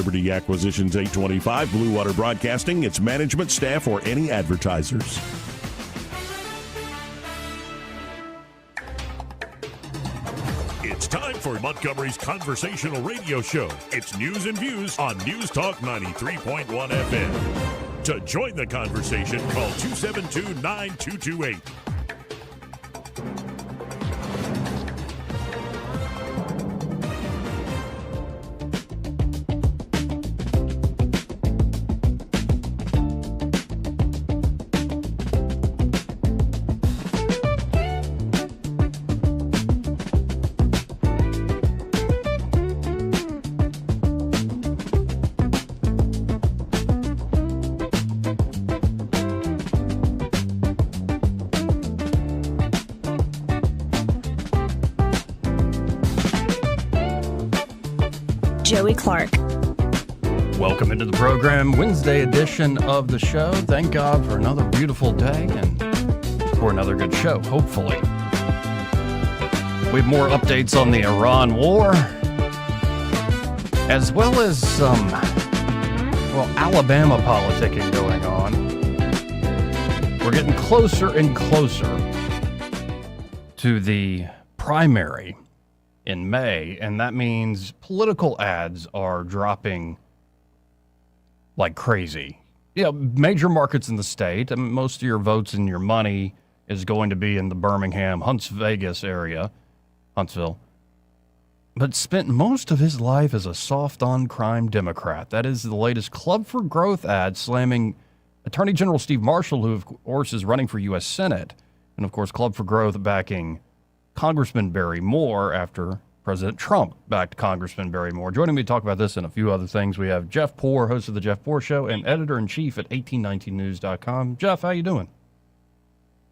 Liberty Acquisitions 825, Blue Water Broadcasting, its management, staff, or any advertisers. It's time for Montgomery's conversational radio show. It's News and Views on News Talk 93.1 FM. To join the conversation, call 272-9228. Joey Clark. Welcome into the program, Wednesday edition of the show. Thank God for another beautiful day and for another good show, hopefully. We have more updates on the Iran war, as well as some, Alabama politicking going on. We're getting closer and closer to the primary in May, and that means political ads are dropping like crazy. Major markets in the state, and most of your votes and your money is going to be in the Birmingham, Huntsville area, Huntsville, but spent most of his life as a soft-on-crime Democrat. That is the latest Club for Growth ad slamming Attorney General Steve Marshall, who, of course, is running for U.S. Senate, and, of course, Club for Growth backing Congressman Barry Moore after President Trump backed Congressman Barry Moore. Joining me to talk about this and a few other things, we have Jeff Poore, host of The Jeff Poore Show and editor-in-chief at 1819news.com. Jeff, how you doing?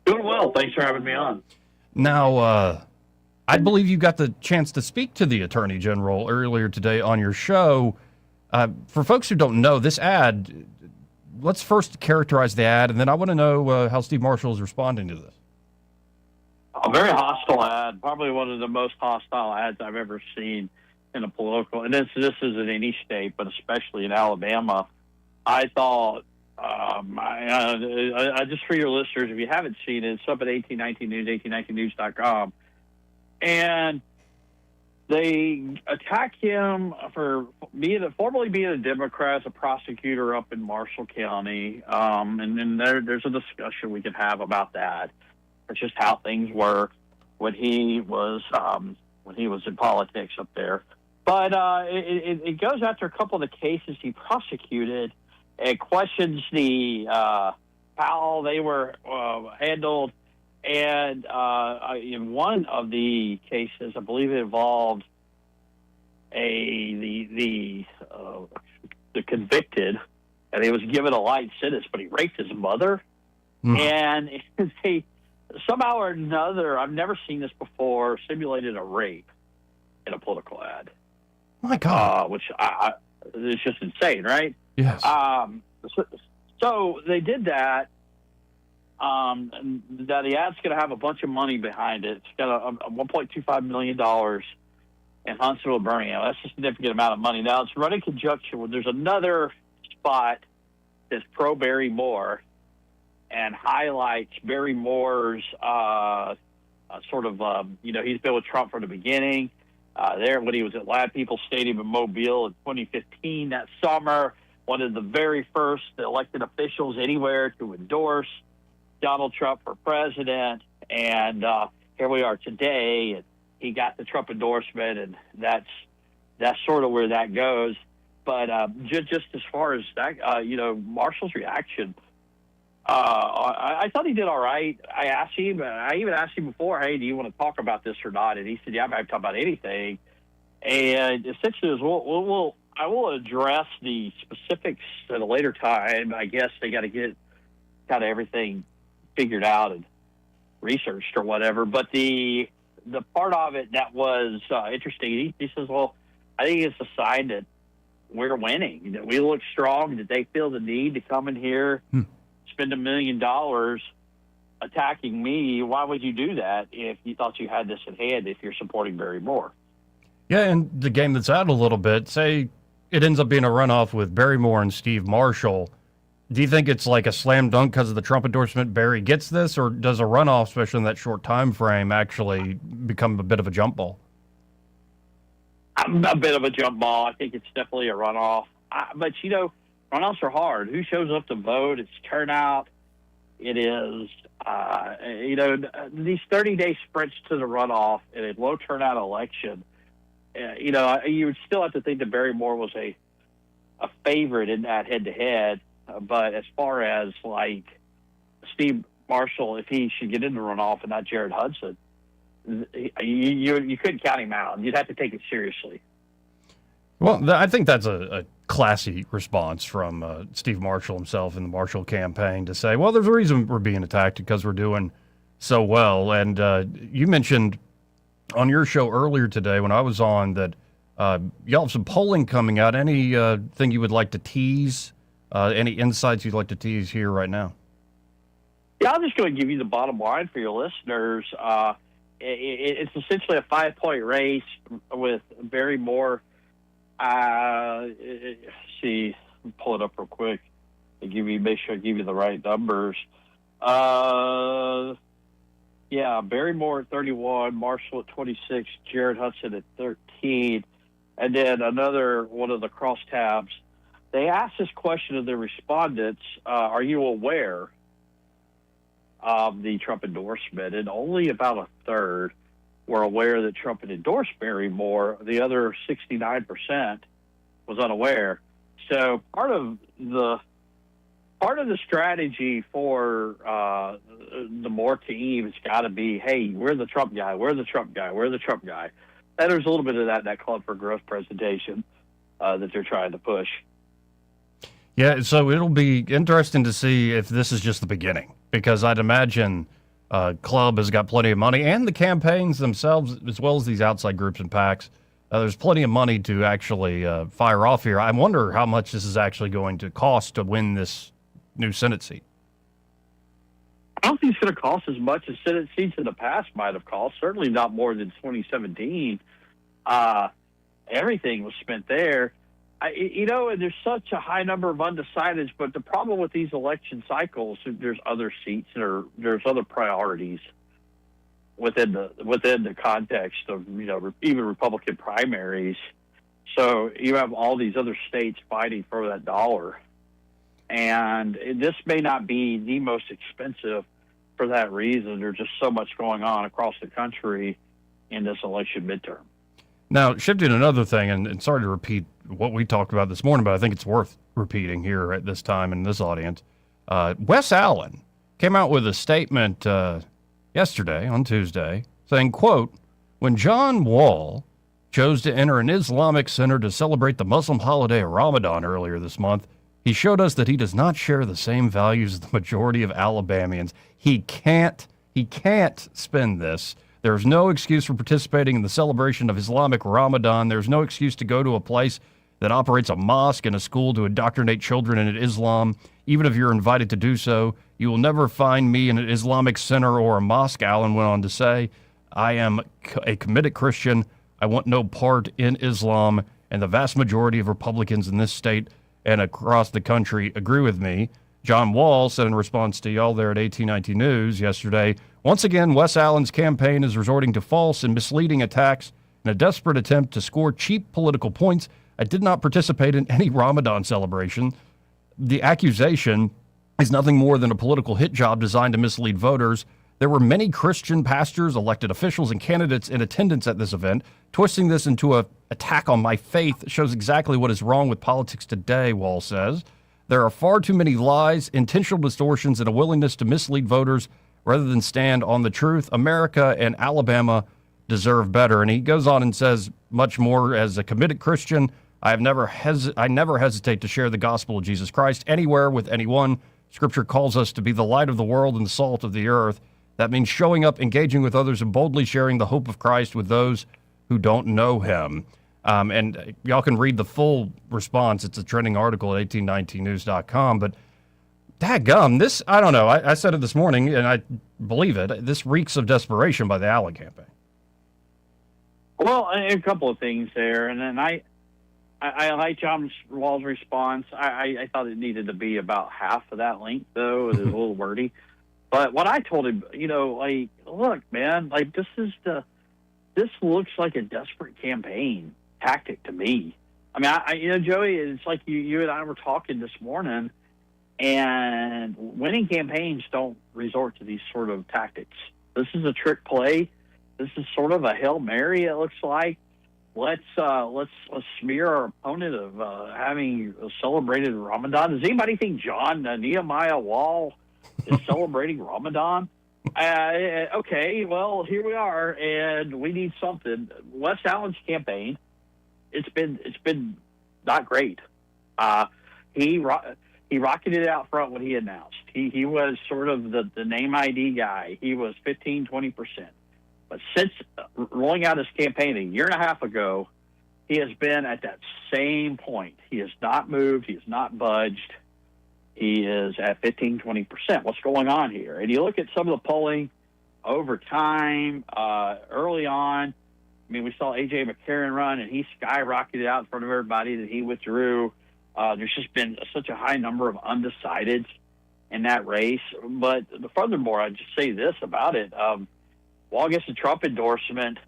Doing well. Thanks for having me on. Now, I believe you got the chance to speak to the Attorney General earlier today on your show. For folks who don't know, this ad, let's first characterize the ad, and then I want to know how Steve Marshall is responding to this. A very hostile ad, probably one of the most hostile ads I've ever seen in a political, and this is in any state, but especially in Alabama. I thought, I just for your listeners, if you haven't seen it, it's up at 1819news, 1819news.com, and they attack him for formerly being a Democrat, as a prosecutor up in Marshall County, and then there's a discussion we could have about that. It's just how things were when he was in politics up there. But it goes after a couple of the cases he prosecuted. It questions how they were handled, and in one of the cases, I believe it involved the convicted, and he was given a light sentence, but he raped his mother, and they somehow or another, I've never seen this before, simulated a rape in a political ad. My God. Which it's just insane, right? Yes. So they did that. And that the ad's going to have a bunch of money behind it. It's got a $1.25 million in Huntsville, Birmingham. That's a significant amount of money. Now, it's run in conjunction with, there's another spot that's pro Barry Moore, and highlights Barry Moore's he's been with Trump from the beginning. There, when he was at Lad People Stadium in Mobile in 2015, that summer, one of the very first elected officials anywhere to endorse Donald Trump for president. And here we are today, and he got the Trump endorsement, and that's sort of where that goes. But just as far as that, Marshall's reaction, I thought he did all right. I even asked him before, hey, do you want to talk about this or not? And he said, yeah, I'm happy to talk about anything. And essentially, I will address the specifics at a later time. I guess they got to get kind of everything figured out and researched or whatever. But the part of it that was interesting, he says, well, I think it's a sign that we're winning, that we look strong, that they feel the need to come in here, spend $1 million attacking me. Why would you do that if you thought you had this in hand, if you're supporting Barry Moore? Yeah, and the game that's out a little bit, say it ends up being a runoff with Barrymore and Steve Marshall, do you think it's like a slam dunk because of the Trump endorsement? Barry gets this, or does a runoff, especially in that short time frame, actually become a bit of a jump ball? A bit of a jump ball. I think it's definitely a runoff. But, runoffs are hard. Who shows up to vote? It's turnout. It is, these 30-day sprints to the runoff in a low turnout election. You would still have to think that Barrymore was a favorite in that head-to-head. But as far as, like, Steve Marshall, if he should get into runoff and not Jared Hudson, you couldn't count him out. You'd have to take it seriously. Well, I think that's a classy response from Steve Marshall himself and the Marshall campaign to say, well, there's a reason we're being attacked because we're doing so well. And you mentioned on your show earlier today when I was on that y'all have some polling coming out. Any thing you would like to tease? Any insights you'd like to tease here right now? Yeah, I'm just going to give you the bottom line for your listeners. It's essentially a 5-point race with Barrymore. See, pull it up real quick and make sure I give you the right numbers. Barrymore at 31, Marshall at 26, Jared Hudson at 13, and then another one of the crosstabs. They asked this question of the respondents: are you aware of the Trump endorsement? And only about a third were aware that Trump had endorsed Barrymore. The other 69% was unaware. So part of the strategy for the more team has got to be, hey, we're the Trump guy, we're the Trump guy, we're the Trump guy. And there's a little bit of that in that Club for Growth presentation that they're trying to push. Yeah, so it'll be interesting to see if this is just the beginning, because I'd imagine Club has got plenty of money, and the campaigns themselves, as well as these outside groups and PACs, there's plenty of money to actually fire off here. I wonder how much this is actually going to cost to win this new Senate seat. I don't think it's going to cost as much as Senate seats in the past might have cost. Certainly not more than 2017. Everything was spent there. And there's such a high number of undecideds, but the problem with these election cycles, there's other seats or there's other priorities within the context of, even Republican primaries. So you have all these other states fighting for that dollar. And this may not be the most expensive for that reason. There's just so much going on across the country in this election midterm. Now, shifting to another thing, and sorry to repeat what we talked about this morning, but I think it's worth repeating here at this time in this audience. Wes Allen came out with a statement yesterday, on Tuesday, saying, quote, "When John Wall chose to enter an Islamic center to celebrate the Muslim holiday of Ramadan earlier this month, he showed us that he does not share the same values as the majority of Alabamians. He can't spin this. There's no excuse for participating in the celebration of Islamic Ramadan. There's no excuse to go to a place that operates a mosque and a school to indoctrinate children in Islam. Even if you're invited to do so, you will never find me in an Islamic center or a mosque," Allen went on to say. "I am a committed Christian. I want no part in Islam, and the vast majority of Republicans in this state and across the country agree with me." John Wall said in response to y'all there at 1819 News yesterday, "Once again, Wes Allen's campaign is resorting to false and misleading attacks in a desperate attempt to score cheap political points. I did not participate in any Ramadan celebration. The accusation is nothing more than a political hit job designed to mislead voters. There were many Christian pastors, elected officials, and candidates in attendance at this event. Twisting this into an attack on my faith shows exactly what is wrong with politics today," Wall says. "There are far too many lies, intentional distortions, and a willingness to mislead voters rather than stand on the truth. America and Alabama deserve better." And he goes on and says much more, "As a committed Christian, I never hesitate to share the gospel of Jesus Christ anywhere with anyone. Scripture calls us to be the light of the world and the salt of the earth. That means showing up, engaging with others, and boldly sharing the hope of Christ with those who don't know him." And y'all can read the full response. It's a trending article at 1819news.com. But dadgum, this, I don't know. I said it this morning, and I believe it. This reeks of desperation by the Allen campaign. Well, a couple of things there. And then I like John Wall's response. I thought it needed to be about half of that length, though. It was a little wordy. But what I told him, like, look, man, like, this looks like a desperate campaign tactic to me. I mean, Joey, it's like you and I were talking this morning, and winning campaigns don't resort to these sort of tactics. This is a trick play. This is sort of a Hail Mary, it looks like. Let's smear our opponent of having celebrated Ramadan. Does anybody think John Nehemiah Wall is celebrating Ramadan? Okay, well, here we are, and we need something. Wes Allen's campaign, it's been not great. He rocketed out front when he announced. He was sort of the name ID guy. He was 15-20%. But since rolling out his campaign a year and a half ago, he has been at that same point. He has not moved. He has not budged. He is at 15-20%. What's going on here? And you look at some of the polling over time, early on. I mean, we saw A.J. McCarron run, and he skyrocketed out in front of everybody. Then he withdrew. There's just been such a high number of undecideds in that race. But furthermore, I'd just say this about it. Wall gets the Trump endorsement.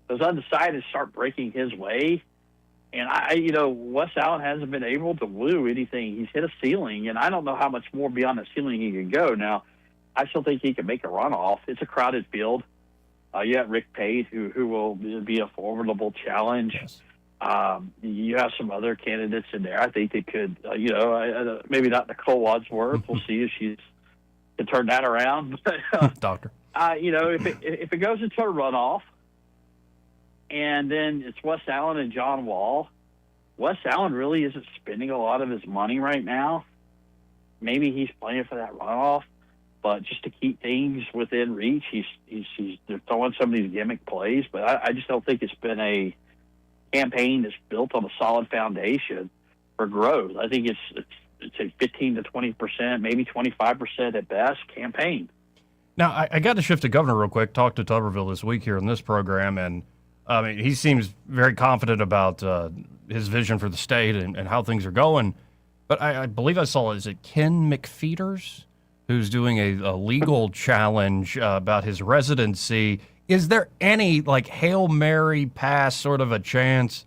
Those undecideds start breaking his way. And Wes Allen hasn't been able to woo anything. He's hit a ceiling, and I don't know how much more beyond that ceiling he can go. Now, I still think he can make a runoff. It's a crowded field. You have Rick Pate, who will be a formidable challenge. Yes. You have some other candidates in there. I think they could, maybe not Nicole Wadsworth. We'll see if she's can turn that around. Doctor. If it goes into a runoff, and then it's Wes Allen and John Wall, Wes Allen really isn't spending a lot of his money right now. Maybe he's playing for that runoff, but just to keep things within reach, he's throwing some of these gimmick plays. But I just don't think it's been a campaign that's built on a solid foundation for growth. I think it's a 15-20%, maybe 25% at best campaign. Now, I got to shift to Governor real quick. Talked to Tuberville this week here in this program, and I mean, he seems very confident about his vision for the state and how things are going. But I believe I saw, is it Ken McFeeters, who's doing a legal challenge about his residency? Is there any, like, Hail Mary pass sort of a chance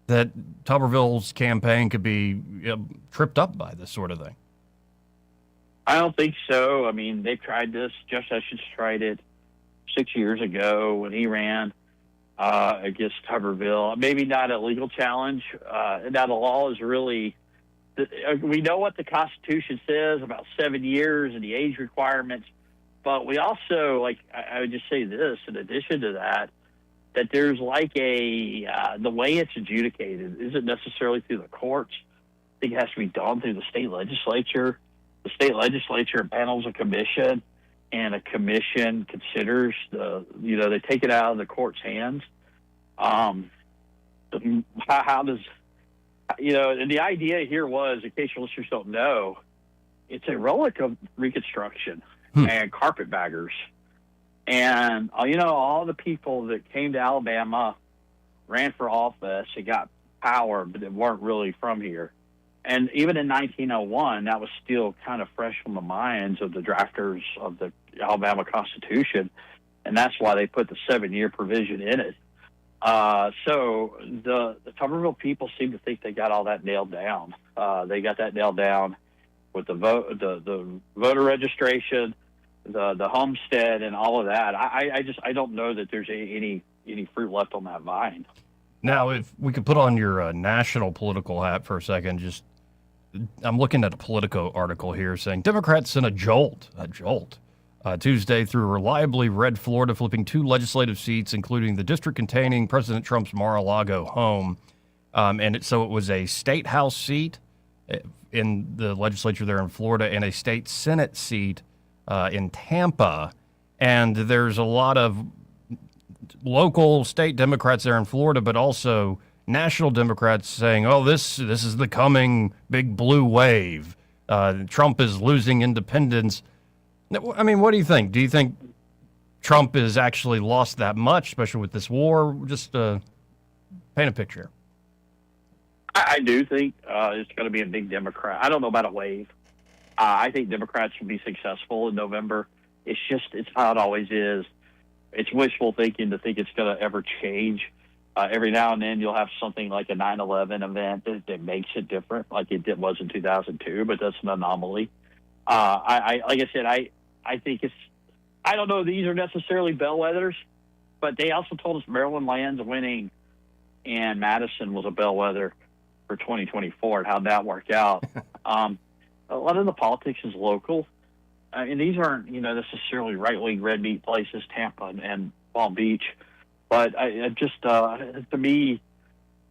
that Tuberville's campaign could be tripped up by this sort of thing? I don't think so. I mean, they've tried this. Jeff Sessions tried it 6 years ago when he ran against Tuberville. Maybe not a legal challenge. Now, the law is really we know what the Constitution says about 7 years and the age requirements, but we also, like, I would just say this, in addition to that there's like the way it's adjudicated isn't necessarily through the courts. I think it has to be done through the state legislature. The state legislature panels a commission, and a commission considers they take it out of the court's hands. How does, and the idea here was, in case your listeners don't know, it's a relic of Reconstruction and carpetbaggers. And, all the people that came to Alabama, ran for office, and got power, but they weren't really from here. And even in 1901, that was still kind of fresh on the minds of the drafters of the Alabama Constitution, and that's why they put the 7-year provision in it. So the Tuberville people seem to think they got all that nailed down. They got that nailed down with the voter registration, the homestead, and all of that. I don't know that there's any fruit left on that vine. Now, if we could put on your national political hat for a second, I'm looking at a Politico article here saying Democrats in a jolt Tuesday through reliably red Florida, flipping 2 legislative seats, including the district containing President Trump's Mar-a-Lago home. So it was a state house seat in the legislature there in Florida and a state Senate seat in Tampa. And there's a lot of local state Democrats there in Florida, but also national Democrats saying, oh, this is the coming big blue wave. Trump is losing independence. I mean, what do you think? Do you think Trump has actually lost that much, especially with this war? Just paint a picture. I do think it's going to be a big Democrat. I don't know about a wave. I think Democrats will be successful in November. It's how it always is. It's wishful thinking to think it's going to ever change. Every now and then you'll have something like a 9/11 event that makes it different, like it was in 2002, but that's an anomaly. Like I said, I think I don't know these are necessarily bellwethers, but they also told us Maryland lands winning and Madison was a bellwether for 2024 and how'd that work out. A lot of the politics is local. And these aren't, necessarily right-wing red meat places, Tampa and Palm Beach. But to me,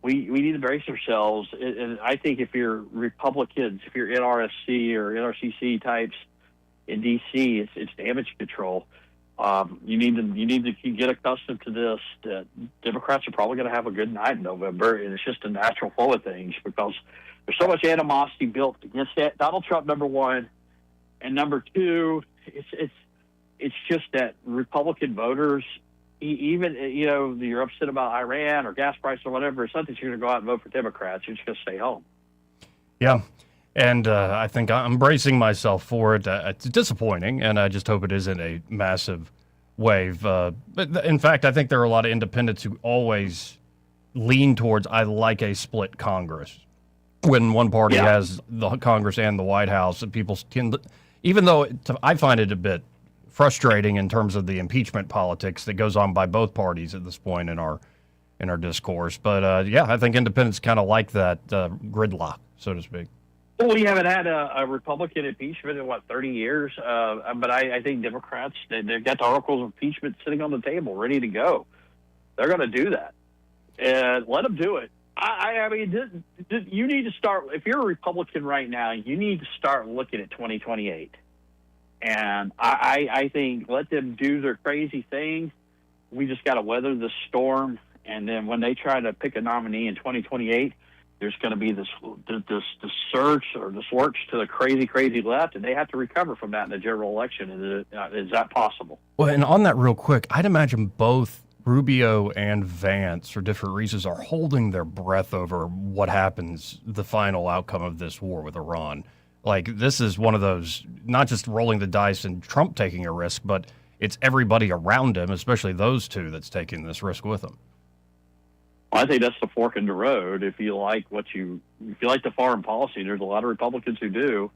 we need to brace ourselves. And I think if you're Republicans, if you're NRSC or NRCC types in D.C., it's damage control. You need to get accustomed to this. That Democrats are probably going to have a good night in November, and it's just a natural flow of things because there's so much animosity built against that. Donald Trump, number one. And number two, it's just that Republican voters, even you're upset about Iran or gas prices or whatever, it's not that you're going to go out and vote for Democrats. You're just going to stay home. Yeah, and I think I'm bracing myself for it. It's disappointing, and I just hope it isn't a massive wave. But in fact, I think there are a lot of independents who always lean towards I like a split Congress. When one party has the Congress and the White House, and people tend to, even though I find it a bit frustrating in terms of the impeachment politics that goes on by both parties at this point in our discourse. But I think independents kind of like that gridlock, so to speak. Well, we haven't had a Republican impeachment in 30 years. But I think Democrats they've got the articles of impeachment sitting on the table, ready to go. They're going to do that, and let them do it. I mean, you need to start, if you're a Republican right now, you need to start looking at 2028. And I think let them do their crazy thing. We just got to weather the storm. And then when they try to pick a nominee in 2028, there's going to be this surge or this lurch to the crazy left, and they have to recover from that in the general election. Is that possible? Well, and on that real quick, I'd imagine both Rubio and Vance, for different reasons, are holding their breath over what happens, the final outcome of this war with Iran. Like, this is one of those, not just rolling the dice and Trump taking a risk, but it's everybody around him, especially those two, that's taking this risk with him. Well, I think that's the fork in the road. If you like the foreign policy, there's a lot of Republicans who do.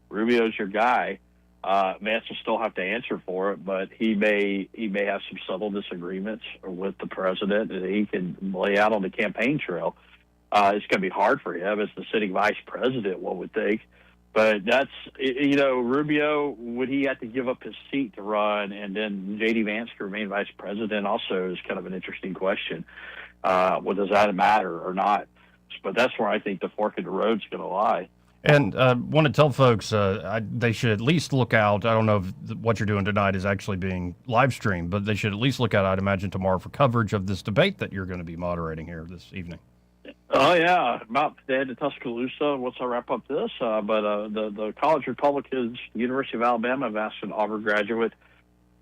Rubio's your guy. Vance will still have to answer for it, but he may have some subtle disagreements with the president that he can lay out on the campaign trail. It's going to be hard for him as the sitting vice president, one would think. But that's, Rubio, would he have to give up his seat to run, and then J.D. Vance to remain vice president also is kind of an interesting question. Well, does that matter or not? But that's where I think the fork in the road is going to lie. And want to tell folks they should at least look out. I don't know if what you're doing tonight is actually being live streamed, but they should at least look out, I'd imagine, tomorrow for coverage of this debate that you're going to be moderating here this evening. Oh, yeah, about to head to Tuscaloosa once I wrap up this. But the college Republicans, the University of Alabama, have asked an Auburn graduate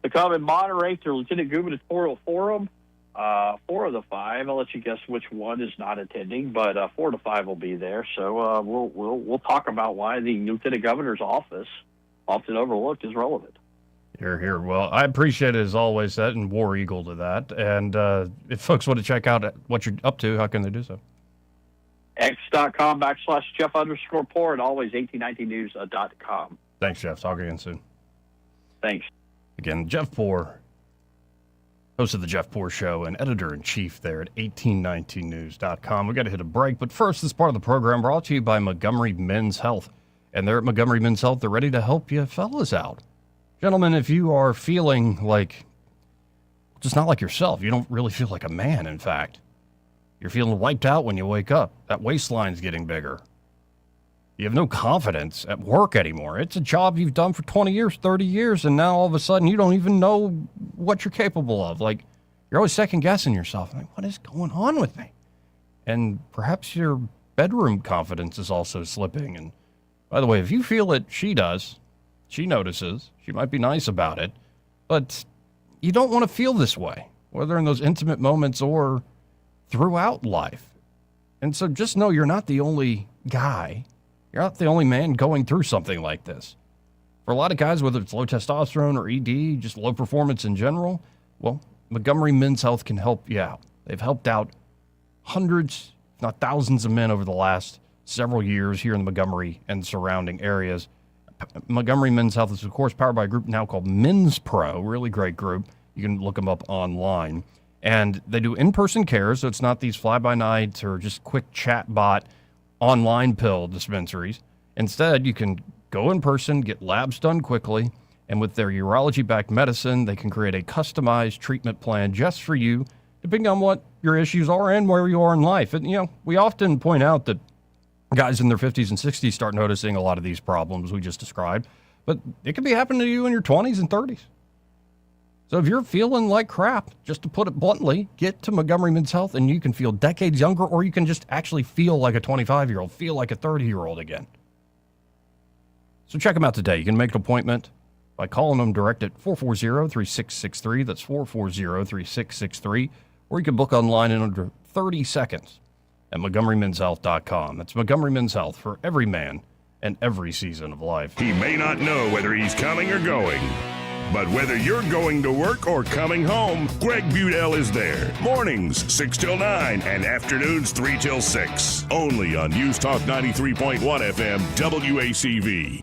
to come and moderate their lieutenant gubernatorial forum. 4 of the 5. I'll let you guess which one is not attending, but 4 of the 5 will be there. So we'll talk about why the lieutenant governor's office, often overlooked, is relevant. Here. Well, I appreciate it as always, that, and War Eagle to that. And if folks want to check out what you're up to, how can they do so? X.com/Jeff_Poor and always 1819news.com. Thanks, Jeff. Talk again soon. Thanks. Again, Jeff Poor, host of the Jeff Poor Show and editor-in-chief there at 1819news.com. We've got to hit a break, but first, this part of the program brought to you by Montgomery Men's Health. And they're at Montgomery Men's Health. They're ready to help you fellas out. Gentlemen, if you are feeling like, just not like yourself, you don't really feel like a man, in fact. You're feeling wiped out when you wake up. That waistline's getting bigger. You have no confidence at work anymore. It's a job you've done for 20 years, 30 years, and now all of a sudden you don't even know what you're capable of. Like, you're always second-guessing yourself. Like, what is going on with me? And perhaps your bedroom confidence is also slipping. And by the way, if you feel it, she does. She notices. She might be nice about it. But you don't want to feel this way, whether in those intimate moments or throughout life. And so just know you're not the only guy. You're not the only man going through something like this. For a lot of guys, whether it's low testosterone or ED, just low performance in general, well, Montgomery Men's Health can help you out. They've helped out hundreds, if not thousands of men over the last several years here in the Montgomery and surrounding areas. Montgomery Men's Health is, of course, powered by a group now called Men's Pro, really great group. You can look them up online. And they do in-person care, so it's not these fly-by-nights or just quick chat bot online pill dispensaries. Instead, you can go in person, get labs done quickly, and with their urology-backed medicine, they can create a customized treatment plan just for you, depending on what your issues are and where you are in life. And, we often point out that guys in their 50s and 60s start noticing a lot of these problems we just described, but it could be happening to you in your 20s and 30s. So if you're feeling like crap, just to put it bluntly, get to Montgomery Men's Health and you can feel decades younger, or you can just actually feel like a 25-year-old, feel like a 30-year-old again. So check them out today. You can make an appointment by calling them direct at 440-3663. That's 440-3663. Or you can book online in under 30 seconds at MontgomeryMen'sHealth.com. That's Montgomery Men's Health for every man and every season of life. He may not know whether he's coming or going, but whether you're going to work or coming home, Greg Budell is there. Mornings, 6 till 9, and afternoons, 3 till 6. Only on News Talk 93.1 FM, WACV.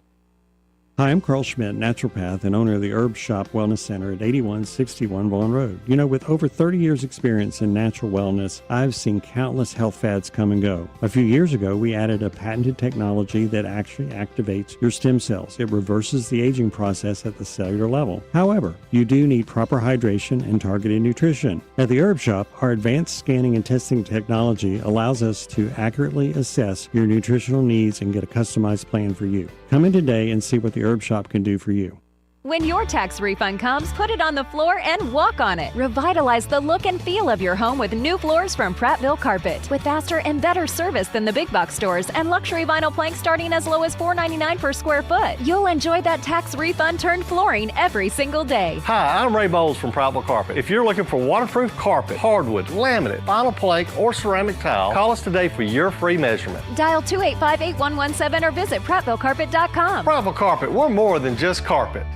Hi, I'm Carl Schmidt, naturopath and owner of the Herb Shop Wellness Center at 8161 Vaughan Road. With over 30 years experience in natural wellness, I've seen countless health fads come and go. A few years ago, we added a patented technology that actually activates your stem cells. It reverses the aging process at the cellular level. However, you do need proper hydration and targeted nutrition. At the Herb Shop, our advanced scanning and testing technology allows us to accurately assess your nutritional needs and get a customized plan for you. Come in today and see what the Herb Shop can do for you. When your tax refund comes, put it on the floor and walk on it. Revitalize the look and feel of your home with new floors from Prattville Carpet. With faster and better service than the big box stores and luxury vinyl planks starting as low as $4.99 per square foot. You'll enjoy that tax refund turned flooring every single day. Hi, I'm Ray Bowles from Prattville Carpet. If you're looking for waterproof carpet, hardwood, laminate, vinyl plank, or ceramic tile, call us today for your free measurement. Dial 285-8117 or visit PrattvilleCarpet.com. Prattville Carpet, we're more than just carpet.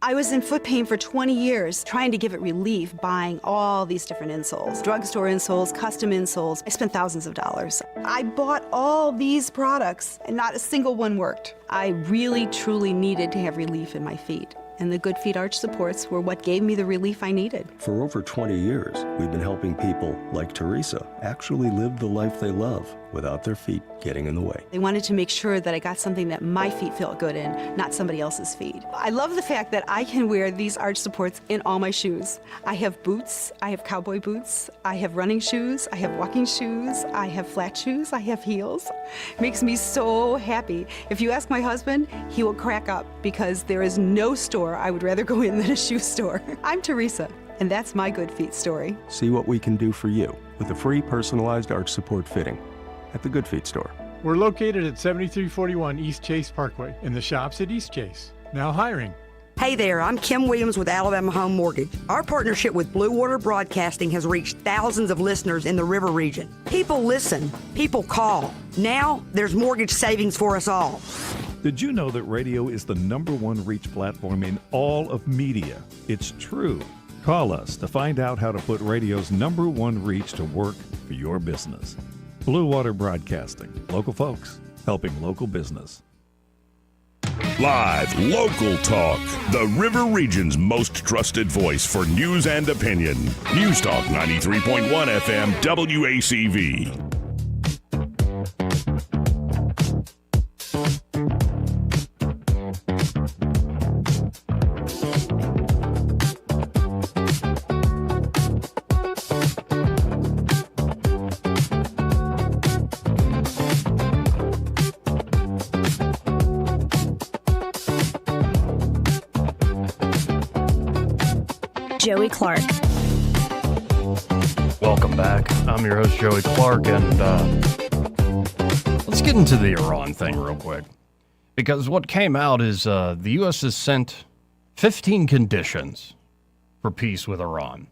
I was in foot pain for 20 years, trying to give it relief, buying all these different insoles. Drugstore insoles, custom insoles. I spent thousands of dollars. I bought all these products, and not a single one worked. I really, truly needed to have relief in my feet. And the Good Feet arch supports were what gave me the relief I needed. For over 20 years, we've been helping people like Teresa actually live the life they love without their feet getting in the way. They wanted to make sure that I got something that my feet felt good in, not somebody else's feet. I love the fact that I can wear these arch supports in all my shoes. I have boots, I have cowboy boots, I have running shoes, I have walking shoes, I have flat shoes, I have heels. It makes me so happy. If you ask my husband, he will crack up because there is no store I would rather go in than a shoe store. I'm Teresa, and that's my Good Feet story. See what we can do for you with a free personalized arch support fitting at the Good Feet store. We're located at 7341 East Chase Parkway in the shops at East Chase. Now hiring. Hey there, I'm Kim Williams with Alabama Home Mortgage. Our partnership with Blue Water Broadcasting has reached thousands of listeners in the River region. People listen, people call. Now there's mortgage savings for us all. Did you know that radio is the #1 reach platform in all of media? It's true. Call us to find out how to put radio's #1 reach to work for your business. Blue Water Broadcasting. Local folks helping local business. Live, local talk. The River Region's most trusted voice for news and opinion. News Talk 93.1 FM, WACV. Joey Clark. Welcome back. I'm your host, Joey Clark, and let's get into the Iran thing real quick. Because what came out is the U.S. has sent 15 conditions for peace with Iran.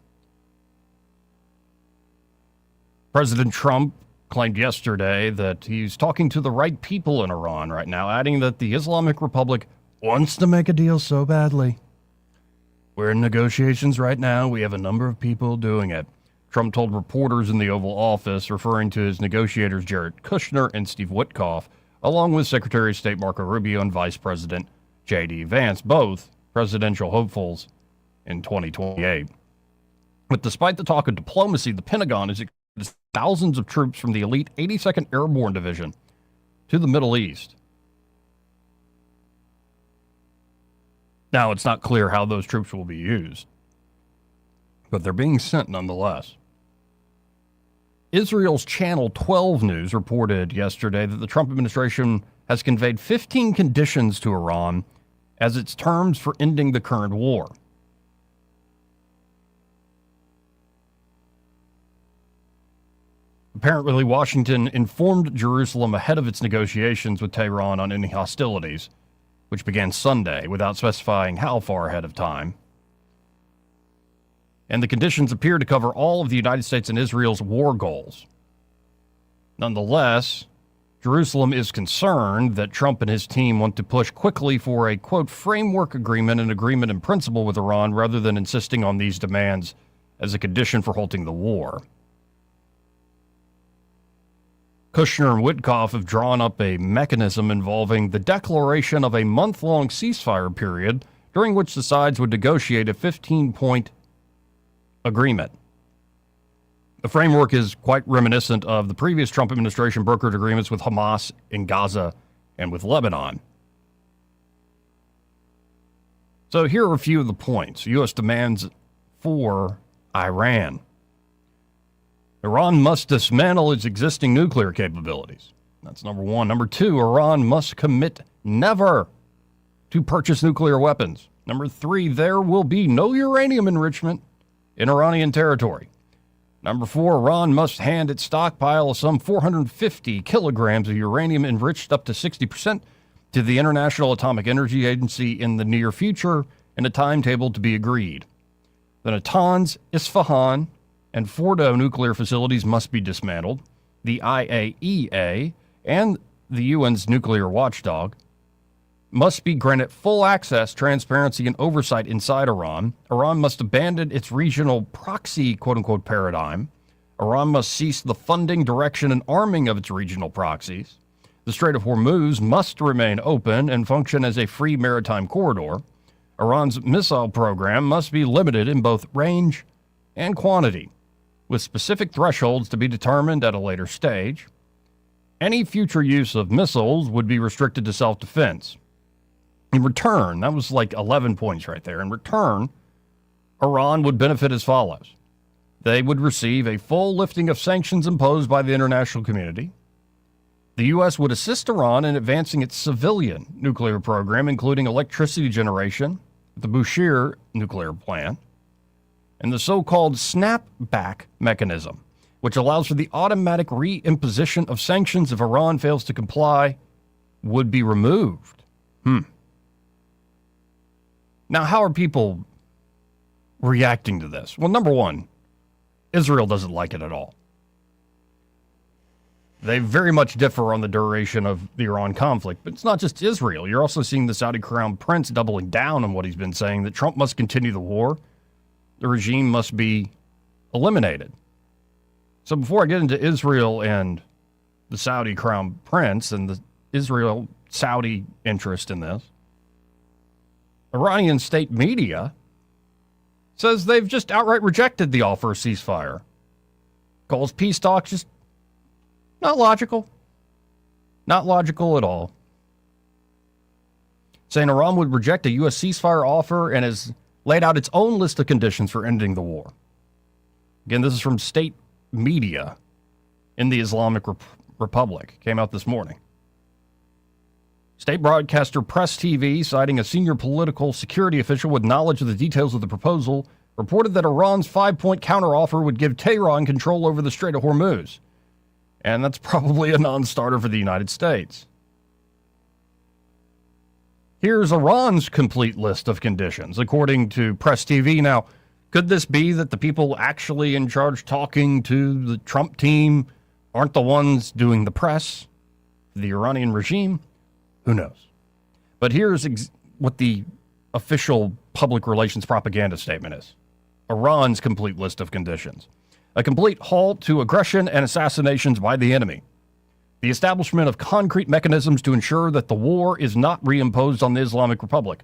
President Trump claimed yesterday that he's talking to the right people in Iran right now, adding that the Islamic Republic wants to make a deal so badly. We're in negotiations right now. We have a number of people doing it. Trump told reporters in the Oval Office, referring to his negotiators Jared Kushner and Steve Witkoff, along with Secretary of State Marco Rubio and Vice President J.D. Vance, both presidential hopefuls in 2028. But despite the talk of diplomacy, the Pentagon is expecting thousands of troops from the elite 82nd Airborne Division to the Middle East. Now, it's not clear how those troops will be used, but they're being sent nonetheless. Israel's Channel 12 News reported yesterday that the Trump administration has conveyed 15 conditions to Iran as its terms for ending the current war. Apparently, Washington informed Jerusalem ahead of its negotiations with Tehran on ending hostilities, which began Sunday, without specifying how far ahead of time. And the conditions appear to cover all of the United States and Israel's war goals. Nonetheless, Jerusalem is concerned that Trump and his team want to push quickly for a, quote, framework agreement, an agreement in principle with Iran, rather than insisting on these demands as a condition for halting the war. Kushner and Witkoff have drawn up a mechanism involving the declaration of a month-long ceasefire period during which the sides would negotiate a 15-point agreement. The framework is quite reminiscent of the previous Trump administration brokered agreements with Hamas in Gaza and with Lebanon. So here are a few of the points. U.S. demands for Iran. Iran must dismantle its existing nuclear capabilities. That's number one. Number two, Iran must commit never to purchase nuclear weapons. Number three, there will be no uranium enrichment in Iranian territory. Number four, Iran must hand its stockpile of some 450 kilograms of uranium enriched up to 60% to the International Atomic Energy Agency in the near future in a timetable to be agreed. The Natanz, Isfahan, and Fordo nuclear facilities must be dismantled. The IAEA and the UN's nuclear watchdog must be granted full access, transparency, and oversight inside Iran. Iran must abandon its regional proxy, quote-unquote, paradigm. Iran must cease the funding, direction, and arming of its regional proxies. The Strait of Hormuz must remain open and function as a free maritime corridor. Iran's missile program must be limited in both range and quantity, with specific thresholds to be determined at a later stage. Any future use of missiles would be restricted to self-defense. In return, that was like 11 points right there. In return, Iran would benefit as follows. They would receive a full lifting of sanctions imposed by the international community. The U.S. would assist Iran in advancing its civilian nuclear program, including electricity generation at the Bushehr nuclear plant, and the so-called snapback mechanism, which allows for the automatic reimposition of sanctions if Iran fails to comply, would be removed. Now, how are people reacting to this? Well, number one, Israel doesn't like it at all. They very much differ on the duration of the Iran conflict, but it's not just Israel. You're also seeing the Saudi Crown Prince doubling down on what he's been saying, that Trump must continue the war. The regime must be eliminated. So before I get into Israel and the Saudi Crown Prince and the Israel-Saudi interest in this, Iranian state media says they've just outright rejected the offer of ceasefire. Calls peace talks just not logical. Not logical at all. Saying Iran would reject a U.S. ceasefire offer and has laid out its own list of conditions for ending the war. Again, this is from state media in the Islamic Republic. Came out this morning. State broadcaster Press TV, citing a senior political security official with knowledge of the details of the proposal, reported that Iran's 5-point counteroffer would give Tehran control over the Strait of Hormuz. And that's probably a non-starter for the United States. Here's Iran's complete list of conditions, according to Press TV. Now, could this be that the people actually in charge talking to the Trump team aren't the ones doing the press, the Iranian regime? Who knows? But here's what the official public relations propaganda statement is. Iran's complete list of conditions. A complete halt to aggression and assassinations by the enemy. The establishment of concrete mechanisms to ensure that the war is not reimposed on the Islamic Republic.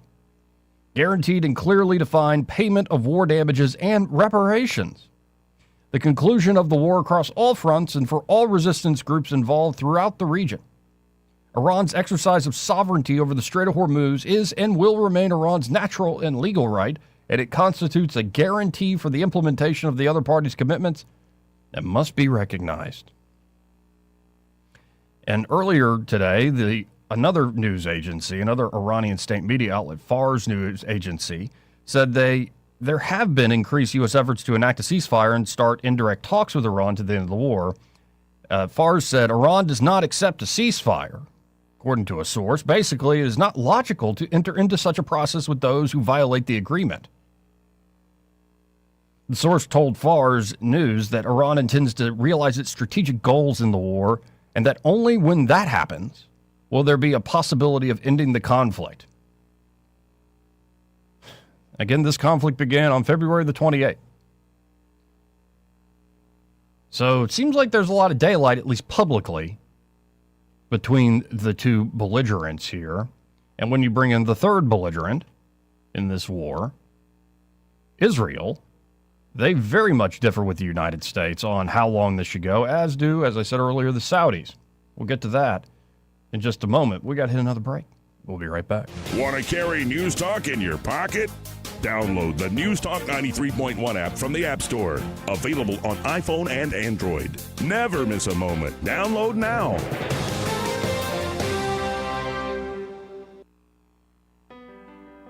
Guaranteed and clearly defined payment of war damages and reparations. The conclusion of the war across all fronts and for all resistance groups involved throughout the region. Iran's exercise of sovereignty over the Strait of Hormuz is and will remain Iran's natural and legal right, and it constitutes a guarantee for the implementation of the other parties' commitments that must be recognized. And earlier today, another news agency, another Iranian state media outlet, Fars news agency, said there have been increased U.S. efforts to enact a ceasefire and start indirect talks with Iran to the end of the war. Fars said Iran does not accept a ceasefire. According to a source, basically, it is not logical to enter into such a process with those who violate the agreement. The source told Fars News that Iran intends to realize its strategic goals in the war, and that only when that happens will there be a possibility of ending the conflict. Again, this conflict began on February the 28th. So it seems like there's a lot of daylight, at least publicly, between the two belligerents here. And when you bring in the third belligerent in this war, Israel, they very much differ with the United States on how long this should go, as do, as I said earlier, the Saudis. We'll get to that in just a moment. We got to hit another break. We'll be right back. Want to carry News Talk in your pocket? Download the News Talk 93.1 app from the App Store. Available on iPhone and Android. Never miss a moment. Download now.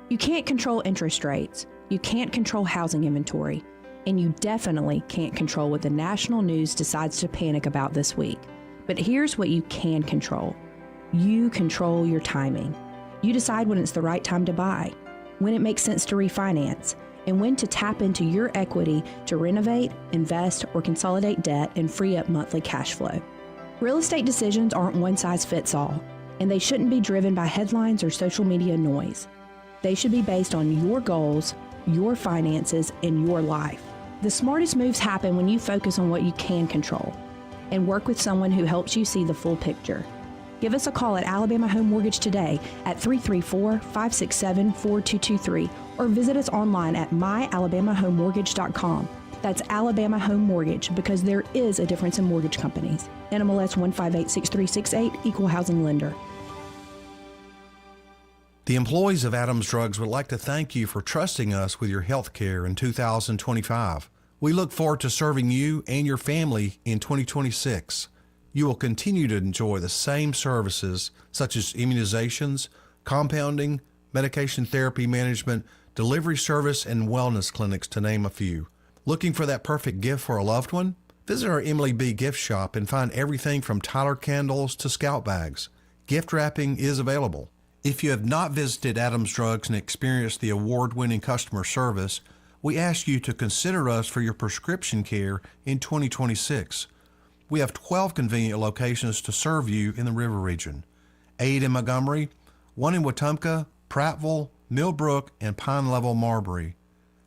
You can't control interest rates. You can't control housing inventory. And you definitely can't control what the national news decides to panic about this week. But here's what you can control. You control your timing. You decide when it's the right time to buy, when it makes sense to refinance, and when to tap into your equity to renovate, invest, or consolidate debt and free up monthly cash flow. Real estate decisions aren't one size fits all, and they shouldn't be driven by headlines or social media noise. They should be based on your goals, your finances, and your life. The smartest moves happen when you focus on what you can control and work with someone who helps you see the full picture. Give us a call at Alabama Home Mortgage today at 334-567-4223 or visit us online at myalabamahomemortgage.com. That's Alabama Home Mortgage, because there is a difference in mortgage companies. NMLS 1586368, Equal Housing Lender. The employees of Adams Drugs would like to thank you for trusting us with your health care in 2025. We look forward to serving you and your family in 2026. You will continue to enjoy the same services such as immunizations, compounding, medication therapy management, delivery service, and wellness clinics, to name a few. Looking for that perfect gift for a loved one? Visit our Emily B. gift shop and find everything from Tyler candles to scout bags. Gift wrapping is available. If you have not visited Adams Drugs and experienced the award-winning customer service, we ask you to consider us for your prescription care in 2026. We have 12 convenient locations to serve you in the River Region. 8 in Montgomery, 1 in Wetumpka, Prattville, Millbrook, and Pine Level, Marbury.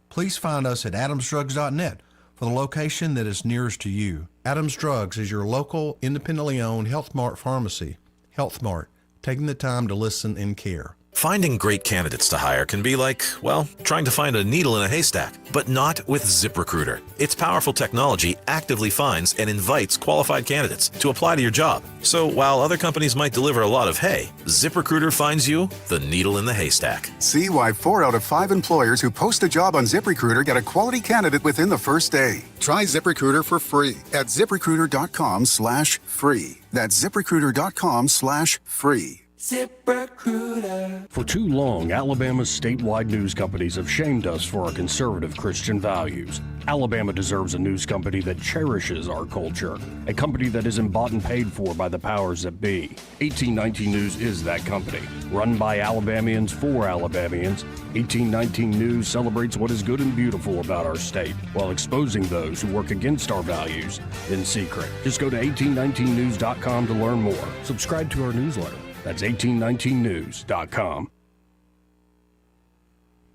Please find us at adamsdrugs.net for the location that is nearest to you. Adams Drugs is your local, independently owned Health Mart pharmacy. Health Mart, taking the time to listen and care. Finding great candidates to hire can be like, well, trying to find a needle in a haystack, but not with ZipRecruiter. Its powerful technology actively finds and invites qualified candidates to apply to your job. So while other companies might deliver a lot of hay, ZipRecruiter finds you the needle in the haystack. See why 4 out of 5 employers who post a job on ZipRecruiter get a quality candidate within the first day. Try ZipRecruiter for free at ZipRecruiter.com/free. That's ZipRecruiter.com/free. ZipRecruiter. For too long, Alabama's statewide news companies have shamed us for our conservative Christian values. Alabama deserves a news company that cherishes our culture, a company that isn't bought and paid for by the powers that be. 1819 News is that company. Run by Alabamians for Alabamians, 1819 News celebrates what is good and beautiful about our state, while exposing those who work against our values in secret. Just go to 1819news.com to learn more. Subscribe to our newsletter. That's 1819news.com.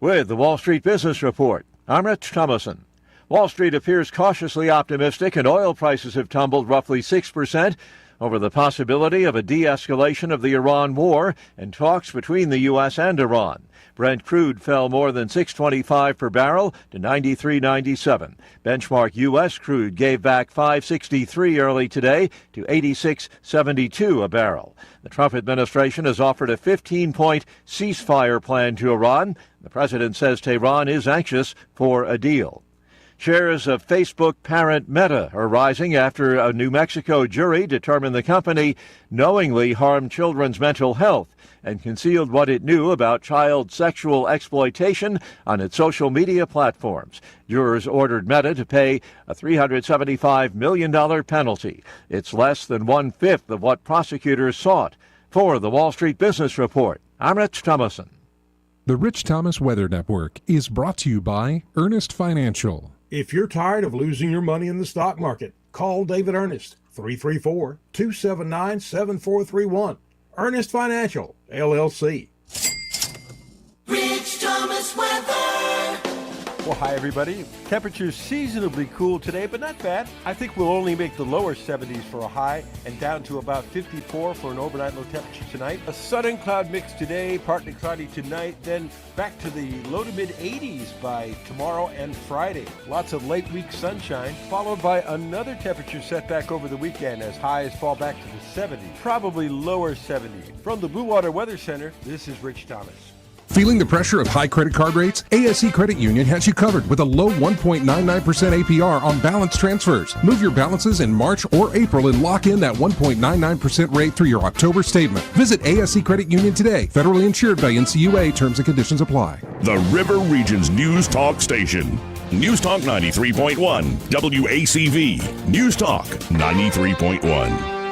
With the Wall Street Business Report, I'm Rich Thomason. Wall Street appears cautiously optimistic, and oil prices have tumbled roughly 6% over the possibility of a de-escalation of the Iran war and talks between the U.S. and Iran. Brent crude fell more than $6.25 per barrel to $93.97. Benchmark U.S. crude gave back $5.63 early today to $86.72 a barrel. The Trump administration has offered a 15-point ceasefire plan to Iran. The president says Tehran is anxious for a deal. Shares of Facebook parent Meta are rising after a New Mexico jury determined the company knowingly harmed children's mental health and concealed what it knew about child sexual exploitation on its social media platforms. Jurors ordered Meta to pay a $375 million penalty. It's less than one-fifth of what prosecutors sought. For the Wall Street Business Report, I'm Rich Thomason. The Rich Thomas Weather Network is brought to you by Earnest Financial. If you're tired of losing your money in the stock market, call David Earnest, 334-279-7431. Earnest Financial, LLC. Rich Thomas Weather. Well, hi, everybody. Temperatures seasonably cool today, but not bad. I think we'll only make the lower 70s for a high and down to about 54 for an overnight low temperature tonight. A sun cloud mix today, partly cloudy tonight, then back to the low to mid 80s by tomorrow and Friday. Lots of late week sunshine, followed by another temperature setback over the weekend as highs fall back to the 70s, probably lower 70s. From the Blue Water Weather Center, this is Rich Thomas. Feeling the pressure of high credit card rates? ASE Credit Union has you covered with a low 1.99% APR on balance transfers. Move your balances in March or April and lock in that 1.99% rate through your October statement. Visit ASE Credit Union today. Federally insured by NCUA. Terms and conditions apply. The River Region's News Talk Station. News Talk 93.1. WACV. News Talk 93.1.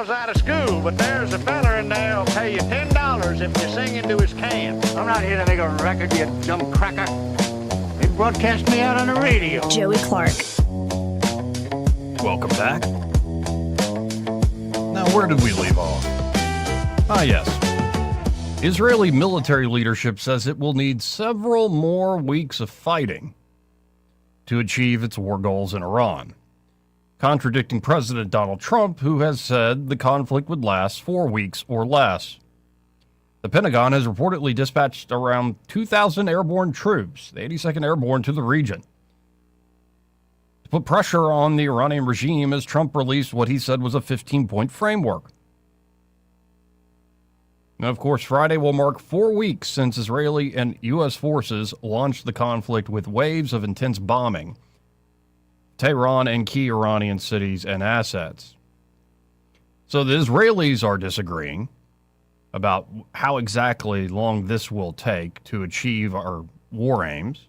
Out of school, but there's a fella in there who'll pay you $10 if you sing into his can. I'm not here to make a record, you dumb cracker. They broadcast me out on the radio. Joey Clark. Welcome back. Now, where did we leave off? Ah, yes. Israeli military leadership says it will need several more weeks of fighting to achieve its war goals in Iran, contradicting President Donald Trump, who has said the conflict would last 4 weeks or less. The Pentagon has reportedly dispatched around 2,000 airborne troops, the 82nd Airborne, to the region to put pressure on the Iranian regime as Trump released what he said was a 15-point framework. Now, of course, Friday will mark 4 weeks since Israeli and U.S. forces launched the conflict with waves of intense bombing Tehran and key Iranian cities and assets. So the Israelis are disagreeing about how exactly long this will take to achieve our war aims.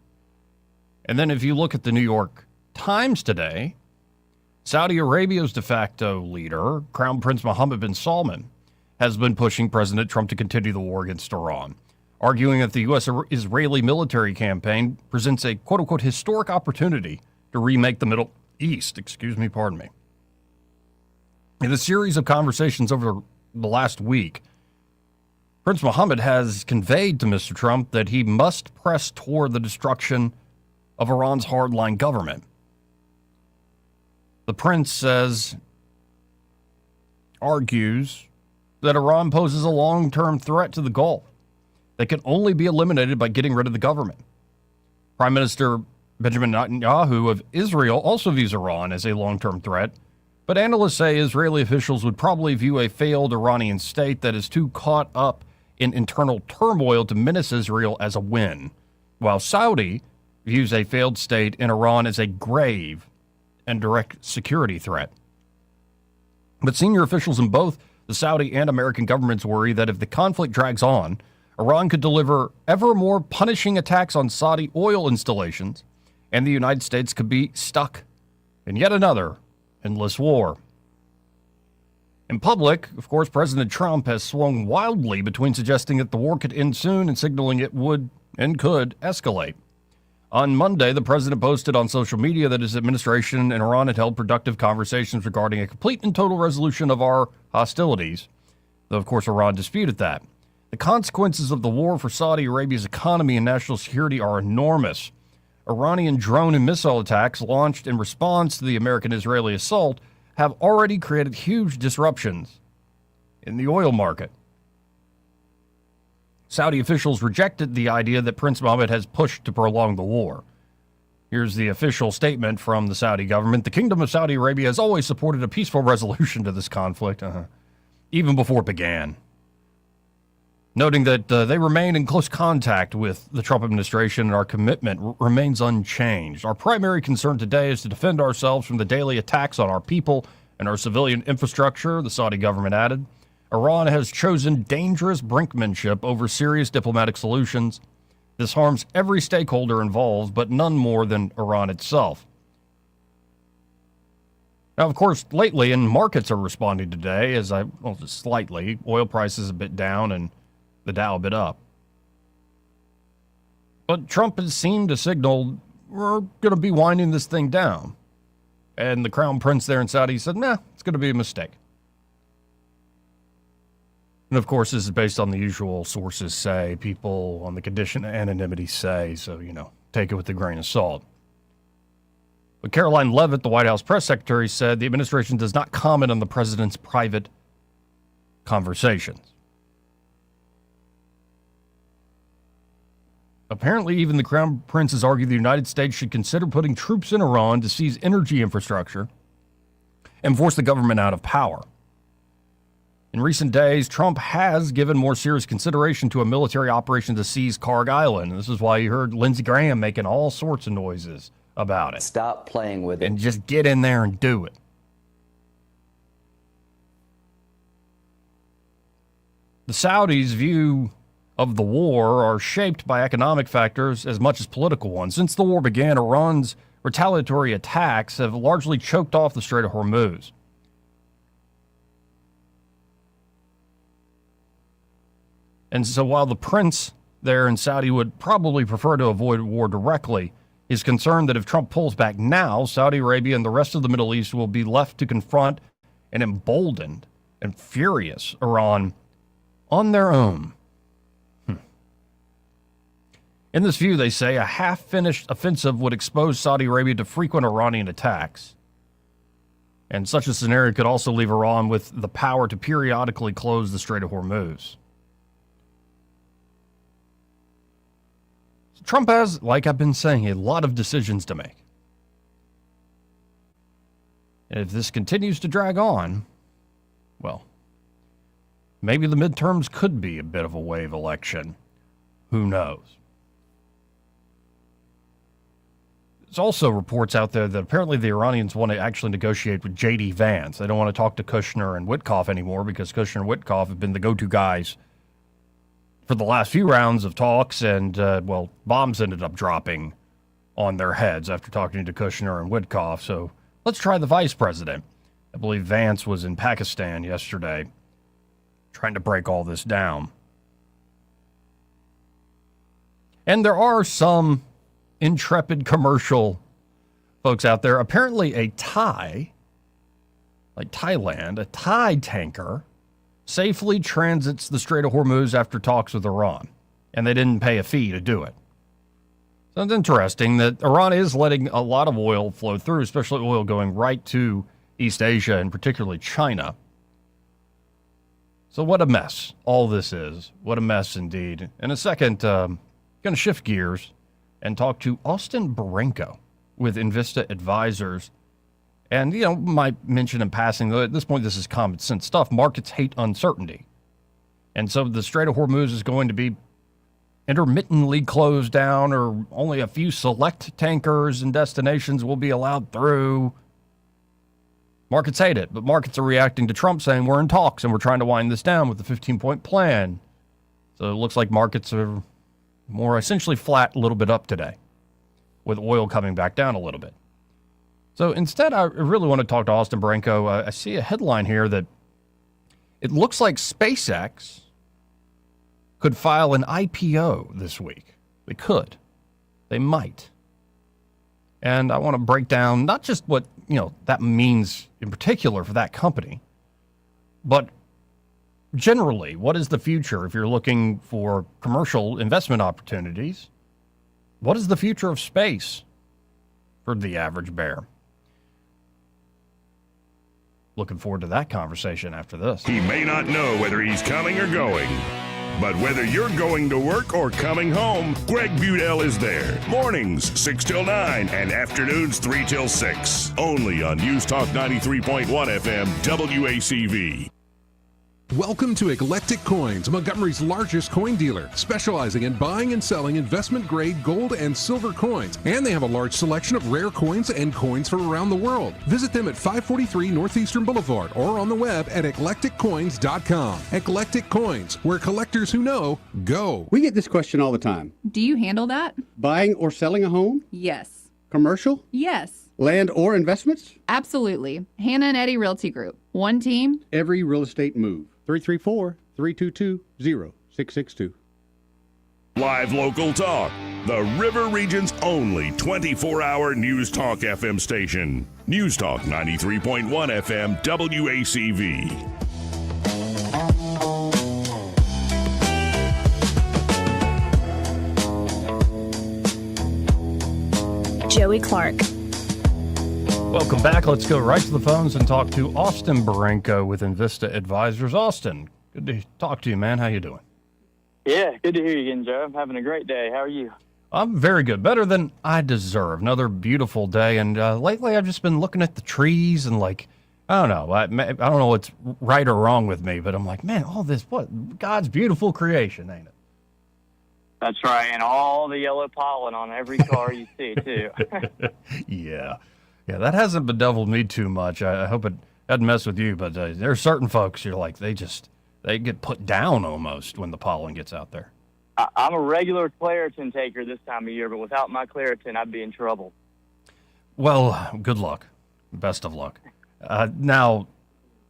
And then if you look at the New York Times today, Saudi Arabia's de facto leader, Crown Prince Mohammed bin Salman, has been pushing President Trump to continue the war against Iran, arguing that the U.S.-Israeli military campaign presents a quote-unquote historic opportunity to remake the Middle East. In a series of conversations over the last week, Prince Mohammed has conveyed to Mr. Trump that he must press toward the destruction of Iran's hardline government. The prince argues that Iran poses a long-term threat to the Gulf that can only be eliminated by getting rid of the government. Prime Minister Benjamin Netanyahu of Israel also views Iran as a long-term threat, but analysts say Israeli officials would probably view a failed Iranian state that is too caught up in internal turmoil to menace Israel as a win, while Saudi views a failed state in Iran as a grave and direct security threat. But senior officials in both the Saudi and American governments worry that if the conflict drags on, Iran could deliver ever more punishing attacks on Saudi oil installations, and the United States could be stuck in yet another endless war. In public, of course, President Trump has swung wildly between suggesting that the war could end soon and signaling it would and could escalate. On Monday, the president posted on social media that his administration and Iran had held productive conversations regarding a complete and total resolution of our hostilities, though, of course, Iran disputed that. The consequences of the war for Saudi Arabia's economy and national security are enormous. Iranian drone and missile attacks launched in response to the American-Israeli assault have already created huge disruptions in the oil market. Saudi officials rejected the idea that Prince Mohammed has pushed to prolong the war. Here's the official statement from the Saudi government. The Kingdom of Saudi Arabia has always supported a peaceful resolution to this conflict, even before it began. Noting that they remain in close contact with the Trump administration and our commitment remains unchanged. Our primary concern today is to defend ourselves from the daily attacks on our people and our civilian infrastructure, the Saudi government added. Iran has chosen dangerous brinkmanship over serious diplomatic solutions. This harms every stakeholder involved, but none more than Iran itself. Now, of course, lately, and markets are responding today, just slightly, oil prices a bit down and the Dow a bit up. But Trump has seemed to signal we're going to be winding this thing down. And the Crown Prince there in Saudi said, nah, it's going to be a mistake. And of course, this is based on the usual sources say, people on the condition of anonymity say, so, take it with a grain of salt. But Caroline Leavitt, the White House press secretary, said the administration does not comment on the president's private conversations. Apparently, even the Crown Prince has argued the United States should consider putting troops in Iran to seize energy infrastructure and force the government out of power. In recent days, Trump has given more serious consideration to a military operation to seize Karg Island. This is why you heard Lindsey Graham making all sorts of noises about it. Stop playing with it. And just get in there and do it. The Saudis' view of the war are shaped by economic factors as much as political ones. Since the war began, Iran's retaliatory attacks have largely choked off the Strait of Hormuz. And so while the prince there in Saudi would probably prefer to avoid war directly, he's concerned that if Trump pulls back now, Saudi Arabia and the rest of the Middle East will be left to confront an emboldened and furious Iran on their own. In this view, they say, a half-finished offensive would expose Saudi Arabia to frequent Iranian attacks. And such a scenario could also leave Iran with the power to periodically close the Strait of Hormuz. So Trump has, like I've been saying, a lot of decisions to make. And if this continues to drag on, well, maybe the midterms could be a bit of a wave election. Who knows? There's also reports out there that apparently the Iranians want to actually negotiate with J.D. Vance. They don't want to talk to Kushner and Witkoff anymore because Kushner and Witkoff have been the go-to guys for the last few rounds of talks, and, bombs ended up dropping on their heads after talking to Kushner and Witkoff. So let's try the vice president. I believe Vance was in Pakistan yesterday trying to break all this down. And there are some intrepid commercial folks out there. Apparently a Thai, like Thailand, a Thai tanker safely transits the Strait of Hormuz after talks with Iran, and they didn't pay a fee to do it. So it's interesting that Iran is letting a lot of oil flow through, especially oil going right to East Asia and particularly China. So what a mess all this is. What a mess indeed. In a second, going to shift gears and talk to Austin Barenko with Invista Advisors. And, might mention in passing, though at this point this is common sense stuff, markets hate uncertainty. And so the Strait of Hormuz is going to be intermittently closed down, or only a few select tankers and destinations will be allowed through. Markets hate it, but markets are reacting to Trump saying we're in talks and we're trying to wind this down with the 15-point plan. So it looks like markets are more essentially flat, a little bit up today, with oil coming back down a little bit. So instead, I really want to talk to Austin Branco. I see a headline here that it looks like SpaceX could file an IPO this week. They could. They might. And I want to break down not just what, that means in particular for that company, but generally, what is the future if you're looking for commercial investment opportunities? What is the future of space for the average bear? Looking forward to that conversation after this. He may not know whether he's coming or going, but whether you're going to work or coming home, Greg Budell is there. Mornings, 6 till 9, and afternoons, 3 till 6. Only on News Talk 93.1 FM, WACV. Welcome to Eclectic Coins, Montgomery's largest coin dealer, specializing in buying and selling investment-grade gold and silver coins. And they have a large selection of rare coins and coins from around the world. Visit them at 543 Northeastern Boulevard or on the web at eclecticcoins.com. Eclectic Coins, where collectors who know go. We get this question all the time. Do you handle that? Buying or selling a home? Yes. Commercial? Yes. Land or investments? Absolutely. Hannah and Eddie Realty Group. One team. Every real estate move. 334-322-0662. Live local talk. The River Region's only 24-hour News Talk FM station. News Talk 93.1 FM WACV. Joey Clark. Welcome back. Let's go right to the phones and talk to Austin Branco with Invista Advisors. Austin, good to talk to you, man. How you doing? Yeah, good to hear you again, Joe. I'm having a great day. How are you? I'm very good. Better than I deserve. Another beautiful day. And lately I've just been looking at the trees and I don't know. I don't know what's right or wrong with me, but I'm like, man, all this, what? God's beautiful creation, ain't it? That's right. And all the yellow pollen on every car you see, too. Yeah. Yeah, that hasn't bedeviled me too much. I hope it doesn't mess with you, but there are certain folks you're like, they get put down almost when the pollen gets out there. I'm a regular Claritin taker this time of year, but without my Claritin, I'd be in trouble. Well, good luck. Best of luck. Now,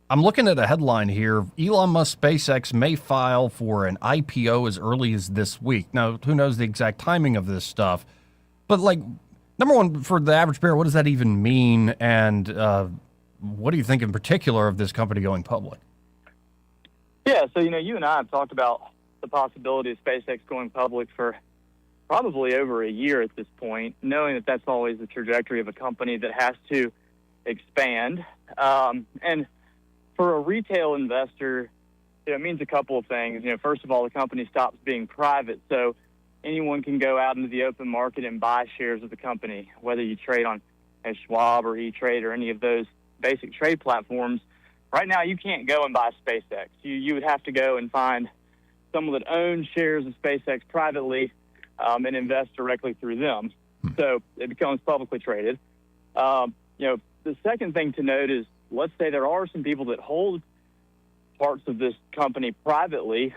I'm looking at a headline here. Elon Musk SpaceX may file for an IPO as early as this week. Now, who knows the exact timing of this stuff, but number one, for the average bear, what does that even mean? And what do you think in particular of this company going public? Yeah, so, you and I have talked about the possibility of SpaceX going public for probably over a year at this point, knowing that that's always the trajectory of a company that has to expand. And for a retail investor, it means a couple of things. First of all, the company stops being private, so anyone can go out into the open market and buy shares of the company, whether you trade on Schwab or E-Trade or any of those basic trade platforms. Right now, you can't go and buy SpaceX. You would have to go and find someone that owns shares of SpaceX privately and invest directly through them. So it becomes publicly traded. The second thing to note is, let's say there are some people that hold parts of this company privately.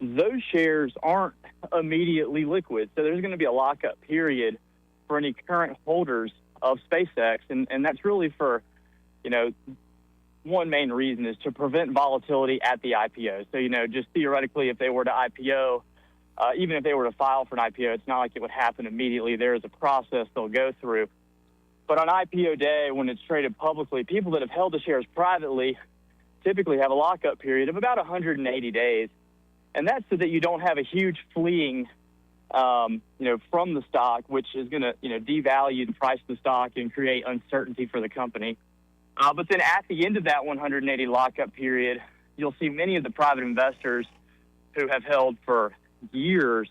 Those shares aren't immediately liquid. So there's going to be a lockup period for any current holders of SpaceX. And that's really for, one main reason is to prevent volatility at the IPO. So, just theoretically, if they were to IPO, even if they were to file for an IPO, it's not like it would happen immediately. There is a process they'll go through. But on IPO day, when it's traded publicly, people that have held the shares privately typically have a lockup period of about 180 days. And that's so that you don't have a huge fleeing, from the stock, which is going to, devalue the price of the stock and create uncertainty for the company. But then at the end of that 180 lockup period, you'll see many of the private investors who have held for years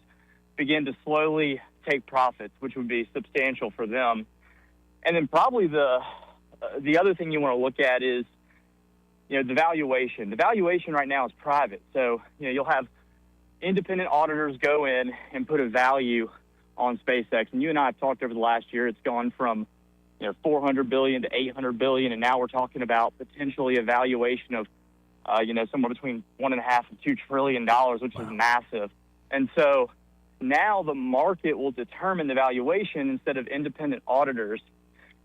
begin to slowly take profits, which would be substantial for them. And then probably the other thing you want to look at is, the valuation. The valuation right now is private. So, you'll have independent auditors go in and put a value on SpaceX, and you and I have talked over the last year, it's gone from 400 billion to 800 billion, and now we're talking about potentially a valuation of somewhere between $1.5 and $2 trillion, which is massive. And so now the market will determine the valuation instead of independent auditors.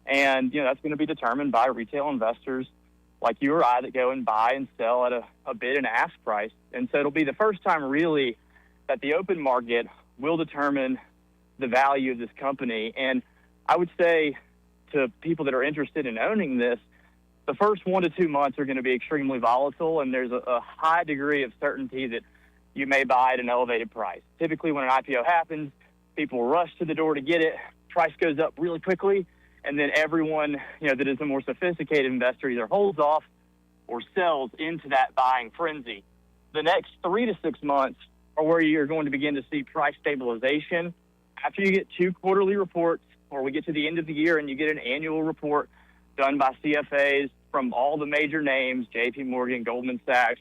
And, that's going to be determined by retail investors like you or I that go and buy and sell at a bid and ask price. And so it'll be the first time really that the open market will determine the value of this company. And I would say to people that are interested in owning this, the first 1 to 2 months are going to be extremely volatile, and there's a high degree of certainty that you may buy at an elevated price. Typically, when an IPO happens, people rush to the door to get it. Price goes up really quickly, and then everyone, that is a more sophisticated investor either holds off or sells into that buying frenzy. The next 3 to 6 months are where you're going to begin to see price stabilization. After you get 2 quarterly reports, or we get to the end of the year and you get an annual report done by CFAs from all the major names, JP Morgan, Goldman Sachs,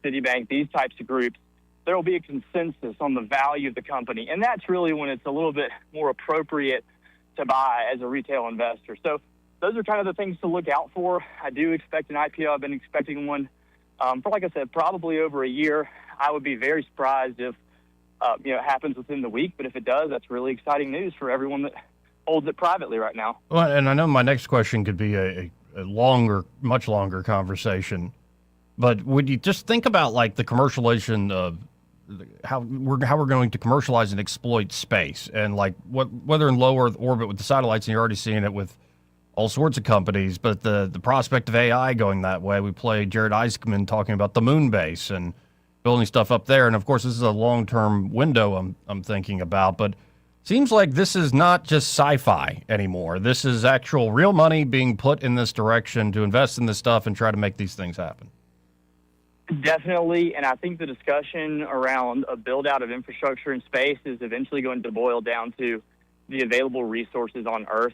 Citibank, these types of groups, there will be a consensus on the value of the company. And that's really when it's a little bit more appropriate to buy as a retail investor. So those are kind of the things to look out for. I do expect an IPO. I've been expecting one for, like I said, probably over a year. I would be very surprised if it happens within the week. But if it does, that's really exciting news for everyone that holds it privately right now. Well, and I know my next question could be a much longer conversation, but would you just think about like the commercialization of how we're going to commercialize and exploit space, and like whether in low Earth orbit with the satellites, and you're already seeing it with all sorts of companies, but the prospect of AI going that way. We played Jared Isaacman talking about the moon base and building stuff up there, and of course this is a long-term window I'm thinking about, but seems like this is not just sci-fi anymore. This is actual real money being put in this direction to invest in this stuff and try to make these things happen. Definitely, and I think the discussion around a build-out of infrastructure in space is eventually going to boil down to the available resources on Earth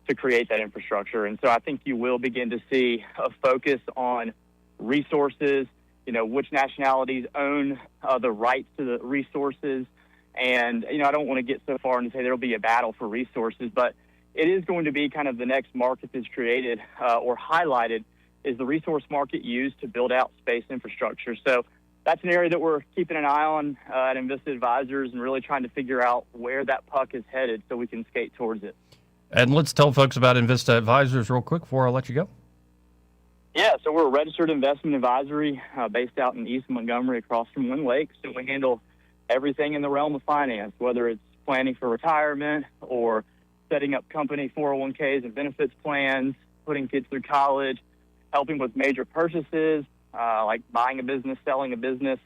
to create that infrastructure. And so I think you will begin to see a focus on resources, which nationalities own the rights to the resources. And, I don't want to get so far and say there will be a battle for resources, but it is going to be kind of the next market that's created or highlighted is the resource market used to build out space infrastructure. So that's an area that we're keeping an eye on at Invested Advisors and really trying to figure out where that puck is headed so we can skate towards it. And let's tell folks about Invested Advisors real quick before I let you go. Yeah, so we're a registered investment advisory based out in East Montgomery across from Wind Lake. So we handle everything in the realm of finance, whether it's planning for retirement or setting up company 401ks and benefits plans, putting kids through college, helping with major purchases, like buying a business, selling a business,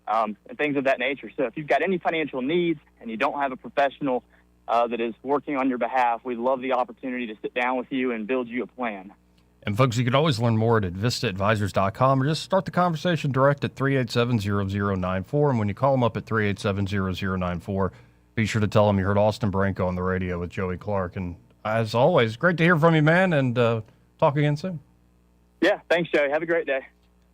and things of that nature. So if you've got any financial needs and you don't have a professional that is working on your behalf, we'd love the opportunity to sit down with you and build you a plan. And folks, you can always learn more at vistaadvisors.com or just start the conversation direct at 387-0094. And when you call them up at 387-0094, be sure to tell them you heard Austin Branco on the radio with Joey Clark. And as always, great to hear from you, man, and talk again soon. Yeah, thanks, Joey. Have a great day.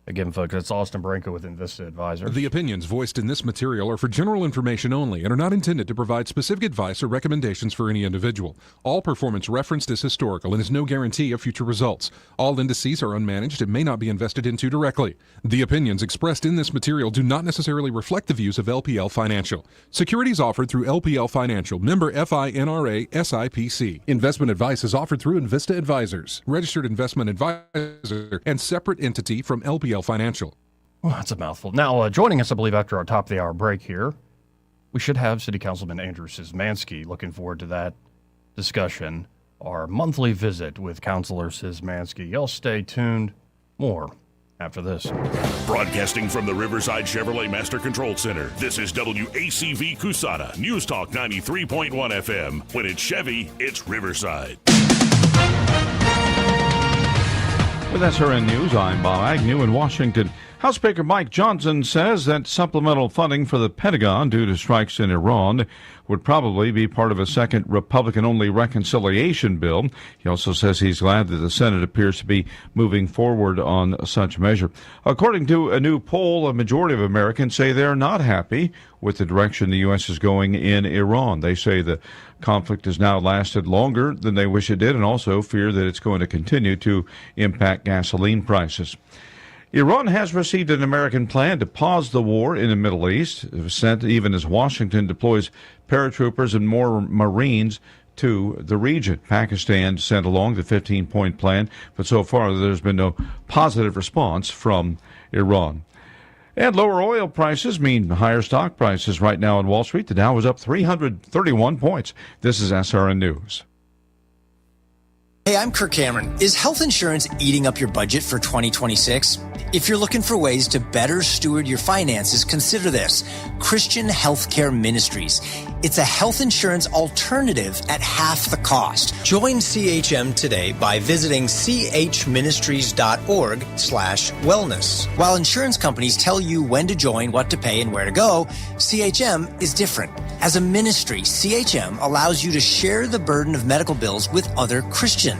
Again, folks, that's Austin Branco with Invested Advisors. The opinions voiced in this material are for general information only and are not intended to provide specific advice or recommendations for any individual. All performance referenced is historical and is no guarantee of future results. All indices are unmanaged and may not be invested into directly. The opinions expressed in this material do not necessarily reflect the views of LPL Financial. Securities offered through LPL Financial, member FINRA SIPC. Investment advice is offered through Invista Advisors, registered investment advisor and separate entity from LPL Financial. Well, that's a mouthful. Now, joining us, I believe, after our top of the hour break here, we should have City Councilman Andrew Szymanski. Looking forward to that discussion, our monthly visit with Councilor Szymanski. Y'all stay tuned. More after this. Broadcasting from the Riverside Chevrolet Master Control Center, this is WACV Cusada, News Talk 93.1 FM. When it's Chevy, it's Riverside. With SRN News, I'm Bob Agnew in Washington. House Speaker Mike Johnson says that supplemental funding for the Pentagon due to strikes in Iran would probably be part of a second Republican-only reconciliation bill. He also says he's glad that the Senate appears to be moving forward on such measure. According to a new poll, a majority of Americans say they're not happy with the direction the U.S. is going in Iran. They say the conflict has now lasted longer than they wish it did and also fear that it's going to continue to impact gasoline prices. Iran has received an American plan to pause the war in the Middle East. It was sent even as Washington deploys paratroopers and more Marines to the region. Pakistan sent along the 15-point plan, but so far there's been no positive response from Iran. And lower oil prices mean higher stock prices right now on Wall Street. The Dow was up 331 points. This is SRN News. Hey, I'm Kirk Cameron. Is health insurance eating up your budget for 2026? If you're looking for ways to better steward your finances, consider this: Christian Healthcare Ministries. It's a health insurance alternative at half the cost. Join CHM today by visiting chministries.org/wellness. While insurance companies tell you when to join, what to pay, and where to go, CHM is different. As a ministry, CHM allows you to share the burden of medical bills with other Christians.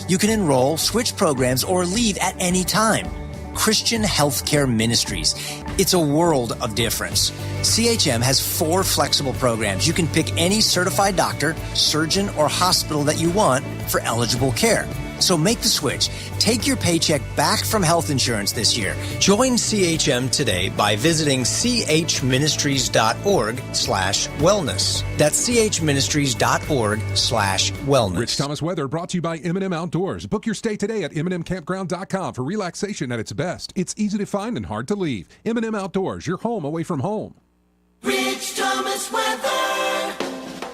You can enroll, switch programs, or leave at any time. Christian Healthcare Ministries. It's a world of difference. CHM has 4 flexible programs. You can pick any certified doctor, surgeon, or hospital that you want for eligible care. So make the switch. Take your paycheck back from health insurance this year. Join CHM today by visiting chministries.org/wellness. That's chministries.org/wellness. Rich Thomas weather brought to you by M&M Outdoors. Book your stay today at MNMcampground.com for relaxation at its best. It's easy to find and hard to leave. M&M Outdoors, your home away from home. Rich Thomas weather.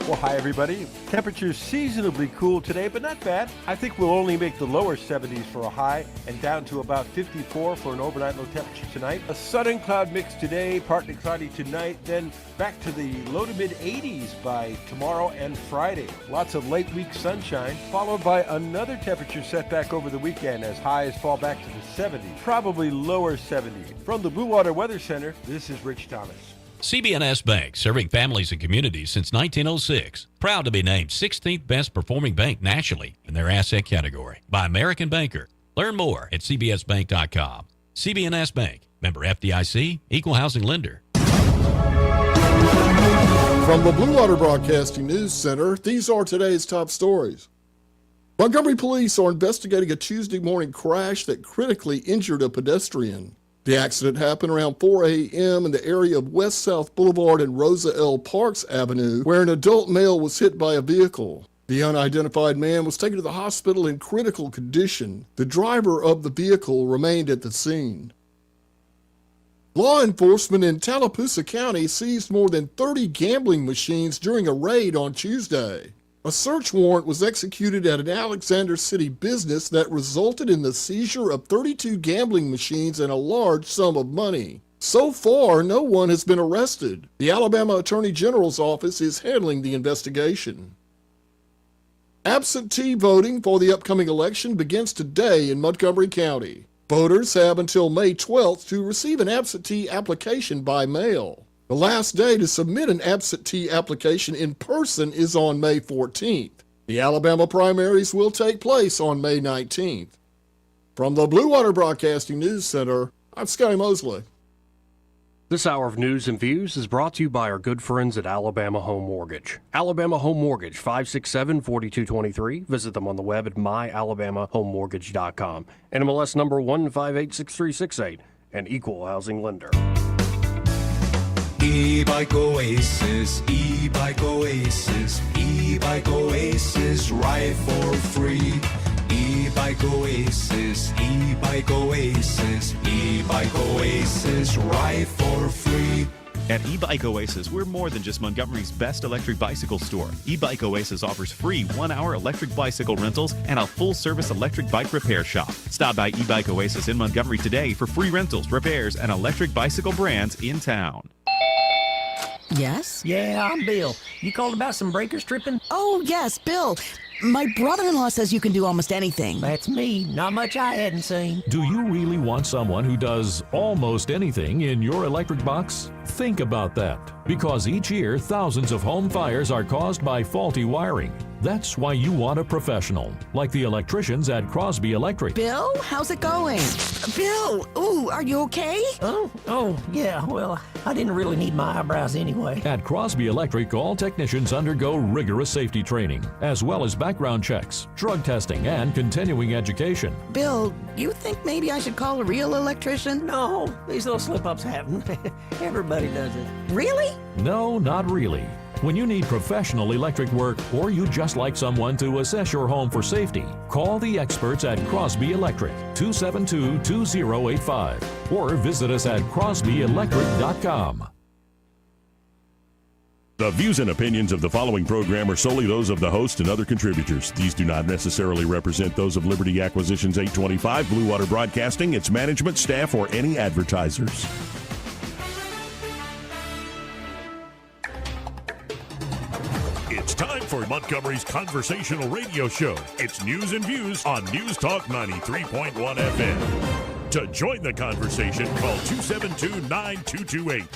Well, hi, everybody. Temperatures seasonably cool today, but not bad. I think we'll only make the lower 70s for a high and down to about 54 for an overnight low temperature tonight. A sun and cloud mix today, partly cloudy tonight, then back to the low to mid 80s by tomorrow and Friday. Lots of late week sunshine, followed by another temperature setback over the weekend as highs fall back to the 70s, probably lower 70s. From the Blue Water Weather Center, this is Rich Thomas. CB&S Bank, serving families and communities since 1906. Proud to be named 16th best performing bank nationally in their asset category by American Banker. Learn more at cbsbank.com. CB&S Bank, member FDIC, equal housing lender. From the Blue Water Broadcasting News Center, these are today's top stories. Montgomery police are investigating a Tuesday morning crash that critically injured a pedestrian. The accident happened around 4 a.m. in the area of West South Boulevard and Rosa L. Parks Avenue, where an adult male was hit by a vehicle. The unidentified man was taken to the hospital in critical condition. The driver of the vehicle remained at the scene. Law enforcement in Tallapoosa County seized more than 30 gambling machines during a raid on Tuesday. A search warrant was executed at an Alexander City business that resulted in the seizure of 32 gambling machines and a large sum of money. So far, no one has been arrested. The Alabama Attorney General's office is handling the investigation. Absentee voting for the upcoming election begins today in Montgomery County. Voters have until May 12th to receive an absentee application by mail. The last day to submit an absentee application in person is on May 14th. The Alabama primaries will take place on May 19th. From the Blue Water Broadcasting News Center, I'm Scotty Mosley. This hour of news and views is brought to you by our good friends at Alabama Home Mortgage. Alabama Home Mortgage, 567-4223. Visit them on the web at myalabamahomemortgage.com. NMLS number 1586368, an equal housing lender. E-Bike Oasis, E-Bike Oasis, E-Bike Oasis, ride for free. E-Bike Oasis, E-Bike Oasis, E-Bike Oasis, ride for free. At E-Bike Oasis, we're more than just Montgomery's best electric bicycle store. E-Bike Oasis offers free 1-hour electric bicycle rentals and a full-service electric bike repair shop. Stop by E-Bike Oasis in Montgomery today for free rentals, repairs, and electric bicycle brands in town. Yes? Yeah, I'm Bill. You called about some breakers tripping? Oh, yes, Bill. My brother-in-law says you can do almost anything. That's me. Not much I hadn't seen. Do you really want someone who does almost anything in your electric box? Think about that, because each year thousands of home fires are caused by faulty wiring. That's why you want a professional, like the electricians at Crosby Electric. Bill, how's it going? Bill, ooh, are you okay? Oh, yeah, well, I didn't really need my eyebrows anyway. At Crosby Electric, all technicians undergo rigorous safety training, as well as background checks, drug testing, and continuing education. Bill, you think maybe I should call a real electrician? No, these little slip-ups happen. Everybody does it. Really? No, not really. When you need professional electric work, or you just like someone to assess your home for safety, call the experts at Crosby Electric, 272-2085, or visit us at crosbyelectric.com. The views and opinions of the following program are solely those of the host and other contributors. These do not necessarily represent those of Liberty Acquisitions 825, Blue Water Broadcasting, its management, staff, or any advertisers. It's time for Montgomery's conversational radio show. It's news and views on News Talk 93.1 FM. To join the conversation, call 272-9228.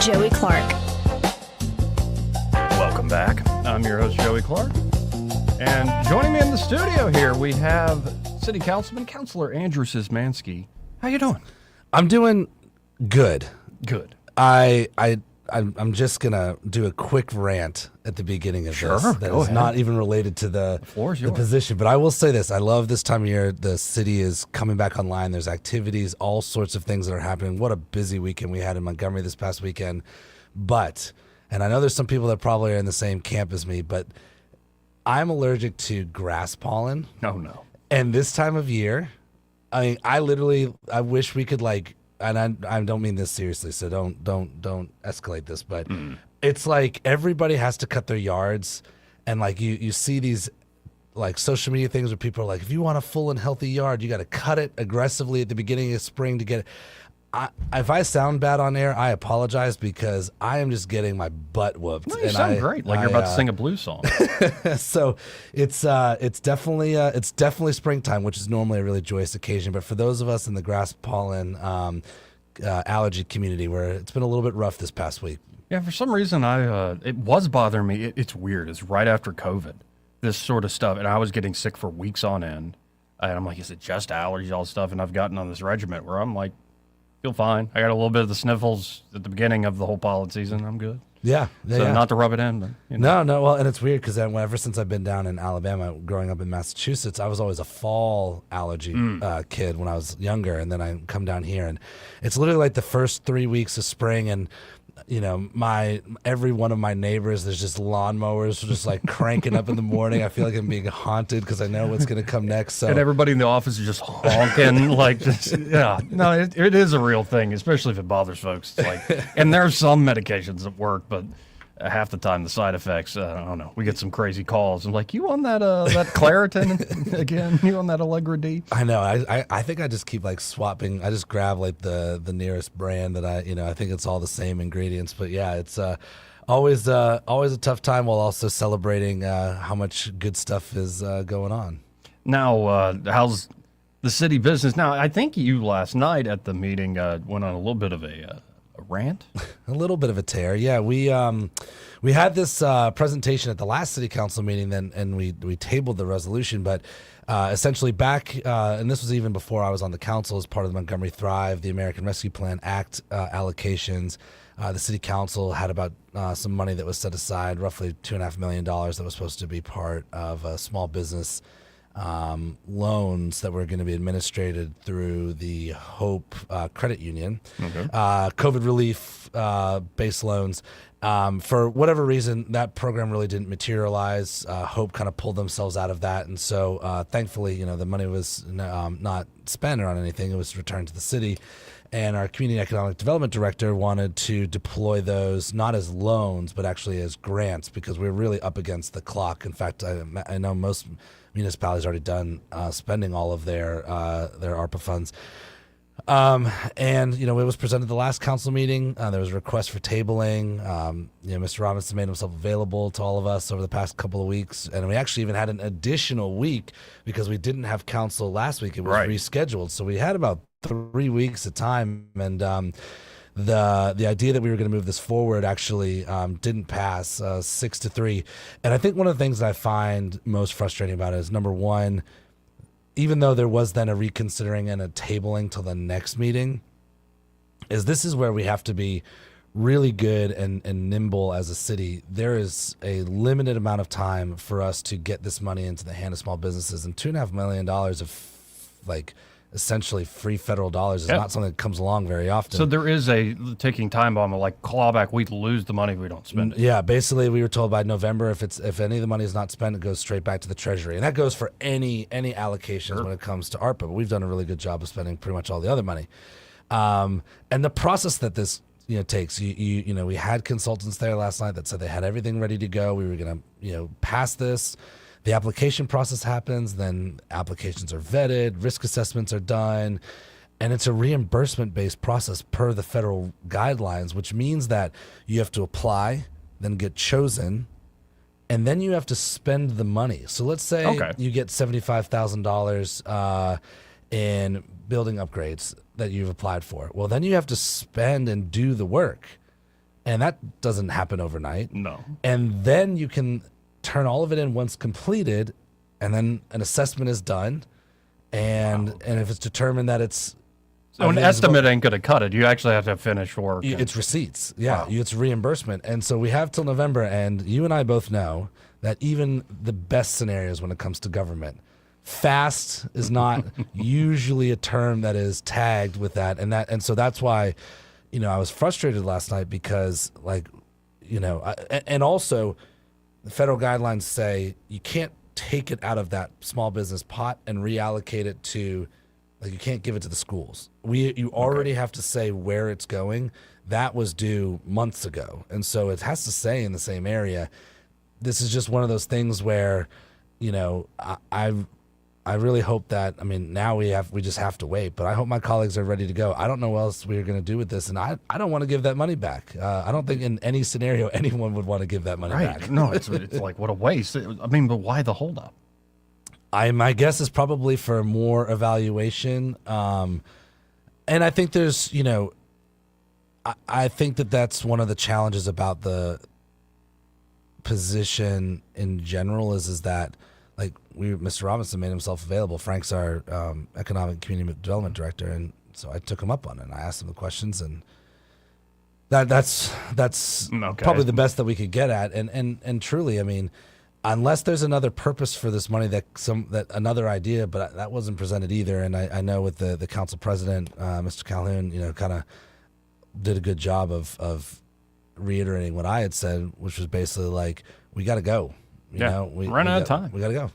Joey Clark. Welcome back. I'm your host, Joey Clark. And joining me in the studio here, we have City Councilman, Councilor Andrew Szymanski. How you doing? I'm doing good. Good. I'm just gonna do a quick rant at the beginning of this that is not even related to the position. But I will say this: I love this time of year. The city is coming back online. There's activities, all sorts of things that are happening. What a busy weekend we had in Montgomery this past weekend. And I know there's some people that probably are in the same camp as me, but I'm allergic to grass pollen. No. And this time of year, I mean, I wish we could and I don't mean this seriously, so don't escalate this, but it's like everybody has to cut their yards, and like you see these like social media things where people are like, if you want a full and healthy yard, you got to cut it aggressively at the beginning of spring to get it. If I sound bad on air, I apologize because I am just getting my butt whooped. No, you sound great, like you're about to sing a blues song. So it's definitely springtime, which is normally a really joyous occasion. But for those of us in the grass pollen allergy community, where it's been a little bit rough this past week. Yeah, for some reason it was bothering me. It's weird. It's right after COVID, this sort of stuff, and I was getting sick for weeks on end. And I'm like, is it just allergies, all this stuff? And I've gotten on this regiment where I'm like, feel fine. I got a little bit of the sniffles at the beginning of the whole pollen season. I'm good. Yeah. So not to rub it in, but you know. No. Well, and it's weird because ever since I've been down in Alabama, growing up in Massachusetts, I was always a fall allergy kid when I was younger, and then I come down here, and it's literally like the first 3 weeks of spring, and you know, every one of my neighbors, there's just lawnmowers just like cranking up in the morning. I feel like I'm being haunted because I know what's going to come next. So and everybody in the office is just honking like just, yeah. No, it is a real thing, especially if it bothers folks. It's like, and there's some medications that work, but half the time the side effects, I don't know, we get some crazy calls. I'm like, you on that Claritin again? You on that Allegra D? I know. I think I just keep like swapping. I just grab like the nearest brand that I think it's all the same ingredients. But yeah, it's always a tough time while also celebrating how much good stuff is going on. Now, how's the city business? Now, I think you last night at the meeting went on a little bit of a rant. A little bit of a tear. Yeah, we had this presentation at the last city council meeting, and we tabled the resolution. But essentially back, and this was even before I was on the council, as part of the Montgomery Thrive, the American Rescue Plan Act allocations. The city council had about some money that was set aside, roughly $2.5 million, that was supposed to be part of a small business loans that were going to be administered through the Hope Credit Union, COVID relief based loans. For whatever reason, that program really didn't materialize. Hope kind of pulled themselves out of that, and so thankfully, the money was not spent on anything; it was returned to the city. And our community economic development director wanted to deploy those not as loans, but actually as grants, because we're really up against the clock. In fact, I know most municipalities already done spending all of their ARPA funds. And it was presented at the last council meeting. There was a request for tabling. Mr. Robinson made himself available to all of us over the past couple of weeks, and we actually even had an additional week because we didn't have council last week. It was rescheduled, so we had about 3 weeks of time. And the idea that we were going to move this forward actually didn't pass 6-3. And I think one of the things that I find most frustrating about it is, number one, even though there was then a reconsidering and a tabling till the next meeting, this is where we have to be really good and nimble as a city. There is a limited amount of time for us to get this money into the hand of small businesses, and $2.5 million of essentially free federal dollars is not something that comes along very often. So there is a ticking time bomb, like clawback. We lose the money if we don't spend it. Yeah, basically we were told by November if any of the money is not spent, it goes straight back to the Treasury, and that goes for any allocations when it comes to ARPA. But we've done a really good job of spending pretty much all the other money. And the process that this takes, we had consultants there last night that said they had everything ready to go. We were going to pass this. The application process happens, then applications are vetted, risk assessments are done, and it's a reimbursement-based process per the federal guidelines, which means that you have to apply, then get chosen, and then you have to spend the money. So let's say you get $75,000 in building upgrades that you've applied for. Well, then you have to spend and do the work, and that doesn't happen overnight. No. And then you can turn all of it in once completed, and then an assessment is done, and if it's determined that it's an estimate ain't gonna cut it. You actually have to finish work. It's receipts. Yeah, it's reimbursement. And so we have till November, and you and I both know that even the best scenarios when it comes to government, fast is not usually a term that is tagged with that, and so that's why I was frustrated last night because and also the federal guidelines say you can't take it out of that small business pot and reallocate it to, you can't give it to the schools. You already have to say where it's going. That was due months ago. And so it has to stay in the same area. This is just one of those things where, I really hope that, now we just have to wait, but I hope my colleagues are ready to go. I don't know what else we're going to do with this, and I don't want to give that money back. I don't think in any scenario anyone would want to give that money back. No, it's like, what a waste. But why the holdup? My guess is probably for more evaluation. And I think there's, I think that's one of the challenges about the position in general is that, Mr. Robinson made himself available. Frank's our economic community development director, and so I took him up on it. And I asked him the questions, and that's probably the best that we could get at. And truly, unless there's another purpose for this money, that another idea, but that wasn't presented either. And I know with the council president, Mr. Calhoun, kind of did a good job of reiterating what I had said, which was basically we got to go. We run out of time. We got to go.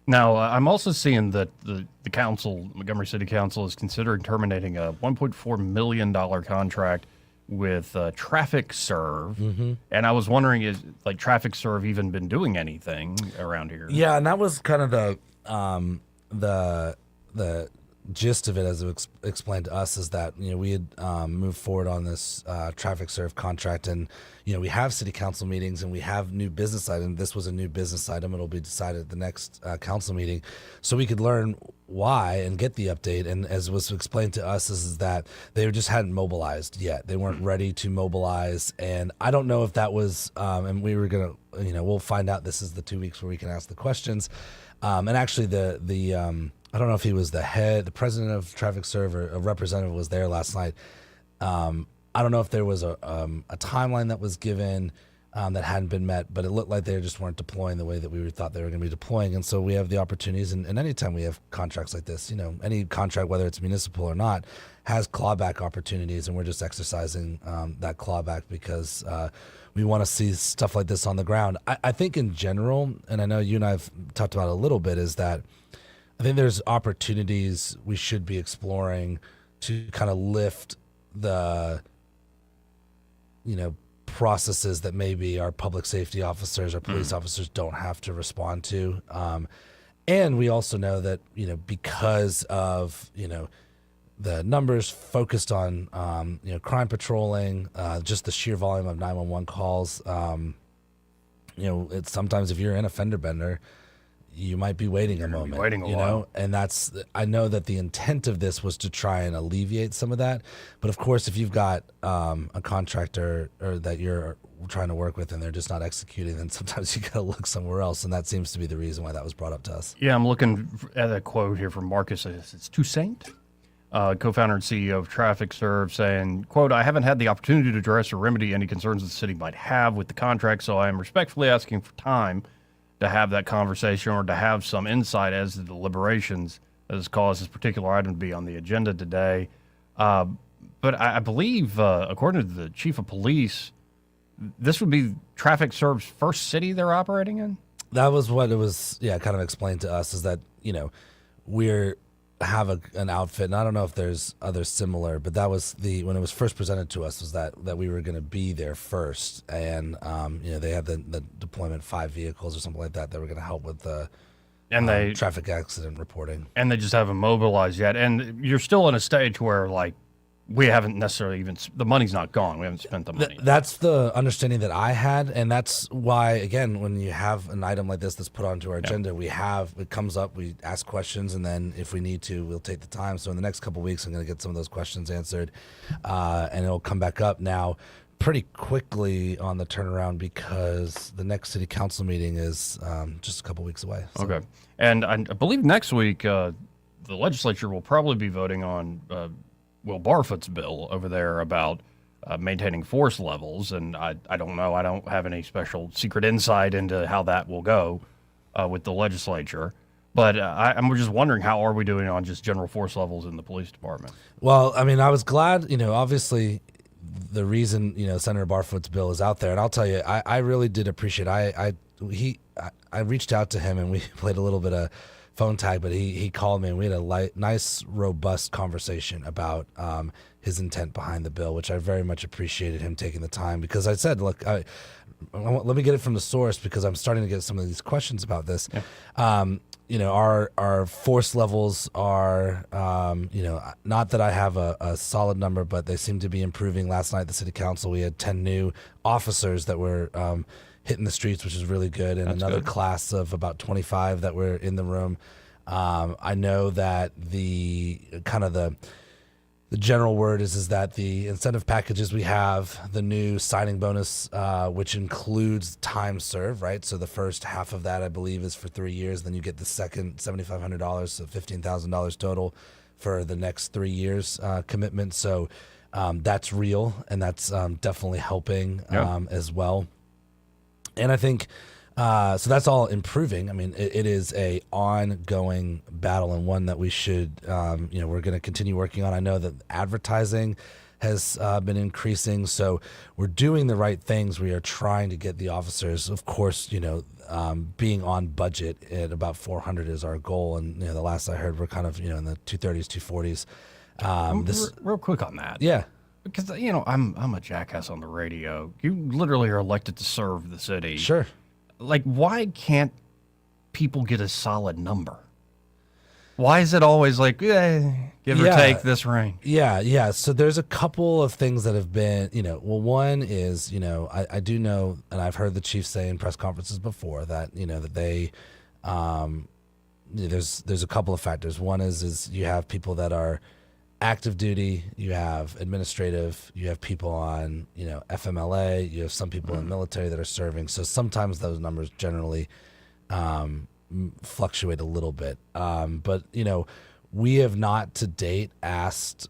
Now, I'm also seeing that the council, Montgomery City Council, is considering terminating a $1.4 million contract with Traffic Serve, Mm-hmm. and I was wondering, is like Traffic Serve even been doing anything around here? Yeah, and that was kind of the gist of it, as it was explained to us, is that we had moved forward on this Traffic Serve contract, and we have city council meetings and we have new business items. This was a new business item; it'll be decided at the next council meeting, so we could learn why and get the update. And as was explained to us, is that they just hadn't mobilized yet; they weren't ready to mobilize, and I don't know if that was. And we were gonna, we'll find out. This is the 2 weeks where we can ask the questions, and actually the. I don't know if he was the president of Traffic Serve, or a representative was there last night. I don't know if there was a timeline that was given that hadn't been met, but it looked like they just weren't deploying the way that we thought they were going to be deploying. And so we have the opportunities, and anytime we have contracts like this, any contract, whether it's municipal or not, has clawback opportunities, and we're just exercising that clawback because we want to see stuff like this on the ground. I think in general, and I know you and I have talked about it a little bit, is that I think there's opportunities we should be exploring to kind of lift the, processes that maybe our public safety officers or police officers don't have to respond to. And we also know that, because of, the numbers focused on, crime patrolling, just the sheer volume of 911 calls, it's sometimes if you're in a fender bender, you might be waiting a moment, waiting a while. And I know that the intent of this was to try and alleviate some of that. But of course, if you've got a contractor or that you're trying to work with and they're just not executing, then sometimes you got to look somewhere else. And that seems to be the reason why that was brought up to us. Yeah, I'm looking at a quote here from Marcus. It's Toussaint, co-founder and CEO of Traffic Serve, saying, quote, "I haven't had the opportunity to address or remedy any concerns the city might have with the contract, so I am respectfully asking for time to have that conversation or to have some insight as to the deliberations that has caused this particular item to be on the agenda today." But I believe, according to the chief of police, this would be Traffic Serve's first city they're operating in? That was what it was, kind of explained to us, is that, we're have an outfit, and I don't know if there's others similar, but that was when it was first presented to us, was that we were going to be there first, and they had the deployment 5 vehicles or something like that were going to help with the traffic accident reporting, and they just haven't mobilized yet. And you're still in a stage where we haven't necessarily even, the money's not gone. We haven't spent the money. That's the understanding that I had, and that's why, again, when you have an item like this that's put onto our agenda, it comes up, we ask questions, and then if we need to, we'll take the time. So in the next couple of weeks, I'm going to get some of those questions answered, and it'll come back up now pretty quickly on the turnaround, because the next city council meeting is just a couple weeks away. So. Okay. And I believe next week, the legislature will probably be voting on Will Barfoot's bill over there about maintaining force levels, and I don't know. I don't have any special secret insight into how that will go with the legislature. But I'm just wondering, how are we doing on just general force levels in the police department? Well, I mean, I was glad, obviously the reason, Senator Barfoot's bill is out there, and I'll tell you, I really did appreciate I reached out to him and we played a little bit of phone tag, but he called me and we had a nice, robust conversation about his intent behind the bill, which I very much appreciated him taking the time, because I said, look, let me get it from the source, because I'm starting to get some of these questions about this. Yeah. Our force levels are, not that I have a solid number, but they seem to be improving. Last night at the city council, we had 10 new officers that were hitting the streets, which is really good, and That's another good. class of about 25 that were in the room. I know that the general word is that the incentive packages we have, the new signing bonus, which includes time served, right? So the first half of that, I believe, is for 3 years. Then you get the second $7,500, so $15,000 total for the next 3 years commitment. So that's real, and that's definitely helping as well. And I think, so that's all improving. I mean, it is a ongoing battle, and one that we should, we're going to continue working on. I know that advertising has been increasing, so we're doing the right things. We are trying to get the officers, of course, being on budget at about 400 is our goal. And, the last I heard, we're kind of, in the 230s, 240s. Real quick on that. Yeah. Because, you know, I'm a jackass on the radio. You literally are elected to serve the city. Sure. Like, why can't people get a solid number? Why is it always like, give or take this range? Yeah. So there's a couple of things that have been, one is, I do know, and I've heard the chief say in press conferences before that, that they, there's a couple of factors. One is you have people that are active duty, you have administrative, you have people on, FMLA, you have some people in the military that are serving. So sometimes those numbers generally, fluctuate a little bit. But, we have not to date asked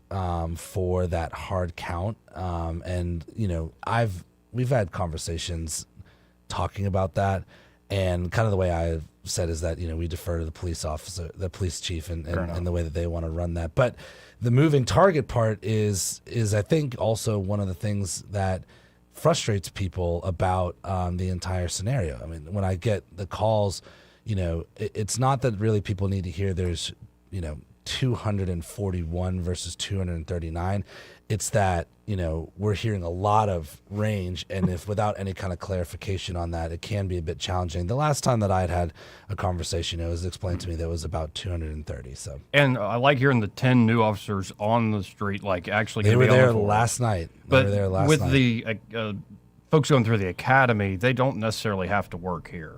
for that hard count. And, we've had conversations talking about that. And kind of the way I've said is that, we defer to the police officer, the police chief and the way that they want to run that. But the moving target part is I think also one of the things that frustrates people about the entire scenario. I mean, when I get the calls, it's not that really people need to hear there's, 241 versus 239. It's that, we're hearing a lot of range, and if without any kind of clarification on that, it can be a bit challenging. The last time that I had a conversation, it was explained to me that it was about 230. So, and I like hearing the 10 new officers on the street, like actually they were there last night. But with the folks going through the academy, they don't necessarily have to work here.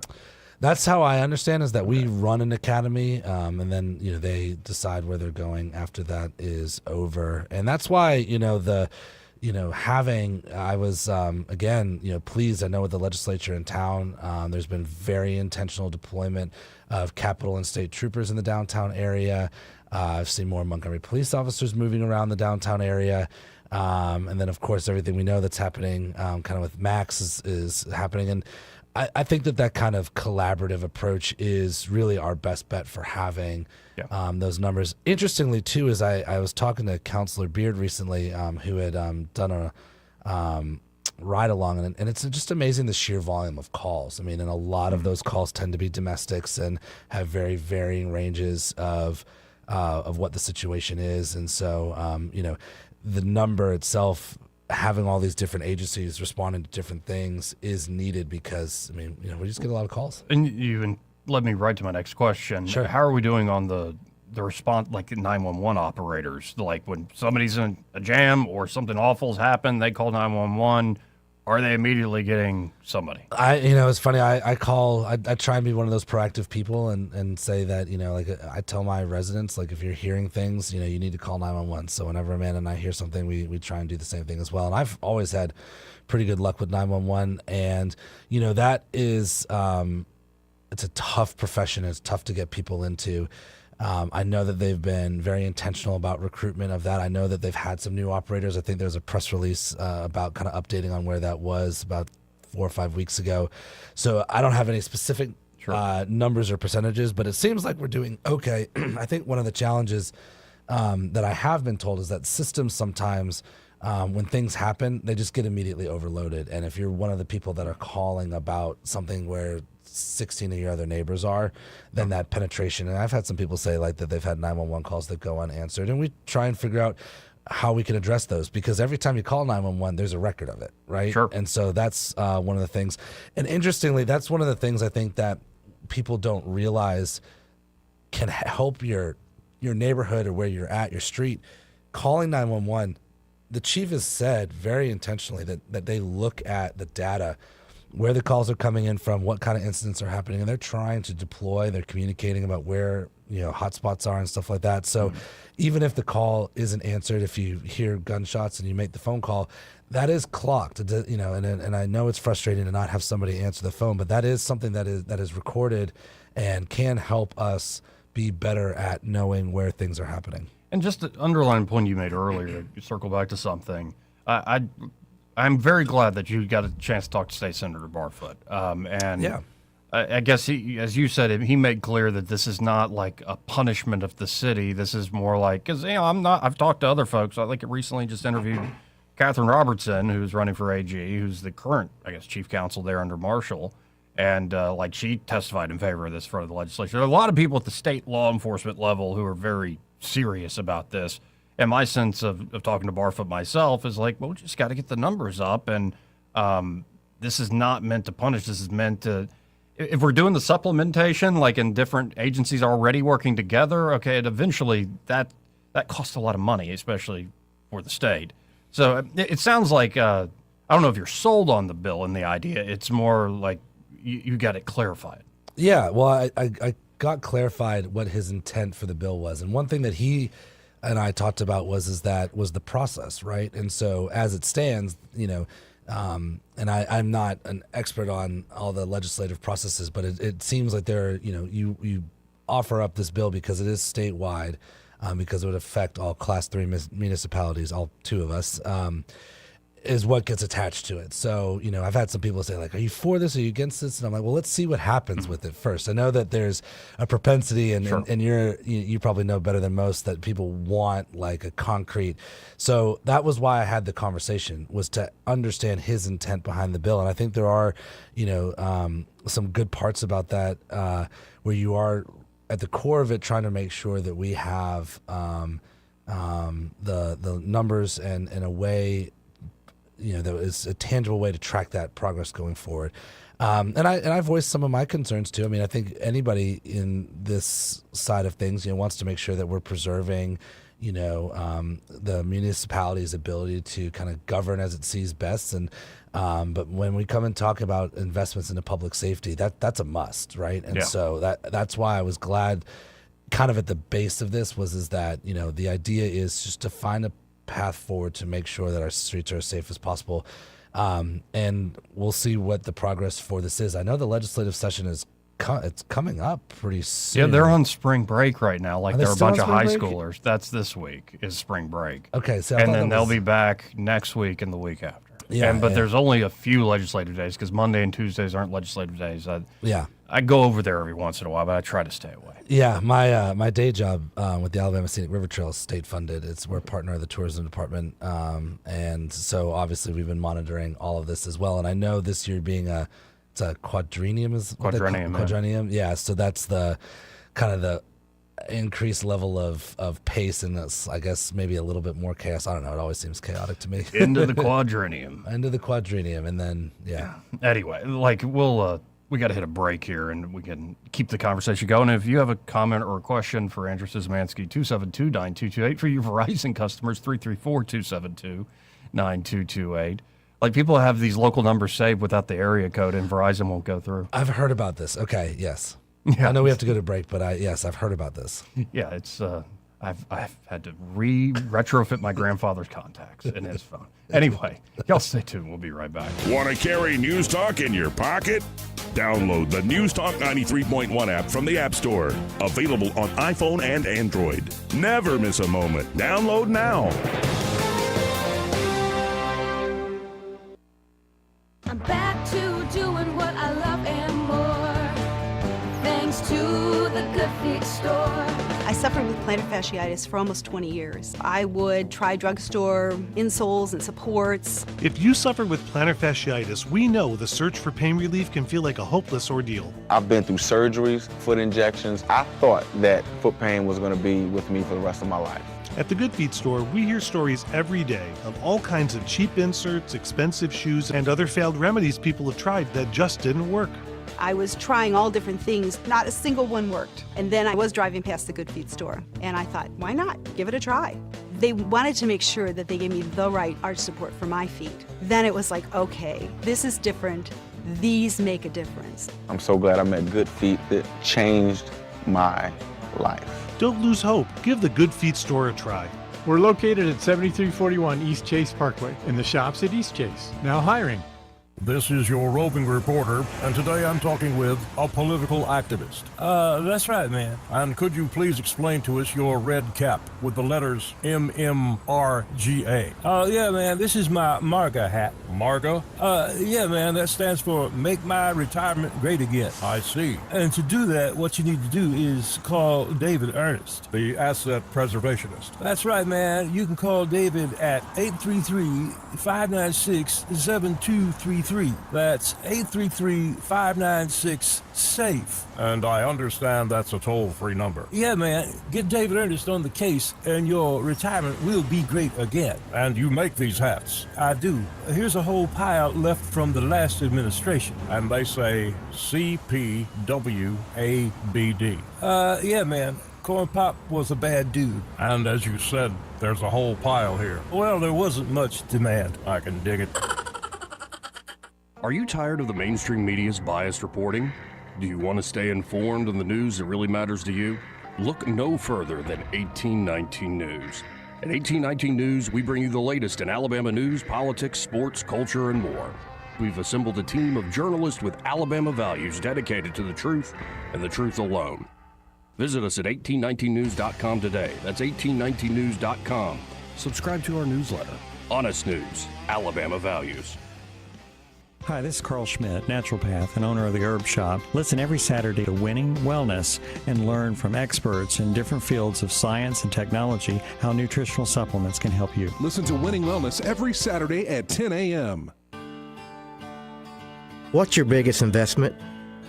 That's how I understand is that we run an academy, and then they decide where they're going after that is over, and that's why I was again pleased. I know with the legislature in town, there's been very intentional deployment of Capitol and state troopers in the downtown area. I've seen more Montgomery police officers moving around the downtown area. And then of course everything we know that's happening kind of with Max is happening, and I think that kind of collaborative approach is really our best bet for having those numbers. Interestingly, too, is I was talking to Councilor Beard recently, who had done a ride along, and it's just amazing the sheer volume of calls. I mean, and a lot of those calls tend to be domestics and have very varying ranges of what the situation is, and so the number itself, having all these different agencies responding to different things is needed because, we just get a lot of calls. And you led me right to my next question. Sure. How are we doing on the response, like 911 operators? Like when somebody's in a jam or something awful's happened, they call 911. Are they immediately getting somebody? It's funny. I try and be one of those proactive people and say that, I tell my residents, like, if you're hearing things, you need to call 911. So whenever Amanda and I hear something, we try and do the same thing as well. And I've always had pretty good luck with 911. And, that is, it's a tough profession. It's tough to get people into. I know that they've been very intentional about recruitment of that. I know that they've had some new operators. I think there's a press release about kind of updating on where that was about 4 or 5 weeks ago. So I don't have any specific numbers or percentages, but it seems like we're doing okay. I think one of the challenges that I have been told is that systems sometimes, when things happen, they just get immediately overloaded. And if you're one of the people that are calling about something where 16 of your other neighbors are, then that penetration, and I've had some people say like that they've had 911 calls that go unanswered, and we try and figure out how we can address those, because every time you call 911 there's a record of it, right? Sure. And so that's one of the things, and interestingly, that's one of the things I think that people don't realize can help your neighborhood or where you're at, your street. Calling 911, the chief has said very intentionally that they look at the data, where the calls are coming in from, what kind of incidents are happening, and they're trying to deploy, they're communicating about where, hotspots are and stuff like that. So even if the call isn't answered, if you hear gunshots and you make the phone call, that is clocked, and I know it's frustrating to not have somebody answer the phone, but that is something that is recorded and can help us be better at knowing where things are happening. And just to underline a point you made earlier, you circle back to something. I'm very glad that you got a chance to talk to State Senator Barfoot. I guess he, as you said, he made clear that this is not like a punishment of the city. This is more like, because I've talked to other folks. I recently just interviewed Catherine Robertson, who's running for AG, who's the current, chief counsel there under Marshall, and she testified in favor of this in front of the legislature. There are a lot of people at the state law enforcement level who are very serious about this. And my sense of talking to Barfoot myself is like, well, we just got to get the numbers up. And this is not meant to punish. This is meant to, if we're doing the supplementation, like in different agencies already working together, okay, and eventually that costs a lot of money, especially for the state. So it sounds like, I don't know if you're sold on the bill and the idea. It's more like you got it clarified. Yeah, well, I got clarified what his intent for the bill was. And one thing that he and I talked about was the process, right? And so as it stands, and I'm not an expert on all the legislative processes, but it seems like you offer up this bill because it is statewide, because it would affect all Class 3 municipalities, all 2 of us, is what gets attached to it. So, I've had some people say, like, are you for this? Are you against this? And I'm like, well, let's see what happens with it first. I know that there's a propensity, and you probably know better than most, that people want like a concrete. So that was why I had the conversation, was to understand his intent behind the bill. And I think there are, some good parts about that, where you are at the core of it trying to make sure that we have the numbers and in a way, there is a tangible way to track that progress going forward. And I voiced some of my concerns too. I mean, I think anybody in this side of things, wants to make sure that we're preserving, the municipality's ability to kind of govern as it sees best. And but when we come and talk about investments into public safety, that's a must, right? And so that's why I was glad, kind of at the base of this is that the idea is just to find a path forward to make sure that our streets are as safe as possible. And we'll see what the progress for this is. I know the legislative session is it's coming up pretty soon. Yeah, they're on spring break right now. Like, there are a bunch of high break? schoolers. That's this week is spring break. Okay, so and then they'll be back next week and the week after. Yeah, but there's only a few legislative days because Monday and Tuesdays aren't legislative days. I go over there every once in a while, but I try to stay away. Yeah, my day job with the Alabama Scenic River Trail is state funded. We're a partner of the tourism department, and so obviously we've been monitoring all of this as well. And I know this year being it's a quadrennium quadrennium. Yeah, so that's the kind of the increased level of pace, and that's, I guess, maybe a little bit more chaos. I don't know. It always seems chaotic to me. Into the quadrennium. Into the quadrennium, and then Anyway, like we got to hit a break here, and we can keep the conversation going. If you have a comment or a question for Andrew Szymanski, 272-9228. For you Verizon customers, 334-272-9228. Like, people have these local numbers saved without the area code, and Verizon won't go through. I've heard about this. Okay, yes. Yeah. I know we have to go to break, but I've heard about this. Yeah, it's I've had to retrofit my grandfather's contacts in his phone. Anyway, y'all stay tuned. We'll be right back. Want to carry News Talk in your pocket? Download the News Talk 93.1 app from the App Store. Available on iPhone and Android. Never miss a moment. Download now. I'm back to doing what I love and more, thanks to the Good Feet store. I suffered with plantar fasciitis for almost 20 years. I would try drugstore insoles and supports. If you suffer with plantar fasciitis, we know the search for pain relief can feel like a hopeless ordeal. I've been through surgeries, foot injections. I thought that foot pain was going to be with me for the rest of my life. At the Good Feet store, we hear stories every day of all kinds of cheap inserts, expensive shoes, and other failed remedies people have tried that just didn't work. I was trying all different things. Not a single one worked. And then I was driving past the Good Feet store, and I thought, why not? Give it a try. They wanted to make sure that they gave me the right arch support for my feet. Then it was like, okay, this is different. These make a difference. I'm so glad I met Good Feet. That changed my life. Don't lose hope. Give the Good Feet store a try. We're located at 7341 East Chase Parkway in the shops at East Chase. Now hiring. This is your roving reporter, and today I'm talking with a political activist. That's right, man. And could you please explain to us your red cap with the letters MMRGA? Yeah, man, this is my MARGA hat. MARGA? Yeah, man, that stands for Make My Retirement Great Again. I see. And to do that, what you need to do is call David Ernest, the asset preservationist. That's right, man. You can call David at 833-596-7233. 833. That's 833-596-SAFE. And I understand that's a toll-free number. Yeah, man. Get David Ernest on the case, and your retirement will be great again. And you make these hats. I do. Here's a whole pile left from the last administration. And they say CPWABD. Yeah, man. Corn Pop was a bad dude. And as you said, there's a whole pile here. Well, there wasn't much demand. I can dig it. Are you tired of the mainstream media's biased reporting? Do you want to stay informed on the news that really matters to you? Look no further than 1819 News. At 1819 News, we bring you the latest in Alabama news, politics, sports, culture, and more. We've assembled a team of journalists with Alabama values dedicated to the truth and the truth alone. Visit us at 1819news.com today. That's 1819news.com. Subscribe to our newsletter. Honest News, Alabama Values. Hi, this is Carl Schmidt, naturopath and owner of the Herb Shop. Listen every Saturday to Winning Wellness and learn from experts in different fields of science and technology how nutritional supplements can help you. Listen to Winning Wellness every Saturday at 10 a.m. What's your biggest investment?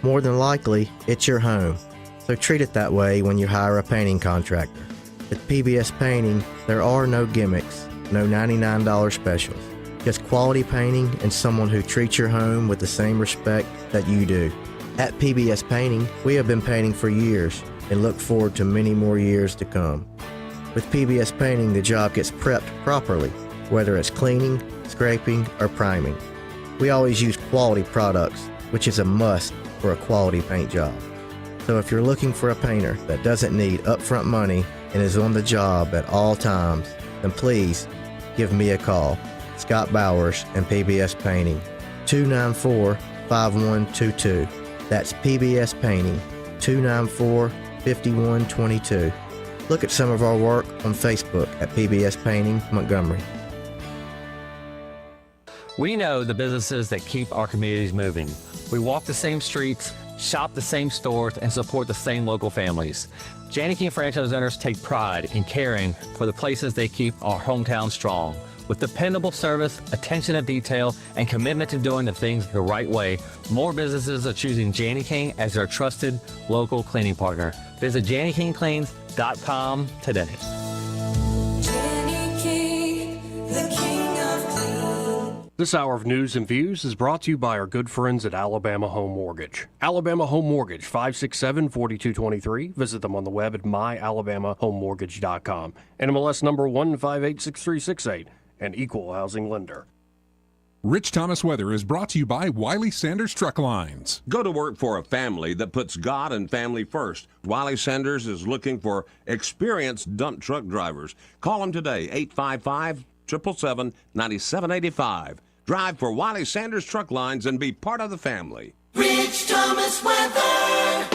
More than likely, it's your home. So treat it that way when you hire a painting contractor. At PBS Painting, there are no gimmicks, no $99 specials. Just quality painting and someone who treats your home with the same respect that you do. At PBS Painting, we have been painting for years and look forward to many more years to come. With PBS Painting, the job gets prepped properly, whether it's cleaning, scraping, or priming. We always use quality products, which is a must for a quality paint job. So if you're looking for a painter that doesn't need upfront money and is on the job at all times, then please give me a call. Scott Bowers and PBS Painting, 294-5122. That's PBS Painting, 294-5122. Look at some of our work on Facebook at PBS Painting Montgomery. We know the businesses that keep our communities moving. We walk the same streets, shop the same stores, and support the same local families. Janney King franchise owners take pride in caring for the places they keep our hometown strong. With dependable service, attention to detail, and commitment to doing the things the right way, more businesses are choosing Janney King as their trusted local cleaning partner. Visit JanneyKingCleans.com today. Janney King, the king of clean. This hour of news and views is brought to you by our good friends at Alabama Home Mortgage. Alabama Home Mortgage, 567-4223. Visit them on the web at myalabamahomemortgage.com. NMLS number 1586368. An equal housing lender. Rich Thomas Weather is brought to you by Wiley Sanders Truck Lines. Go to work for a family that puts God and family first. Wiley Sanders is looking for experienced dump truck drivers. Call them today, 855-777-9785. Drive for Wiley Sanders Truck Lines and be part of the family. Rich Thomas Weather.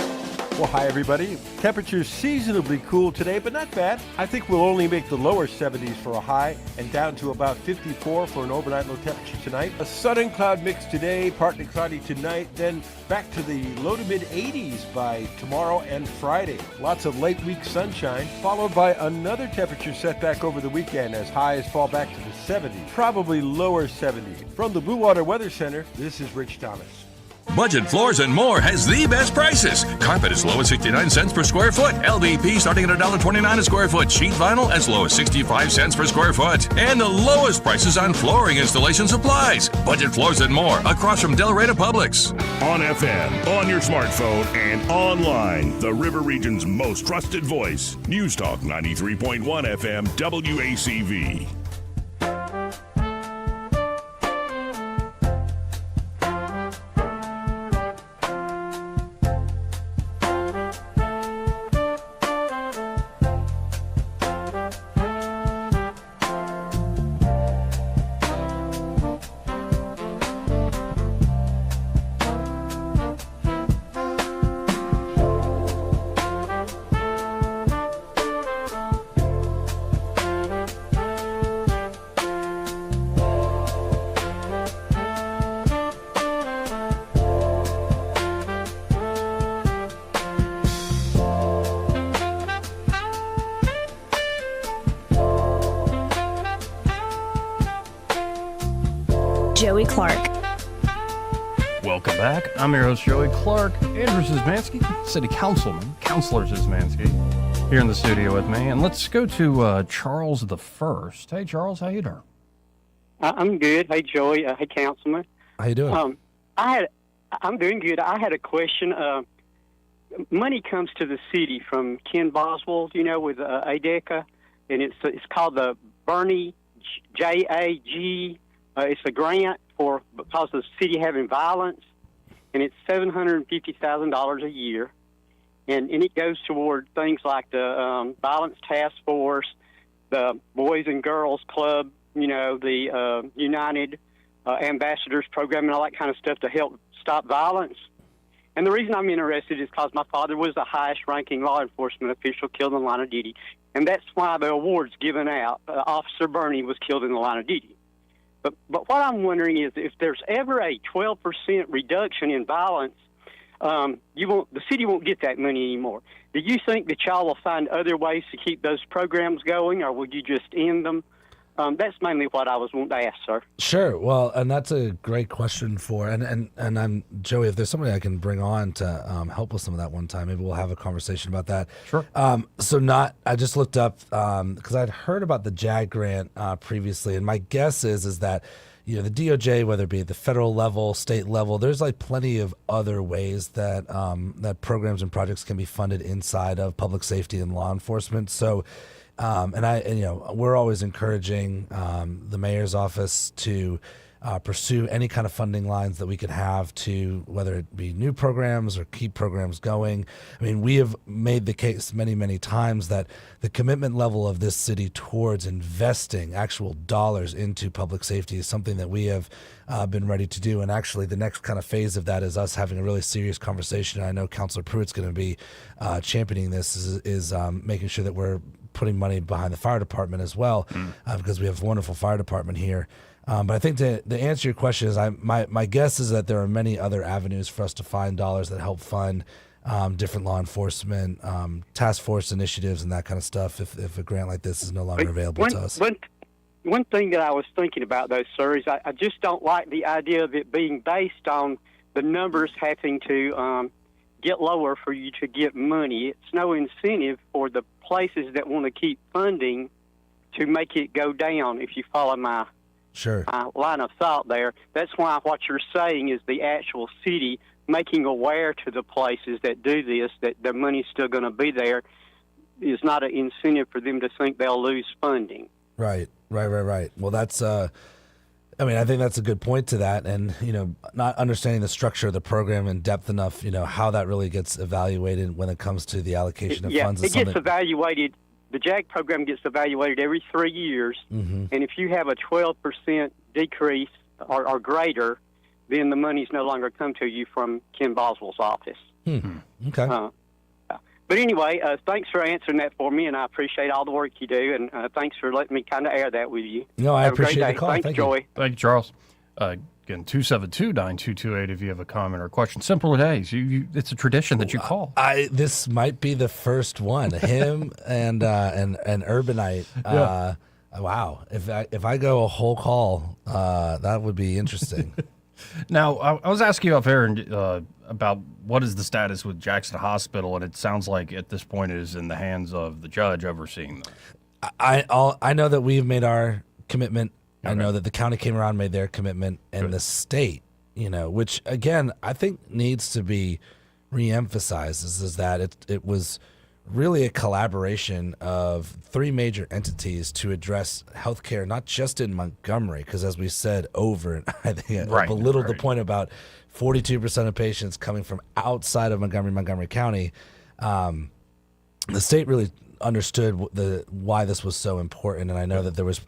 Well, hi, everybody. Temperatures seasonably cool today, but not bad. I think we'll only make the lower 70s for a high and down to about 54 for an overnight low temperature tonight. A sun and cloud mix today, partly cloudy tonight, then back to the low to mid 80s by tomorrow and Friday. Lots of late week sunshine, followed by another temperature setback over the weekend as highs fall back to the 70s, probably lower 70s. From the Blue Water Weather Center, this is Rich Thomas. Budget Floors and More has the best prices. Carpet as low as 69 cents per square foot. LVP starting at $1.29 a square foot. Sheet vinyl as low as 65 cents per square foot. And the lowest prices on flooring installation supplies. Budget Floors and More across from Del Rey to Publix. On FM, on your smartphone, and online. The River Region's most trusted voice. News Talk 93.1 FM WACV. Joey Clark. Welcome back. I'm your host, Joey Clark. Andrew Szymanski, City Councilman, Councilor Szymanski, here in the studio with me. And let's go to Charles the First. Hey, Charles, how you doing? I'm good. Hey, Joey. Hey, Councilman. How you doing? I'm doing good. I had a question. Money comes to the city from Ken Boswell, with ADECA, and it's called the Bernie JAG. It's a grant because the city having violence, and it's $750,000 a year, and it goes toward things like the Violence Task Force, the Boys and Girls Club, the United Ambassadors Program, and all that kind of stuff to help stop violence. And the reason I'm interested is because my father was the highest-ranking law enforcement official killed in the line of duty, and that's why the award's given out. Officer Bernie was killed in the line of duty. But what I'm wondering is if there's ever a 12% reduction in violence, the city won't get that money anymore. Do you think that y'all will find other ways to keep those programs going, or would you just end them? That's mainly what I was wanting to ask, sir. Sure. Well, and that's a great question and I'm Joey. If there's somebody I can bring on to help with some of that one time, maybe we'll have a conversation about that. Sure. I just looked up because I'd heard about the JAG grant previously, and my guess is that the DOJ, whether it be at the federal level, state level, there's like plenty of other ways that that programs and projects can be funded inside of public safety and law enforcement. So. We're always encouraging the mayor's office to pursue any kind of funding lines that we could have to, whether it be new programs or keep programs going. I mean, we have made the case many, many times that the commitment level of this city towards investing actual dollars into public safety is something that we have been ready to do. And actually, the next kind of phase of that is us having a really serious conversation. I know Councilor Pruitt's going to be championing this, is making sure that we're putting money behind the fire department as well, because we have a wonderful fire department here. But I think to answer your question is my guess is that there are many other avenues for us to find dollars that help fund different law enforcement, task force initiatives and that kind of stuff if a grant like this is no longer available to us. One thing that I was thinking about, though, sir, is I just don't like the idea of it being based on the numbers having to get lower for you to get money. It's no incentive for the places that want to keep funding to make it go down, if you follow my line of thought there. That's why what you're saying is the actual city making aware to the places that do this that their money's still going to be there is not an incentive for them to think they'll lose funding. Right. Well, that's I think that's a good point to that, and not understanding the structure of the program in depth enough, how that really gets evaluated when it comes to the allocation of funds. It gets evaluated. The JAG program gets evaluated every 3 years, and if you have a 12% decrease or greater, then the money's no longer come to you from Ken Boswell's office. Okay. But anyway, thanks for answering that for me, and I appreciate all the work you do, and thanks for letting me kind of air that with you. No, I Have a great appreciate day. the call. Thanks, Thank Joey. you. Thank you, Charles. Again, 272-9228 if you have a comment or question. Simple days. It's a tradition that you call. This might be the first one. Him and Urbanite. Yeah. Wow. If I go a whole call, that would be interesting. Now, I was asking you off air about what is the status with Jackson Hospital, and it sounds like at this point it is in the hands of the judge overseeing them. I know that we've made our commitment. Okay. I know that the county came around, made their commitment, and the state, which again I think needs to be reemphasized, is that it was really a collaboration of three major entities to address healthcare, not just in Montgomery, because as we said over, and I think I belittled the point about 42% of patients coming from outside of Montgomery County. The state really understood why this was so important, and I know that there was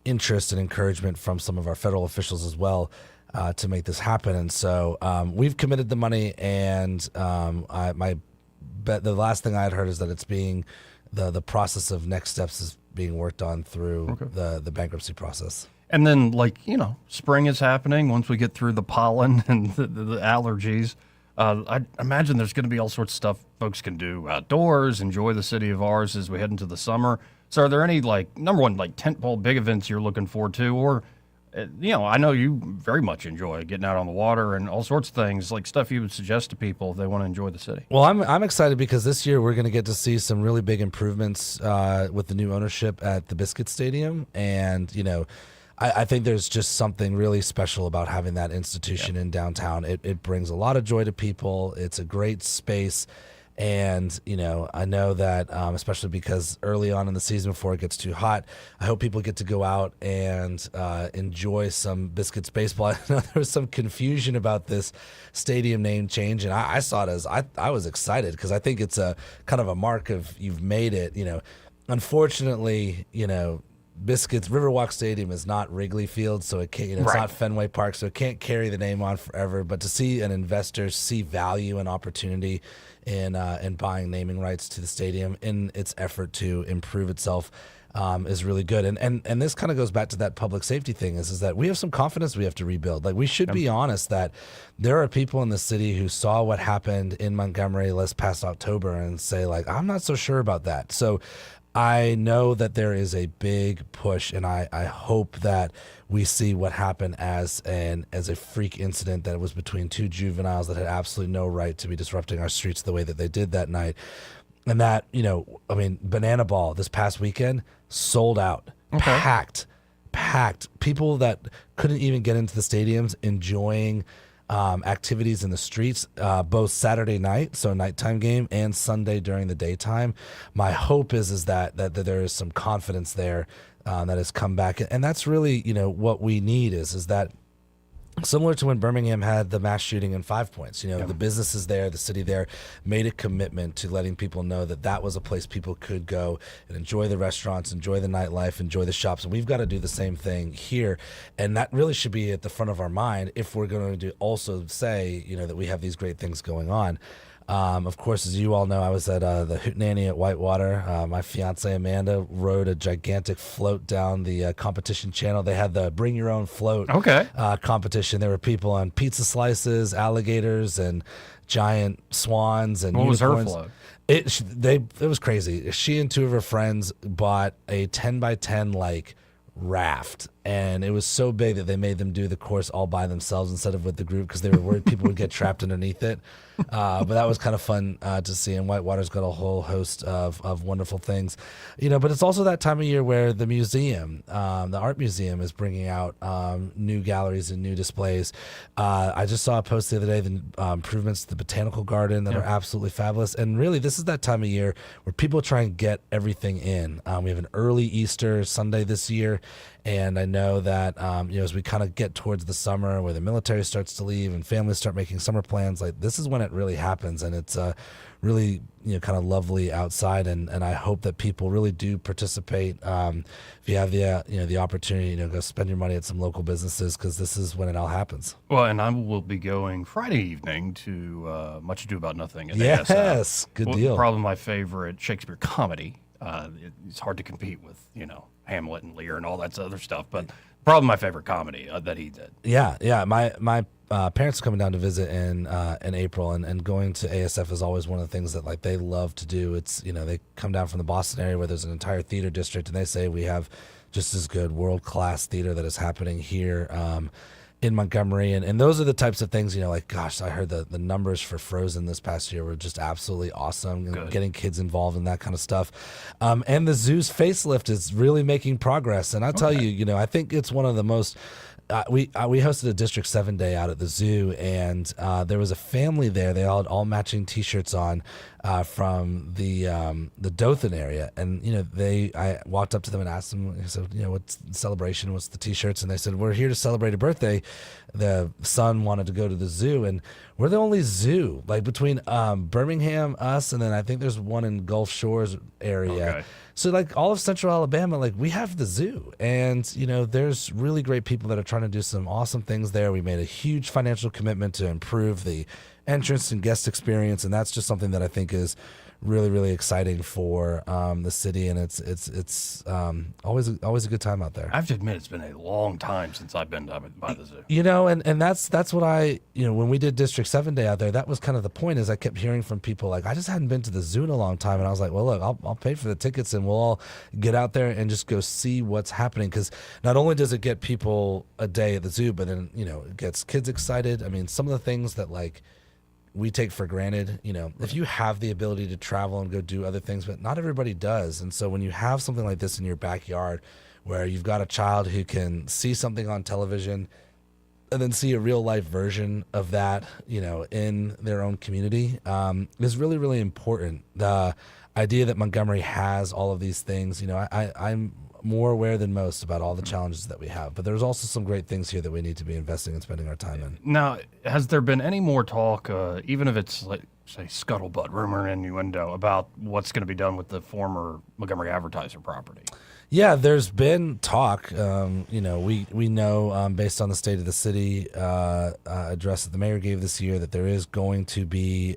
interest and encouragement from some of our federal officials as well to make this happen. And so we've committed the money, and the last thing I had heard is that it's being the process of next steps is being worked on through the bankruptcy process. And then, spring is happening once we get through the pollen and the allergies. I imagine there's going to be all sorts of stuff folks can do outdoors, enjoy the city of ours as we head into the summer. So are there any, number one, tentpole big events you're looking forward to? Or I know you very much enjoy getting out on the water and all sorts of things, like stuff you would suggest to people if they want to enjoy the city. Well, I'm excited because this year we're going to get to see some really big improvements with the new ownership at the Biscuit Stadium. And, I think there's just something really special about having that institution in downtown. It brings a lot of joy to people. It's a great space. And, I know that, especially because early on in the season before it gets too hot, I hope people get to go out and enjoy some Biscuits baseball. I know there was some confusion about this stadium name change, and I saw it as I was excited because I think it's a kind of a mark of you've made it. Unfortunately, Biscuits Riverwalk Stadium is not Wrigley Field, so it can't, it's not Fenway Park, so it can't carry the name on forever. But to see an investor see value and opportunity in buying naming rights to the stadium in its effort to improve itself is really good. And this kind of goes back to that public safety thing is that we have some confidence we have to rebuild. Like we should be honest that there are people in the city who saw what happened in Montgomery last past October and say like, I'm not so sure about that. So I know that there is a big push, and I hope that we see what happened as a freak incident that was between two juveniles that had absolutely no right to be disrupting our streets the way that they did that night. And that, Banana Ball this past weekend sold out, packed. People that couldn't even get into the stadiums enjoying activities in the streets, both Saturday night, so nighttime game, and Sunday during the daytime. My hope is that there is some confidence there that has come back, and that's really what we need is that. Similar to when Birmingham had the mass shooting in 5 Points, the businesses there, the city there made a commitment to letting people know that was a place people could go and enjoy the restaurants, enjoy the nightlife, enjoy the shops. And we've got to do the same thing here. And that really should be at the front of our mind if we're going to also say, that we have these great things going on. Of course, as you all know, I was at the Hootenanny at Whitewater. My fiance Amanda rode a gigantic float down the competition channel. They had the Bring Your Own Float competition. There were people on pizza slices, alligators, and giant swans and what unicorns. Was her float? It was crazy. She and two of her friends bought a 10x10 raft, and it was so big that they made them do the course all by themselves instead of with the group because they were worried people would get trapped underneath it. But that was kind of fun to see, and Whitewater's got a whole host of wonderful things, but it's also that time of year where the museum, the art museum, is bringing out new galleries and new displays. I just saw a post the other day, the improvements to the botanical garden that are absolutely fabulous, and really this is that time of year where people try and get everything in. We have an early Easter Sunday this year, and I know that as we kind of get towards the summer where the military starts to leave and families start making summer plans, like this is when it really happens, and it's really kind of lovely outside, and I hope that people really do participate. If you have the opportunity, go spend your money at some local businesses because this is when it all happens. Well, and I will be going Friday evening to Much Ado About Nothing at Yes, ASF. good deal. Probably my favorite Shakespeare comedy. It's hard to compete with Hamlet and Lear and all that other stuff, but probably my favorite comedy that he did. Yeah. My parents are coming down to visit in April, and going to ASF is always one of the things that they love to do. It's they come down from the Boston area where there's an entire theater district, and they say we have just as good world-class theater that is happening here in Montgomery, and those are the types of things, gosh, I heard the numbers for Frozen this past year were just absolutely awesome, getting kids involved in that kind of stuff. And the zoo's facelift is really making progress, and I'll tell you, I think it's one of the most we hosted a District 7 day out at the zoo, and there was a family there. They all had all matching T-shirts on from the Dothan area, and I walked up to them and asked them, I said, what's the celebration? What's the T-shirts? And they said, we're here to celebrate a birthday. The son wanted to go to the zoo, and we're the only zoo between Birmingham, us, and then I think there's one in Gulf Shores area. So all of Central Alabama, we have the zoo, and there's really great people that are trying to do some awesome things there. We made a huge financial commitment to improve the entrance and guest experience, and that's just something that I think is really, really exciting for the city, and it's always a good time out there. I have to admit, it's been a long time since I've been by the zoo. You know, and that's what when we did District 7 Day out there, that was kind of the point. Is I kept hearing from people like, I just hadn't been to the zoo in a long time, and I was like, well, look, I'll pay for the tickets, and we'll all get out there and just go see what's happening. Because not only does it get people a day at the zoo, but then it gets kids excited. I mean, some of the things that we take for granted, if you have the ability to travel and go do other things, but not everybody does. And so when you have something like this in your backyard where you've got a child who can see something on television and then see a real life version of that, in their own community, is really, really important. The idea that Montgomery has all of these things, I'm more aware than most about all the challenges that we have, but there's also some great things here that we need to be investing and spending our time in. Now, has there been any more talk, even if it's like, say, scuttlebutt, rumor, and innuendo, about what's going to be done with the former Montgomery Advertiser property? Yeah, there's been talk. We know based on the State of the City address that the mayor gave this year that there is going to be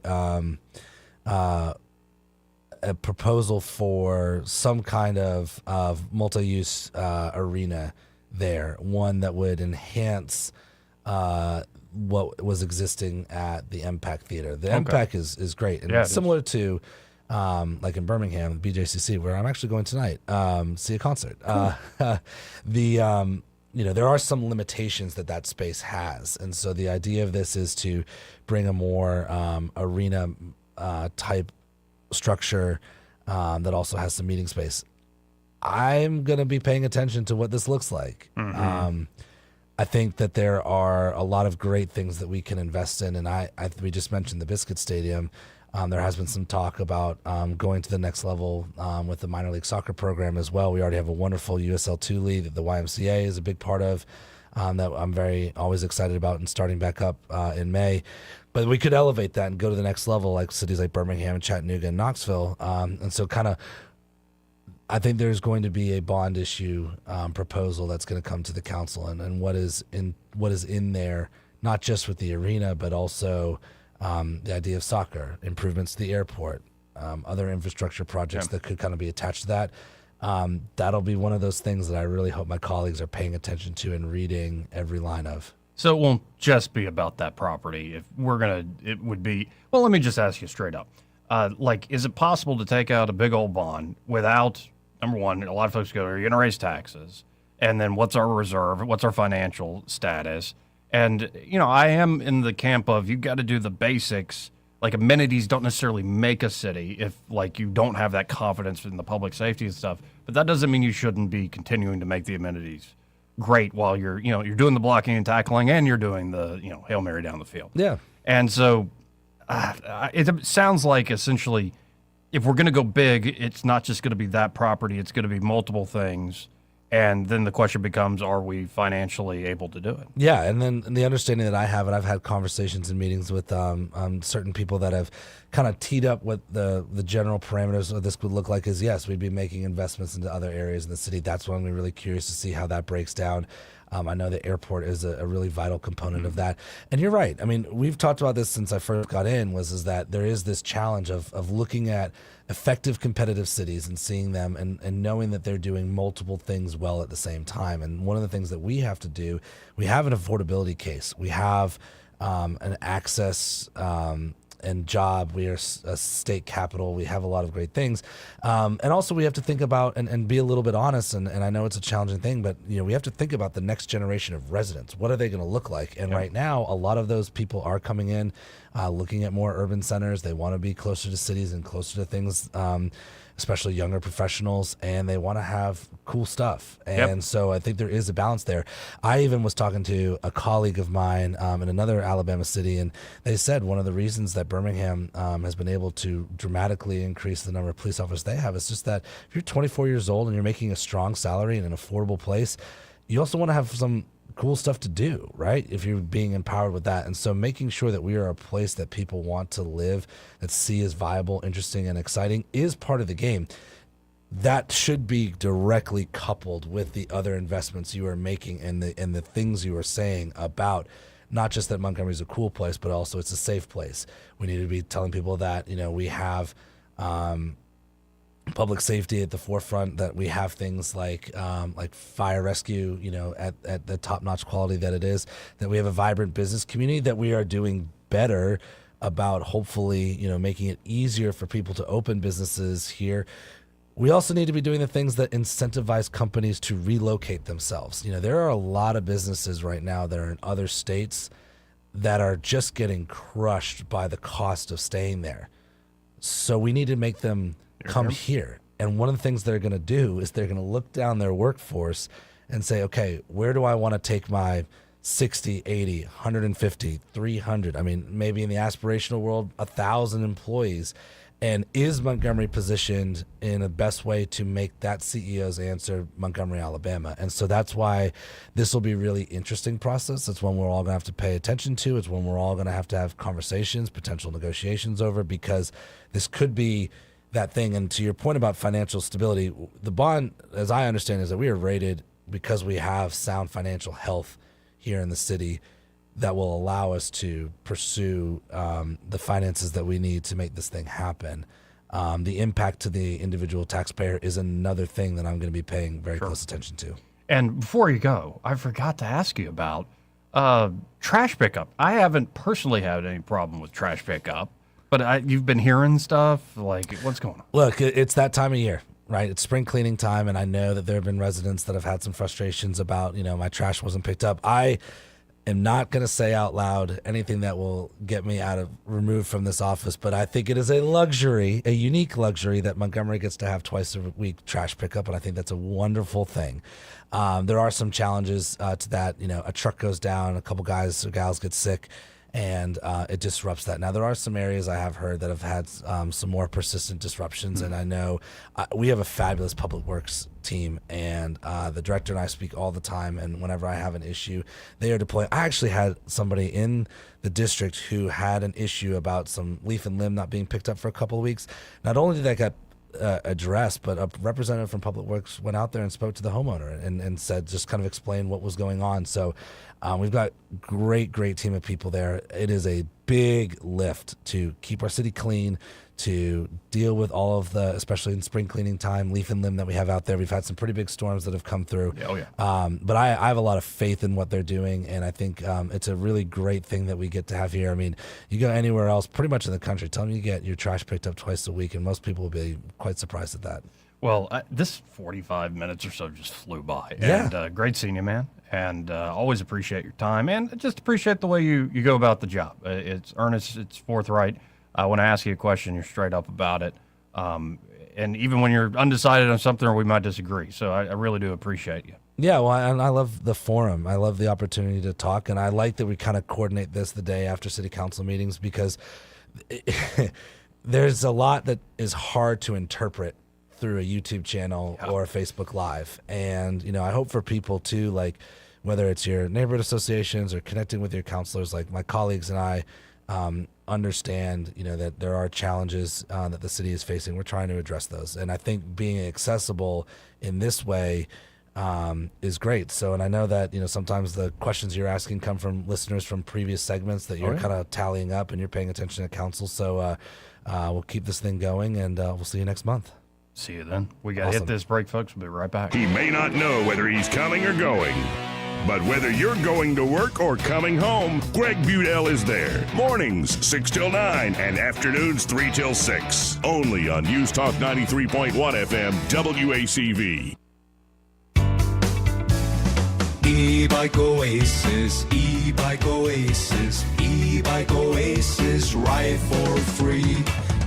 a proposal for some kind of multi-use arena there, one that would enhance what was existing at the MPAC Theater. The MPAC is great, and similar to like in Birmingham, the BJCC, where I'm actually going tonight, see a concert. Cool. There are some limitations that space has, and so the idea of this is to bring a more arena type structure that also has some meeting space. I'm going to be paying attention to what this looks like. Mm-hmm. I think that there are a lot of great things that we can invest in, and we just mentioned the Biscuit Stadium. There has been some talk about going to the next level with the minor league soccer program as well. We already have a wonderful USL2 league that the YMCA is a big part of, that I'm always excited about and starting back up in May. But we could elevate that and go to the next level, like cities like Birmingham and Chattanooga and Knoxville. And so I think there's going to be a bond issue proposal that's going to come to the council, and what is in there, not just with the arena, but also the idea of soccer, improvements to the airport, other infrastructure projects that could kind of be attached to that. That'll be one of those things that I really hope my colleagues are paying attention to and reading every line of. So it won't just be about that property. It would be, well, let me just ask you straight up. Is it possible to take out a big old bond without, number one, a lot of folks go, are you going to raise taxes? And then what's our reserve? What's our financial status? And, I am in the camp of you've got to do the basics. Like, amenities don't necessarily make a city if, you don't have that confidence in the public safety and stuff. But that doesn't mean you shouldn't be continuing to make the amenities great while you're doing the blocking and tackling and you're doing the, Hail Mary down the field. Yeah. And so it sounds like essentially if we're going to go big, it's not just going to be that property. It's going to be multiple things. And then the question becomes, are we financially able to do it? Yeah, and then the understanding that I have, and I've had conversations and meetings with certain people that have kind of teed up what the general parameters of this would look like is, yes, we'd be making investments into other areas in the city. That's why I'm really curious to see how that breaks down. I know the airport is a really vital component of that. And you're right. I mean, we've talked about this since I first got in, is that there is this challenge of looking at effective competitive cities and seeing them and knowing that they're doing multiple things well at the same time. And one of the things that we have to do, we have an affordability case. We have an access and job. We are a state capital. We have a lot of great things. And also we have to think about and be a little bit honest. And I know it's a challenging thing, but we have to think about the next generation of residents. What are they going to look like? And right now, a lot of those people are coming in, looking at more urban centers. They want to be closer to cities and closer to things, especially younger professionals, and they want to have cool stuff. And so I think there is a balance there. I even was talking to a colleague of mine in another Alabama city, and they said one of the reasons that Birmingham has been able to dramatically increase the number of police officers they have is just that if you're 24 years old and you're making a strong salary in an affordable place, you also want to have some cool stuff to do, right? If you're being empowered with that. And so making sure that we are a place that people want to live, that see as viable, interesting, and exciting is part of the game. That should be directly coupled with the other investments you are making and the things you are saying about not just that Montgomery is a cool place, but also it's a safe place. We need to be telling people that, we have public safety at the forefront, that we have things like fire rescue, at the top-notch quality that it is, that we have a vibrant business community, that we are doing better about hopefully, making it easier for people to open businesses here. We also need to be doing the things that incentivize companies to relocate themselves. There are a lot of businesses right now that are in other states that are just getting crushed by the cost of staying there. So we need to make them come here. And one of the things they're going to do is they're going to look down their workforce and say, okay, where do I want to take my 60, 80, 150, 300? I mean, maybe in the aspirational world, 1,000 employees. And is Montgomery positioned in the best way to make that CEO's answer Montgomery, Alabama? And so that's why this will be a really interesting process. It's one we're all going to have to pay attention to. It's one we're all going to have conversations, potential negotiations over, because this could be that thing. And to your point about financial stability, the bond, as I understand, is that we are rated because we have sound financial health here in the city that will allow us to pursue the finances that we need to make this thing happen. The impact to the individual taxpayer is another thing that I'm going to be paying very close attention to. And before you go, I forgot to ask you about trash pickup. I haven't personally had any problem with trash pickup, but you've been hearing stuff, like, what's going on? Look, it's that time of year, right? It's spring cleaning time, and I know that there have been residents that have had some frustrations about, my trash wasn't picked up. I am not going to say out loud anything that will get me removed from this office, but I think it is a luxury, a unique luxury, that Montgomery gets to have twice a week trash pickup, and I think that's a wonderful thing. There are some challenges to that. A truck goes down, a couple guys or gals get sick, and it disrupts that. Now, there are some areas I have heard that have had some more persistent disruptions, and I know we have a fabulous public works team, and the director and I speak all the time, and whenever I have an issue, they are deploying. I actually had somebody in the district who had an issue about some leaf and limb not being picked up for a couple of weeks. Not only did that get addressed, but a representative from Public Works went out there and spoke to the homeowner and said, just kind of explain what was going on. So we've got great team of people there. It is a big lift to keep our city clean, to deal with all of the, especially in spring cleaning time, leaf and limb that we have out there. We've had some pretty big storms that have come through. But I have a lot of faith in what they're doing, and I think it's a really great thing that we get to have here. I mean, you go anywhere else, pretty much in the country, tell them you get your trash picked up twice a week, and most people will be quite surprised at that. Well, this 45 minutes or so just flew by. Yeah. And great seeing you, man. And always appreciate your time, and just appreciate the way you go about the job. It's earnest, it's forthright. When I ask you a question, you're straight up about it. And even when you're undecided on something, or we might disagree. So I really do appreciate you. Yeah, well, I love the forum. I love the opportunity to talk, and I like that we kind of coordinate this the day after city council meetings, because there's a lot that is hard to interpret through a YouTube channel or a Facebook Live. And, I hope for people too, like whether it's your neighborhood associations or connecting with your counselors, like my colleagues and I, understand, that there are challenges that the city is facing. We're trying to address those. And I think being accessible in this way is great. So, and I know that, sometimes the questions you're asking come from listeners from previous segments that you're kind of tallying up, and you're paying attention to council. So we'll keep this thing going, and we'll see you next month. See you then. We got to hit this break, folks. We'll be right back. He may not know whether he's coming or going, but whether you're going to work or coming home, Greg Budell is there. Mornings 6 till 9 and afternoons 3 till 6. Only on News Talk 93.1 FM WACV. E-Bike Oasis, E-Bike Oasis, E-Bike Oasis, ride for free.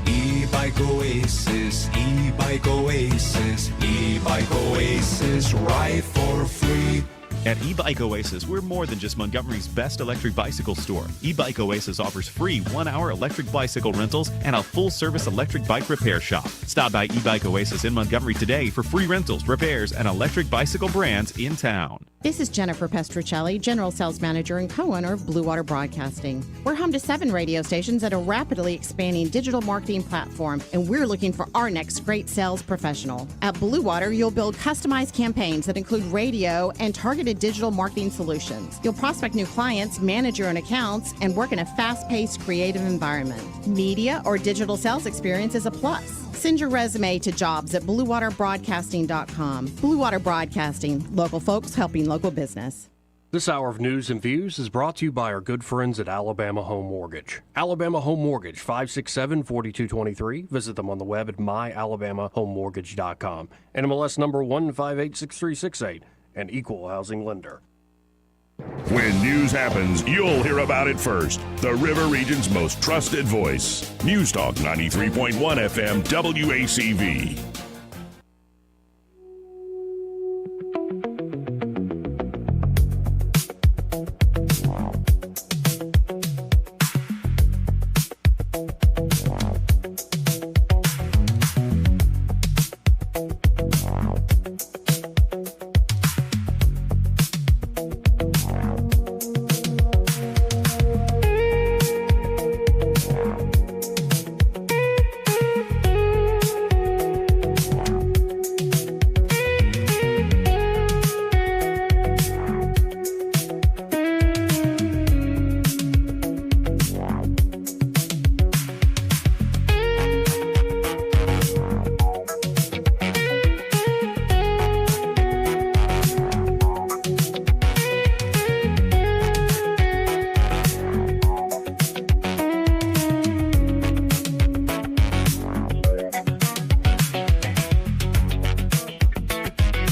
E-Bike Oasis, E-Bike Oasis, E-Bike Oasis, ride for free. At E-Bike Oasis, we're more than just Montgomery's best electric bicycle store. E-Bike Oasis offers free 1-hour electric bicycle rentals and a full-service electric bike repair shop. Stop by E-Bike Oasis in Montgomery today for free rentals, repairs, and electric bicycle brands in town. This is Jennifer Pestruccelli, General Sales Manager and co-owner of Blue Water Broadcasting. We're home to 7 radio stations at a rapidly expanding digital marketing platform, and we're looking for our next great sales professional. At Blue Water, you'll build customized campaigns that include radio and targeted targeted digital marketing solutions. You'll prospect new clients, manage your own accounts, and work in a fast-paced, creative environment. Media or digital sales experience is a plus. Send your resume to jobs@bluewaterbroadcasting.com. Blue Water Broadcasting, local folks helping local business. This hour of news and views is brought to you by our good friends at Alabama Home Mortgage. Alabama Home Mortgage, 567-4223. Visit them on the web at myalabamahomemortgage.com. NMLS number 1586368, an equal housing lender. When news happens, you'll hear about it first. The River Region's most trusted voice. News Talk 93.1 FM WACV.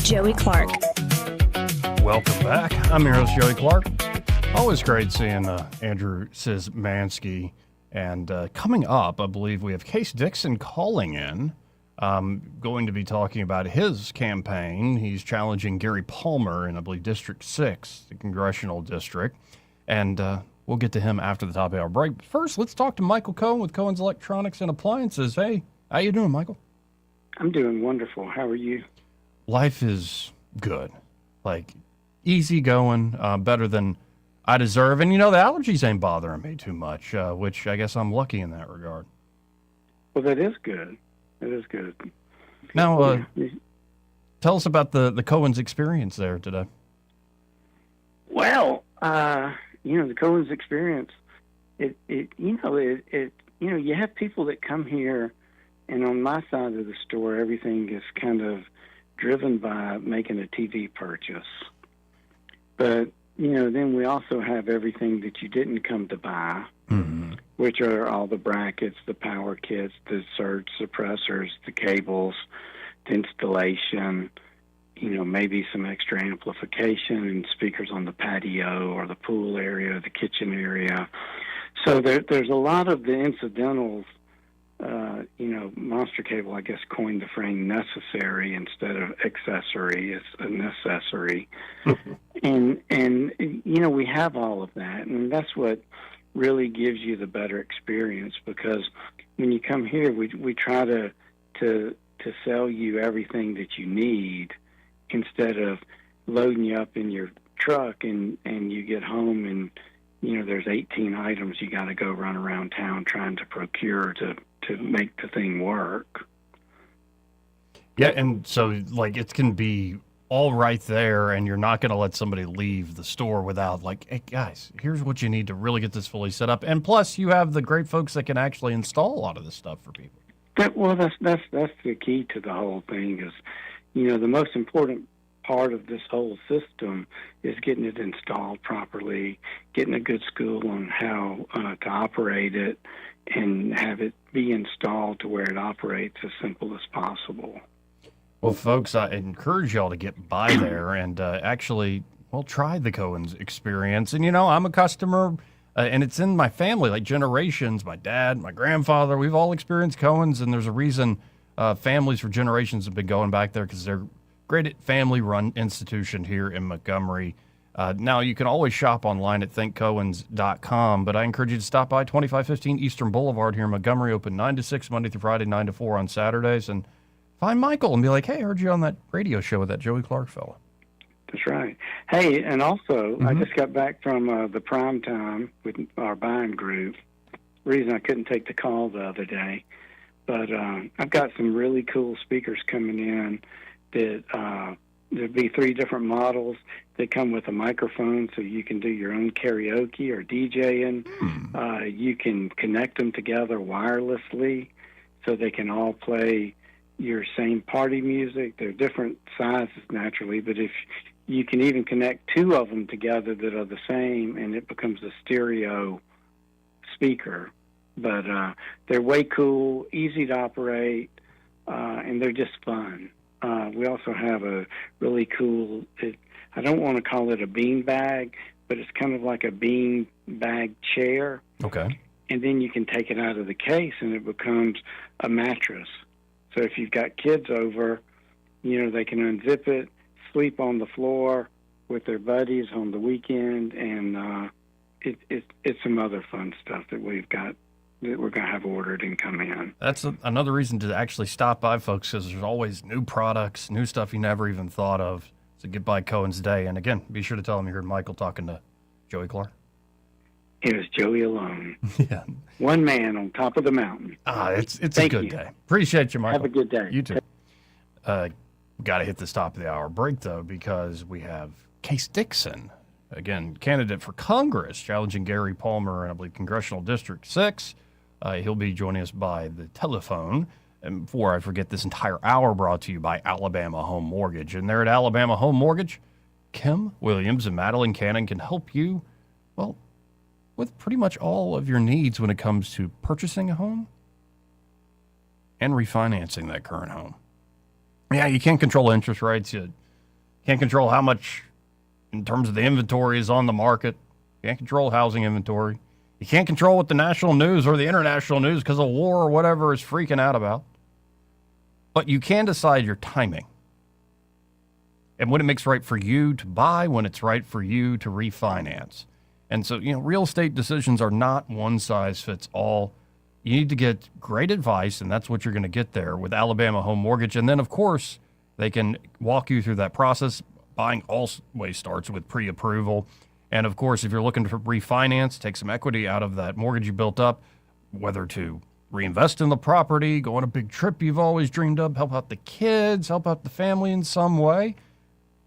Joey Clark. Welcome back. I'm your host, Joey Clark. Always great seeing Andrew Szymanski. And coming up, I believe we have Case Dixon calling in, going to be talking about his campaign. He's challenging Gary Palmer in, I believe, District 6, the congressional district. And we'll get to him after the top of our break. First, let's talk to Michael Cohen with Cohen's Electronics and Appliances. Hey, how you doing, Michael? I'm doing wonderful. How are you? Life is good. Like, easy going, better than I deserve. And, you know, the allergies ain't bothering me too much, which I guess I'm lucky in that regard. Well, that is good. That is good. Now, tell us about the Cohen's experience there today. Well, the Cohen's experience, you have people that come here, and on my side of the store, everything is kind of driven by making a TV purchase. But, then we also have everything that you didn't come to buy, which are all the brackets, the power kits, the surge suppressors, the cables, the installation, maybe some extra amplification and speakers on the patio or the pool area, the kitchen area. So there's a lot of the incidentals. Monster Cable, I guess, coined the phrase necessary instead of accessory. It's a necessary. and we have all of that. And that's what really gives you the better experience, because when you come here, we try to sell you everything that you need instead of loading you up in your truck and you get home and, there's 18 items you got to go run around town trying to procure to make the thing work. Yeah, and so, it can be all right there, and you're not going to let somebody leave the store without, hey, guys, here's what you need to really get this fully set up. And plus, you have the great folks that can actually install a lot of this stuff for people. That's the key to the whole thing is, the most important part of this whole system is getting it installed properly, getting a good school on how to operate it, and have it be installed to where it operates as simple as possible. Well, folks, I encourage y'all to get by there and actually, try the Cohen's experience. And, I'm a customer, and it's in my family, like generations. My dad, my grandfather, we've all experienced Cohen's, and there's a reason families for generations have been going back there, because they're great family-run institution here in Montgomery. Now, you can always shop online at thinkcohens.com, but I encourage you to stop by 2515 Eastern Boulevard here in Montgomery, open 9 to 6, Monday through Friday, 9 to 4 on Saturdays, and find Michael and be like, hey, I heard you on that radio show with that Joey Clark fella. That's right. Hey, and also, I just got back from the prime time with our buying group. The reason I couldn't take the call the other day, but I've got some really cool speakers coming in that there'd be 3 different models. They come with a microphone so you can do your own karaoke or DJing. You can connect them together wirelessly so they can all play your same party music. They're different sizes naturally, but if you can even connect 2 of them together that are the same, and it becomes a stereo speaker. But they're way cool, easy to operate, and they're just fun. We also have a really cool, I don't want to call it a bean bag, but it's kind of like a bean bag chair. Okay. And then you can take it out of the case, and it becomes a mattress. So if you've got kids over, they can unzip it, sleep on the floor with their buddies on the weekend, and it's some other fun stuff that we've got that we're going to have ordered and come in. That's another reason to actually stop by, folks, because there's always new products, new stuff you never even thought of. So get by Cohen's Day. And again, be sure to tell them you heard Michael talking to Joey Clark. It was Joey alone. Yeah. One man on top of the mountain. It's a good day. Appreciate you, Michael. Have a good day. You too. Got to hit this top of the hour break, though, because we have Case Dixon, again, candidate for Congress, challenging Gary Palmer in, I believe, Congressional District 6. He'll be joining us by the telephone. And before I forget, this entire hour brought to you by Alabama Home Mortgage. And there at Alabama Home Mortgage, Kim Williams and Madeline Cannon can help you, well, with pretty much all of your needs when it comes to purchasing a home and refinancing that current home. Yeah, you can't control interest rates. You can't control how much, in terms of the inventory, is on the market. You can't control housing inventory. You can't control what the national news or the international news because of war or whatever is freaking out about. But you can decide your timing. And when it makes right for you to buy, when it's right for you to refinance. And so, real estate decisions are not one size fits all. You need to get great advice, and that's what you're going to get there with Alabama Home Mortgage. And then, of course, they can walk you through that process. Buying always starts with pre-approval. And, of course, if you're looking to refinance, take some equity out of that mortgage you built up, whether to reinvest in the property, go on a big trip you've always dreamed of, help out the kids, help out the family in some way,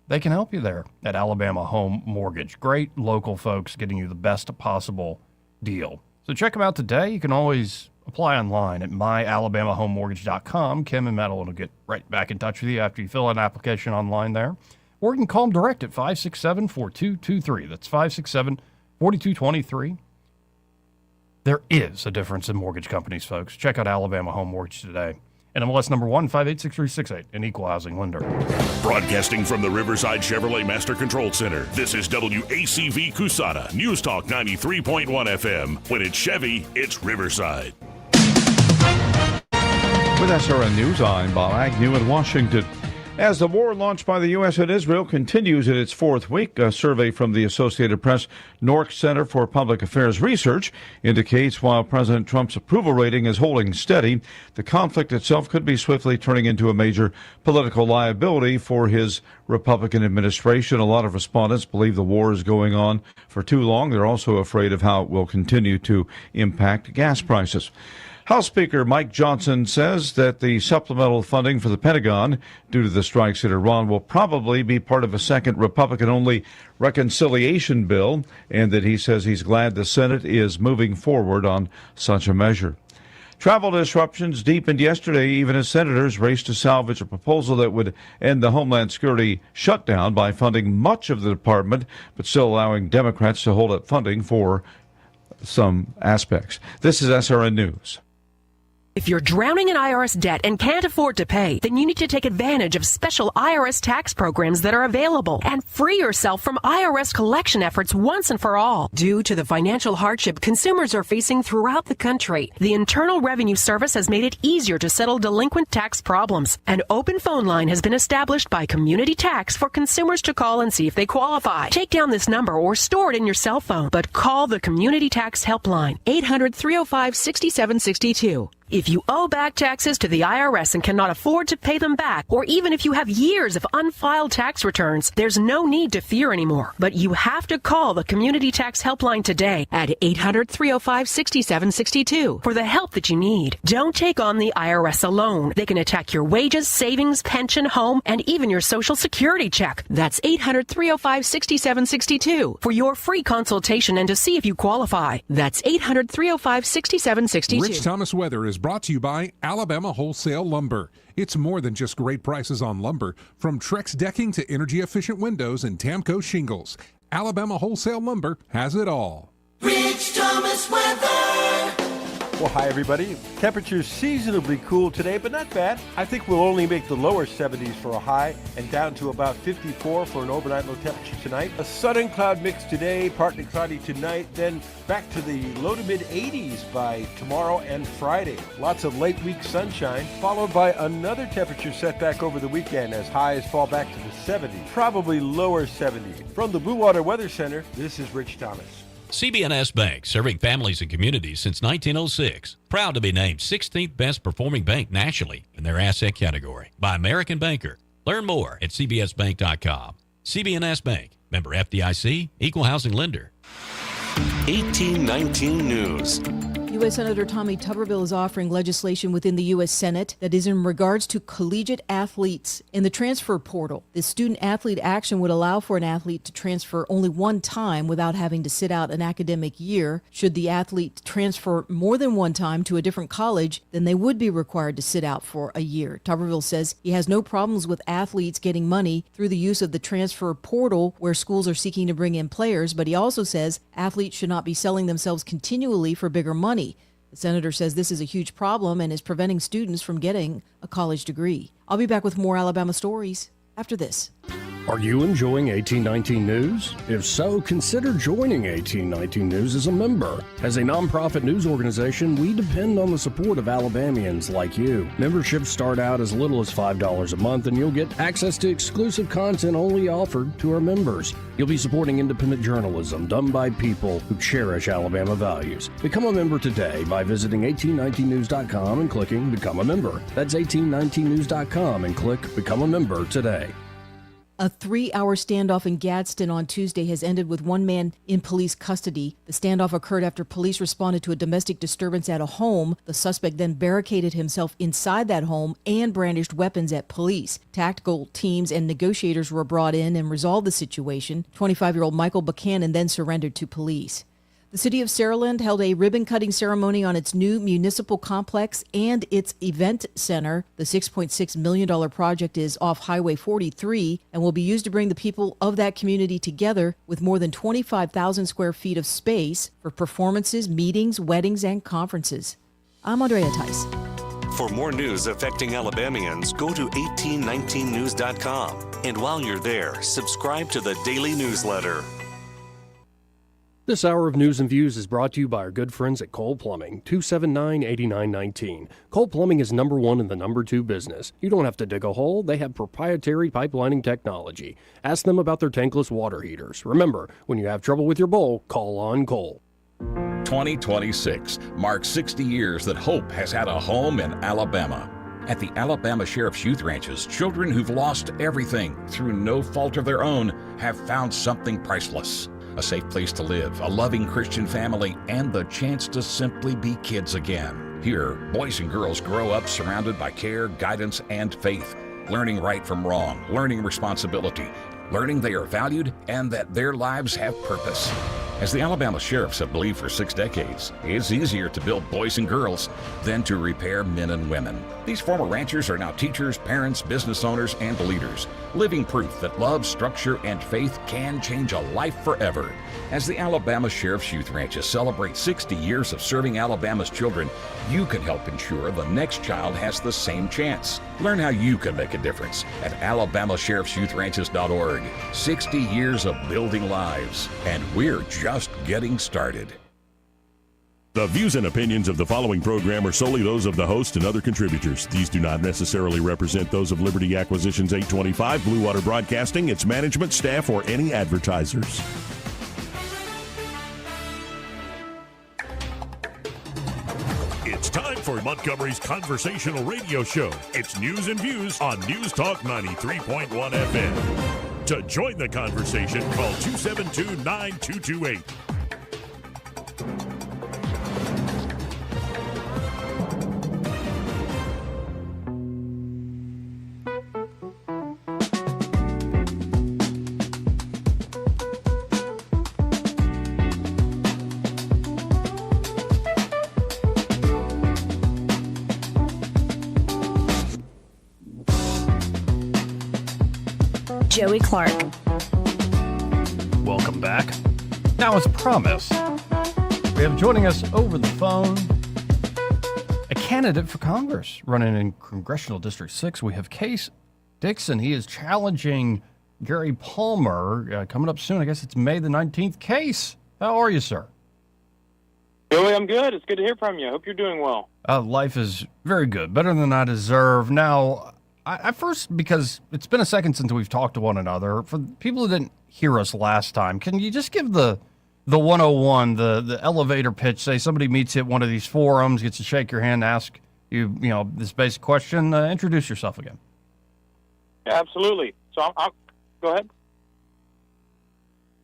they can help you there at Alabama Home Mortgage. Great local folks getting you the best possible deal. So check them out today. You can always apply online at myalabamahomemortgage.com. Kim and Madeline will get right back in touch with you after you fill out an application online there. Or you can call them direct at 567-4223. That's 567-4223. There is a difference in mortgage companies, folks. Check out Alabama Home Mortgage today. NMLS number 1586368, an equal housing lender. Broadcasting from the Riverside Chevrolet Master Control Center, this is WACV Cusada, News Talk 93.1 FM. When it's Chevy, it's Riverside. With SRN News, I'm Bob Agnew in Washington. As the war launched by the U.S. and Israel continues in its 4th week, a survey from the Associated Press Nork Center for Public Affairs Research indicates while President Trump's approval rating is holding steady, the conflict itself could be swiftly turning into a major political liability for his Republican administration. A lot of respondents believe the war is going on for too long. They're also afraid of how it will continue to impact gas prices. House Speaker Mike Johnson says that the supplemental funding for the Pentagon due to the strikes in Iran will probably be part of a second Republican-only reconciliation bill, and that he says he's glad the Senate is moving forward on such a measure. Travel disruptions deepened yesterday, even as senators raced to salvage a proposal that would end the Homeland Security shutdown by funding much of the department, but still allowing Democrats to hold up funding for some aspects. This is SRN News. If you're drowning in IRS debt and can't afford to pay, then you need to take advantage of special IRS tax programs that are available and free yourself from IRS collection efforts once and for all. Due to the financial hardship consumers are facing throughout the country, the Internal Revenue Service has made it easier to settle delinquent tax problems. An open phone line has been established by Community Tax for consumers to call and see if they qualify. Take down this number or store it in your cell phone, but call the Community Tax Helpline, 800-305-6762. If you owe back taxes to the IRS and cannot afford to pay them back, or even if you have years of unfiled tax returns, there's no need to fear anymore. But you have to call the Community Tax Helpline today at 800-305-6762 for the help that you need. Don't take on the IRS alone. They can attack your wages, savings, pension, home, and even your Social Security check. That's 800-305-6762 for your free consultation and to see if you qualify. That's 800-305-6762. Rich Thomas Weather is brought to you by Alabama Wholesale Lumber. It's more than just great prices on lumber. From Trex decking to energy-efficient windows and Tamco shingles, Alabama Wholesale Lumber has it all. Rich Thomas Weather. Well, hi, everybody. Temperatures seasonably cool today, but not bad. I think we'll only make the lower 70s for a high and down to about 54 for an overnight low temperature tonight. A sun and cloud mix today, partly cloudy tonight, then back to the low to mid 80s by tomorrow and Friday. Lots of late week sunshine, followed by another temperature setback over the weekend as highs fall back to the 70s, probably lower 70s. From the Blue Water Weather Center, this is Rich Thomas. CB&S Bank, serving families and communities since 1906. Proud to be named 16th best performing bank nationally in their asset category by American Banker. Learn more at cbsbank.com. CB&S Bank, member FDIC, equal housing lender. 1819 News. U.S. Senator Tommy Tuberville is offering legislation within the U.S. Senate that is in regards to collegiate athletes in the transfer portal. The student-athlete action would allow for an athlete to transfer only one time without having to sit out an academic year. Should the athlete transfer more than one time to a different college, then they would be required to sit out for a year. Tuberville says he has no problems with athletes getting money through the use of the transfer portal where schools are seeking to bring in players, but he also says athletes should not be selling themselves continually for bigger money. The senator says this is a huge problem and is preventing students from getting a college degree. I'll be back with more Alabama stories after this. Are you enjoying 1819 News? If so, consider joining 1819 News as a member. As a nonprofit news organization, we depend on the support of Alabamians like you. Memberships start out as little as $5 a month, and you'll get access to exclusive content only offered to our members. You'll be supporting independent journalism done by people who cherish Alabama values. Become a member today by visiting 1819news.com and clicking Become a Member. That's 1819news.com and click Become a Member today. A 3-hour standoff in Gadsden on Tuesday has ended with one man in police custody. The standoff occurred after police responded to a domestic disturbance at a home. The suspect then barricaded himself inside that home and brandished weapons at police. Tactical teams and negotiators were brought in and resolved the situation. 25-year-old Michael Buchanan then surrendered to police. The city of Saraland held a ribbon-cutting ceremony on its new municipal complex and its event center. The $6.6 million project is off Highway 43 and will be used to bring the people of that community together with more than 25,000 square feet of space for performances, meetings, weddings, and conferences. I'm Andrea Tice. For more news affecting Alabamians, go to 1819news.com. And while you're there, subscribe to the daily newsletter. This hour of News and Views is brought to you by our good friends at Cole Plumbing, 279-8919. Cole Plumbing is number one in the number two business. You don't have to dig a hole. They have proprietary pipelining technology. Ask them about their tankless water heaters. Remember, when you have trouble with your bowl, call on Cole. 2026 marks 60 years that hope has had a home in Alabama. At the Alabama Sheriff's Youth Ranches, children who've lost everything through no fault of their own have found something priceless. A safe place to live, a loving Christian family, and the chance to simply be kids again. Here, boys and girls grow up surrounded by care, guidance, and faith, learning right from wrong, learning responsibility, learning they are valued and that their lives have purpose. As the Alabama Sheriffs have believed for 6 decades, it's easier to build boys and girls than to repair men and women. These former ranchers are now teachers, parents, business owners, and leaders, living proof that love, structure, and faith can change a life forever. As the Alabama Sheriff's Youth Ranches celebrate 60 years of serving Alabama's children, you can help ensure the next child has the same chance. Learn how you can make a difference at alabamasheriffsyouthranches.org. 60 years of building lives, and we're just getting started. The views and opinions of the following program are solely those of the host and other contributors. These do not necessarily represent those of Liberty Acquisitions 825, Blue Water Broadcasting, its management, staff, or any advertisers. It's time for for Montgomery's conversational radio show. It's News and Views on News Talk 93.1 FM. To join the conversation, call 272-9228. Joey Clark. Welcome back. Now, as promised, we have joining us over the phone a candidate for Congress running in Congressional District 6. We have Case Dixon. He is challenging Gary Palmer coming up soon. I guess it's May the 19th. Case, how are you, sir? Joey, I'm good. It's good to hear from you. I hope you're doing well. Life is very good, better than I deserve. Now, I first, because it's been a second since we've talked to one another, for people who didn't hear us last time, can you just give the 101, the elevator pitch? Say somebody meets you at one of these forums, gets to shake your hand, ask you, this basic question. Introduce yourself again. Yeah, absolutely. So I'll go ahead.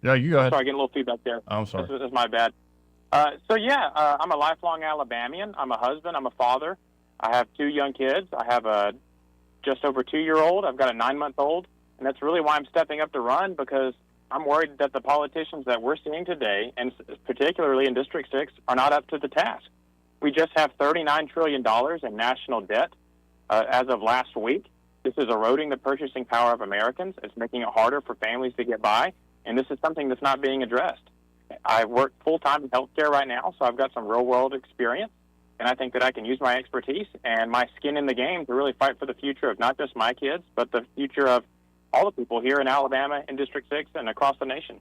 Yeah, you go ahead. Sorry, getting a little feedback there. I'm sorry. This is my bad. I'm a lifelong Alabamian. I'm a husband. I'm a father. I have 2 young kids. I have a just over 2-year-old. I've got a 9-month-old. And that's really why I'm stepping up to run, because I'm worried that the politicians that we're seeing today, and particularly in District 6, are not up to the task. We just have $39 trillion in national debt as of last week. This is eroding the purchasing power of Americans. It's making it harder for families to get by, and this is something that's not being addressed. I work full-time in healthcare right now, so I've got some real-world experience, and I think that I can use my expertise and my skin in the game to really fight for the future of not just my kids, but the future of all the people here in Alabama, in District 6, and across the nation.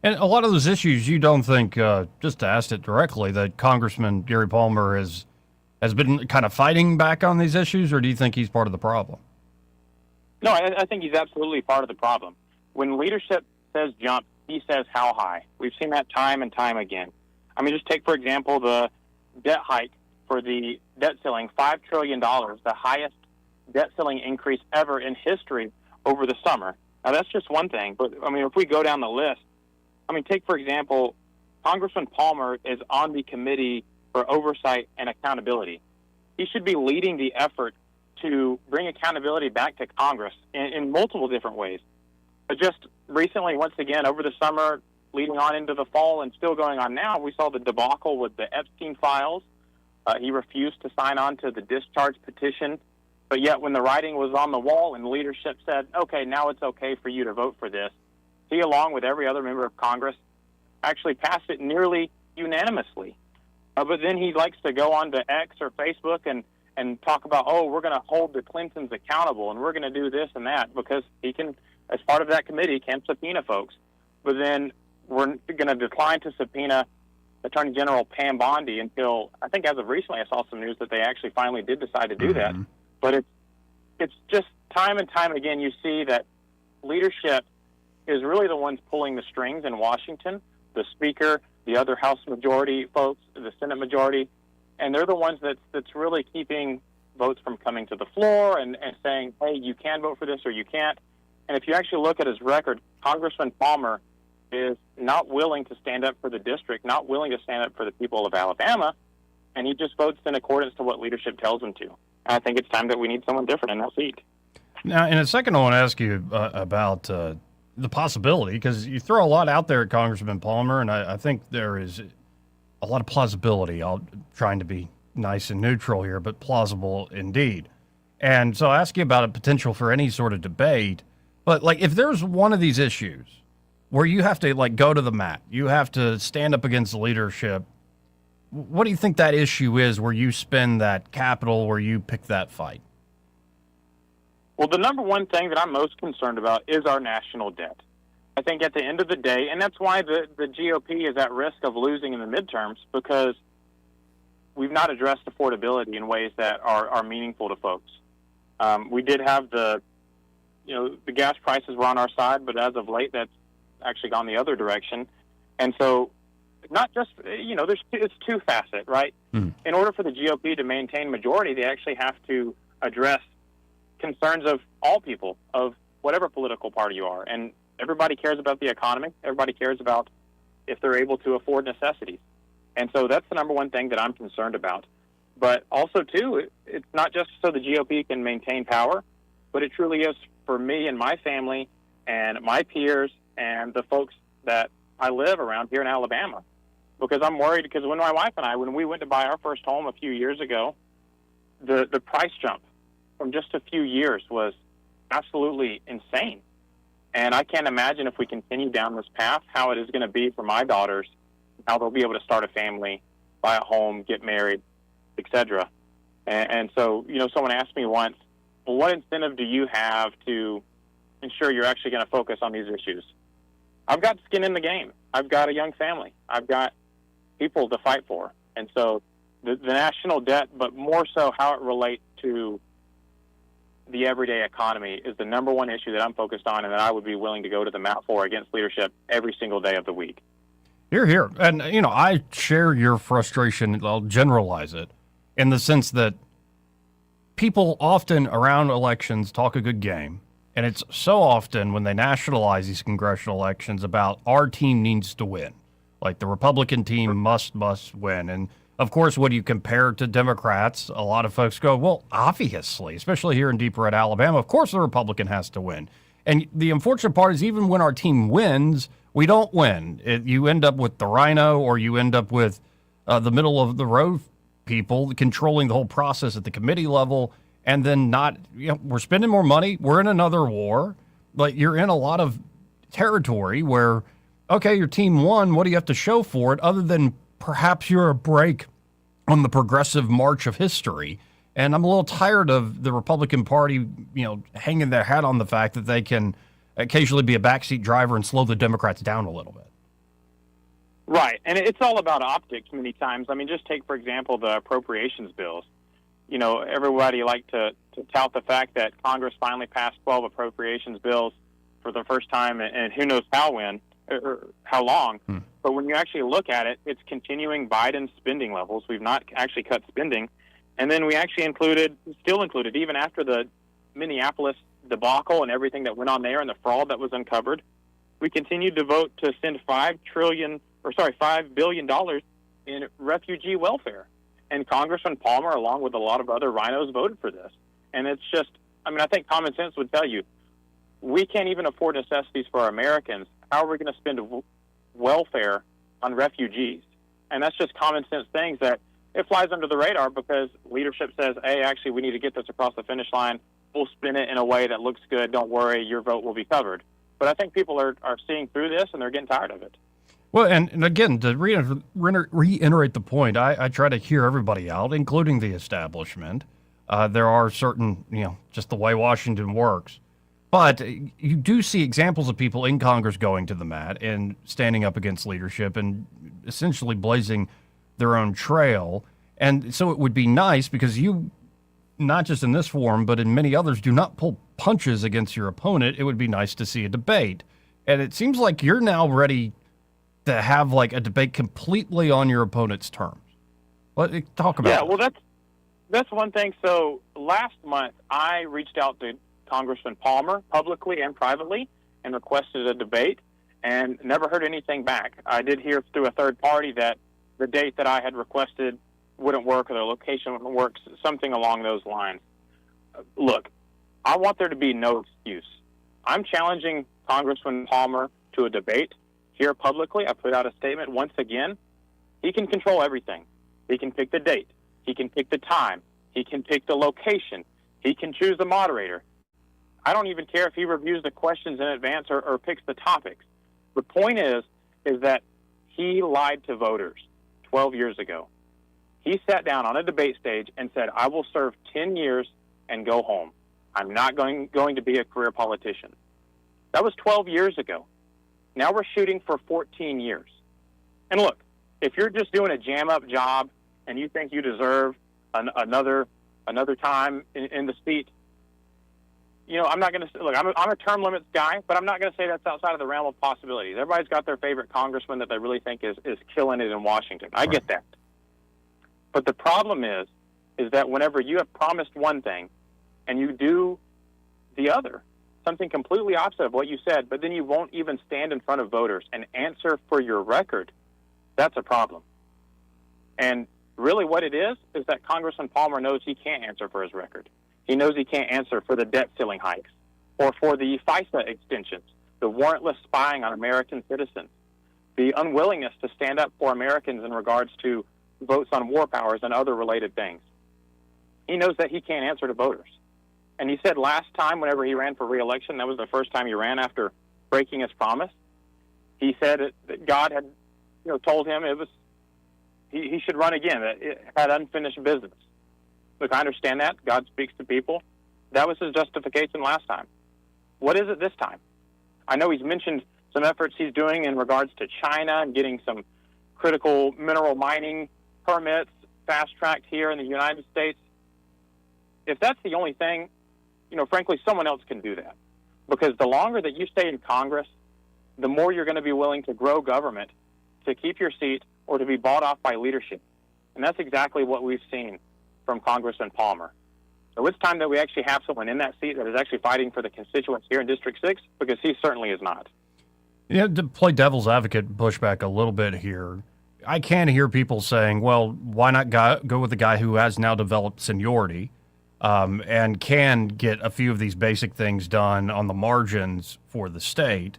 And a lot of those issues, you don't think, just to ask it directly, that Congressman Gary Palmer has been kind of fighting back on these issues, or do you think he's part of the problem? No, I think he's absolutely part of the problem. When leadership says jump, he says how high. We've seen that time and time again. I mean, just take, for example, the debt hike for the debt ceiling, $5 trillion, the highest debt ceiling increase ever in history over the summer. Now, that's just one thing. But, I mean, if we go down the list, I mean, take, for example, Congressman Palmer is on the Committee for Oversight and Accountability. He should be leading the effort to bring accountability back to Congress in multiple different ways. But just recently, once again, over the summer, leading on into the fall and still going on now, we saw the debacle with the Epstein files. He refused to sign on to the discharge petition. But yet when the writing was on the wall and leadership said, okay, now it's okay for you to vote for this, he, along with every other member of Congress, actually passed it nearly unanimously. But then he likes to go on to X or Facebook and talk about, oh, we're going to hold the Clintons accountable and we're going to do this and that, because he can, as part of that committee, can subpoena folks. But then we're going to decline to subpoena Attorney General Pam Bondi until, I think as of recently, I saw some news that they actually finally did decide to do that. But it's just time and time again you see that leadership is really the ones pulling the strings in Washington, the Speaker, the other House majority folks, the Senate majority, and they're the ones that's really keeping votes from coming to the floor and saying, hey, you can vote for this or you can't. And if you actually look at his record, Congressman Palmer is not willing to stand up for the district, not willing to stand up for the people of Alabama, and he just votes in accordance to what leadership tells him to. And I think it's time that we need someone different in that seat. Now, in a second, I want to ask you about the possibility, because you throw a lot out there at Congressman Palmer, and I think there is a lot of plausibility. I'm trying to be nice and neutral here, but plausible indeed. And so I ask you about a potential for any sort of debate. But, like, if there's one of these issues where you have to, like, go to the mat, you have to stand up against the leadership, what do you think that issue is where you spend that capital, where you pick that fight? Well, the number one thing that I'm most concerned about is our national debt. I think at the end of the day, and that's why the GOP is at risk of losing in the midterms, because we've not addressed affordability in ways that are meaningful to folks. We did have the gas prices were on our side, but as of late, that's actually gone the other direction. And so not just, it's two-facet, right? In order for the GOP to maintain majority, they actually have to address concerns of all people, of whatever political party you are. And everybody cares about the economy. Everybody cares about if they're able to afford necessities. And so that's the number one thing that I'm concerned about. But also, too, it's not just so the GOP can maintain power, but it truly is for me and my family and my peers and the folks that I live around here in Alabama. Because I'm worried, because when my wife and I, when we went to buy our first home a few years ago, the price jump from just a few years was absolutely insane. And I can't imagine if we continue down this path how it is going to be for my daughters, how they'll be able to start a family, buy a home, get married, etc. And so, someone asked me once, well, what incentive do you have to ensure you're actually going to focus on these issues? I've got skin in the game. I've got a young family. I've got people to fight for. And so the national debt, but more so how it relates to the everyday economy, is the number one issue that I'm focused on and that I would be willing to go to the mat for against leadership every single day of the week. Here. And, I share your frustration. I'll generalize it in the sense that people often around elections talk a good game. And it's so often when they nationalize these congressional elections about our team needs to win. Like the Republican team must win. And, of course, when you compare to Democrats, a lot of folks go, well, obviously, especially here in Deep Red, Alabama, of course the Republican has to win. And the unfortunate part is even when our team wins, we don't win. You end up with the rhino, or you end up with the middle of the road people controlling the whole process at the committee level, and then not, we're spending more money. We're in another war. Like, you're in a lot of territory where, okay, your team won. What do you have to show for it other than perhaps you're a break on the progressive march of history? And I'm a little tired of the Republican Party, hanging their hat on the fact that they can occasionally be a backseat driver and slow the Democrats down a little bit. Right. And it's all about optics many times. I mean, just take, for example, the appropriations bills. Everybody liked to tout the fact that Congress finally passed 12 appropriations bills for the first time, and who knows how long. But when you actually look at it, it's continuing Biden's spending levels. We've not actually cut spending. And then we actually still included, even after the Minneapolis debacle and everything that went on there and the fraud that was uncovered, we continued to vote to send $5 billion in refugee welfare. And Congressman Palmer, along with a lot of other rhinos, voted for this. And it's just, I think common sense would tell you, we can't even afford necessities for our Americans. How are we going to spend welfare on refugees? And that's just common sense things that it flies under the radar because leadership says, hey, actually, we need to get this across the finish line. We'll spin it in a way that looks good. Don't worry, your vote will be covered. But I think people are seeing through this, and they're getting tired of it. Well, and again, to reiterate the point, I try to hear everybody out, including the establishment. There are certain, just the way Washington works. But you do see examples of people in Congress going to the mat and standing up against leadership and essentially blazing their own trail. And so it would be nice because you, not just in this forum, but in many others, do not pull punches against your opponent. It would be nice to see a debate. And it seems like you're now ready to have like a debate completely on your opponent's terms. Talk about it. Well, that's one thing. So last month, I reached out to Congressman Palmer publicly and privately and requested a debate and never heard anything back. I did hear through a third party that the date that I had requested wouldn't work or the location wouldn't work, something along those lines. Look, I want there to be no excuse. I'm challenging Congressman Palmer to a debate here publicly. I put out a statement once again. He can control everything. He can pick the date. He can pick the time. He can pick the location. He can choose the moderator. I don't even care if he reviews the questions in advance or picks the topics. The point is that he lied to voters 12 years ago. He sat down on a debate stage and said, I will serve 10 years and go home. I'm not going to be a career politician. That was 12 years ago. Now we're shooting for 14 years. And look, if you're just doing a jam-up job and you think you deserve another time in the seat, I'm not going to look. I'm a term limits guy, but I'm not going to say that's outside of the realm of possibilities. Everybody's got their favorite congressman that they really think is killing it in Washington. I get that, but the problem is that whenever you have promised one thing and you do the other, something completely opposite of what you said, but then you won't even stand in front of voters and answer for your record, that's a problem. And really what it is that Congressman Palmer knows he can't answer for his record. He knows he can't answer for the debt ceiling hikes or for the FISA extensions, the warrantless spying on American citizens, the unwillingness to stand up for Americans in regards to votes on war powers and other related things. He knows that he can't answer to voters. And he said last time, whenever he ran for re-election, that was the first time he ran after breaking his promise. He said that God had, told him he should run again, that it had unfinished business. Look, I understand that. God speaks to people. That was his justification last time. What is it this time? I know he's mentioned some efforts he's doing in regards to China and getting some critical mineral mining permits fast-tracked here in the United States. If that's the only thing, frankly, someone else can do that. Because the longer that you stay in Congress, the more you're going to be willing to grow government to keep your seat or to be bought off by leadership. And that's exactly what we've seen from Congressman Palmer. So it's time that we actually have someone in that seat that is actually fighting for the constituents here in District 6, because he certainly is not. To play devil's advocate, push back a little bit here, I can hear people saying, well, why not go with the guy who has now developed seniority and can get a few of these basic things done on the margins for the state,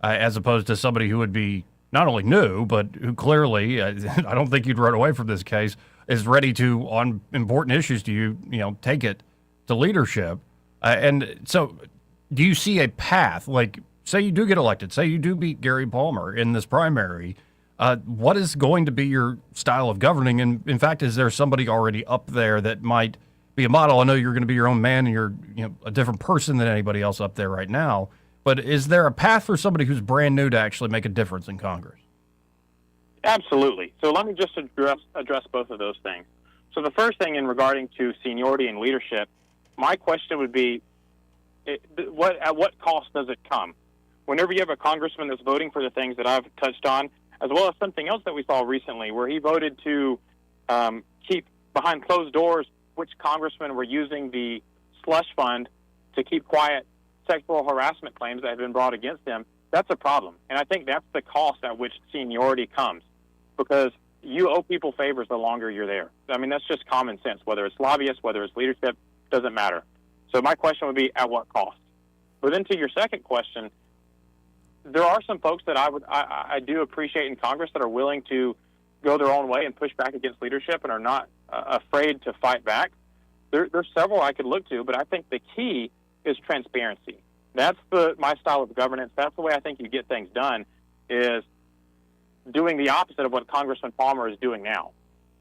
as opposed to somebody who would be not only new, but who clearly, I don't think you'd run away from this case, is ready to, on important issues to you, take it to leadership. And so do you see a path, like say you do get elected, say you do beat Gary Palmer in this primary, what is going to be your style of governing? And in fact, is there somebody already up there that might be a model? I know you're going to be your own man and you're a different person than anybody else up there right now, but is there a path for somebody who's brand new to actually make a difference in Congress? Absolutely. So let me just address both of those things. So the first thing in regarding to seniority and leadership, my question would be, at what cost does it come? Whenever you have a congressman that's voting for the things that I've touched on, as well as something else that we saw recently, where he voted to keep behind closed doors which congressmen were using the slush fund to keep quiet sexual harassment claims that have been brought against them, that's a problem. And I think that's the cost at which seniority comes, because you owe people favors the longer you're there. I mean, that's just common sense. Whether it's lobbyists, whether it's leadership, doesn't matter. So my question would be, at what cost? But then to your second question, there are some folks that I do appreciate in Congress that are willing to go their own way and push back against leadership and are not afraid to fight back. There's several I could look to, but I think the key is transparency. That's my style of governance. That's the way I think you get things done, is doing the opposite of what Congressman Palmer is doing now.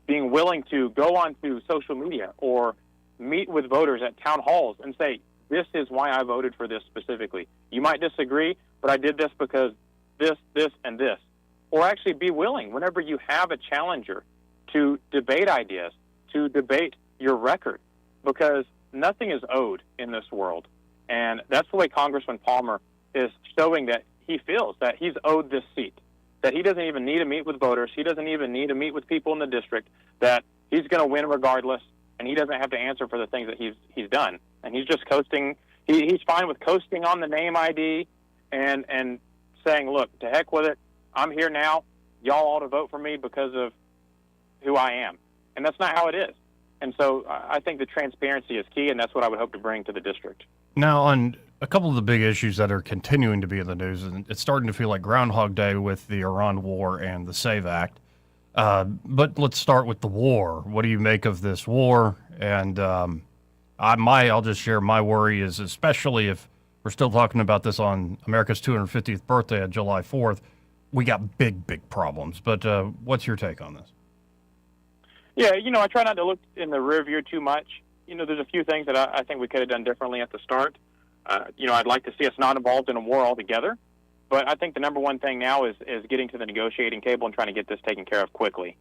Being willing to go onto social media or meet with voters at town halls and say, this is why I voted for this specifically. You might disagree, but I did this because this, and this. Or actually be willing, whenever you have a challenger, to debate ideas, to debate your record, because nothing is owed in this world. And that's the way Congressman Palmer is showing that he feels that he's owed this seat, that he doesn't even need to meet with voters, he doesn't even need to meet with people in the district, that he's going to win regardless, and he doesn't have to answer for the things that he's done. And he's just coasting. He's fine with coasting on the name ID and saying, look, to heck with it, I'm here now, y'all ought to vote for me because of who I am. And that's not how it is. And so I think the transparency is key, and that's what I would hope to bring to the district. Now, on a couple of the big issues that are continuing to be in the news, and it's starting to feel like Groundhog Day with the Iran war and the SAVE Act. But let's start with the war. What do you make of this war? And I'll just share my worry is, especially if we're still talking about this on America's 250th birthday on July 4th, we got big problems. But what's your take on this? Yeah, I try not to look in the rear view too much. There's a few things that I think we could have done differently at the start. I'd like to see us not involved in a war altogether. But I think the number one thing now is getting to the negotiating table and trying to get this taken care of quickly.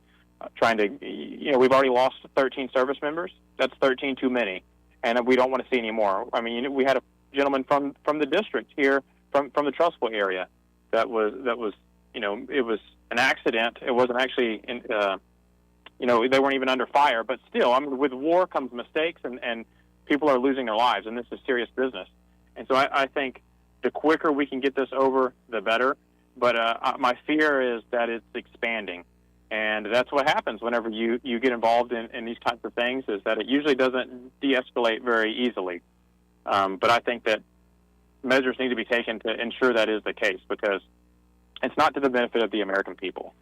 We've already lost 13 service members. That's 13 too many, and we don't want to see any more. I mean, we had gentleman from the district here, from the Trussville area, that was it was an accident. It wasn't actually they weren't even under fire, but still, I mean, with war comes mistakes, and people are losing their lives, and this is serious business. And so I think the quicker we can get this over, the better. But my fear is that it's expanding. And that's what happens whenever you get involved in these types of things, is that it usually doesn't de-escalate very easily. But I think that measures need to be taken to ensure that is the case, because it's not to the benefit of the American people.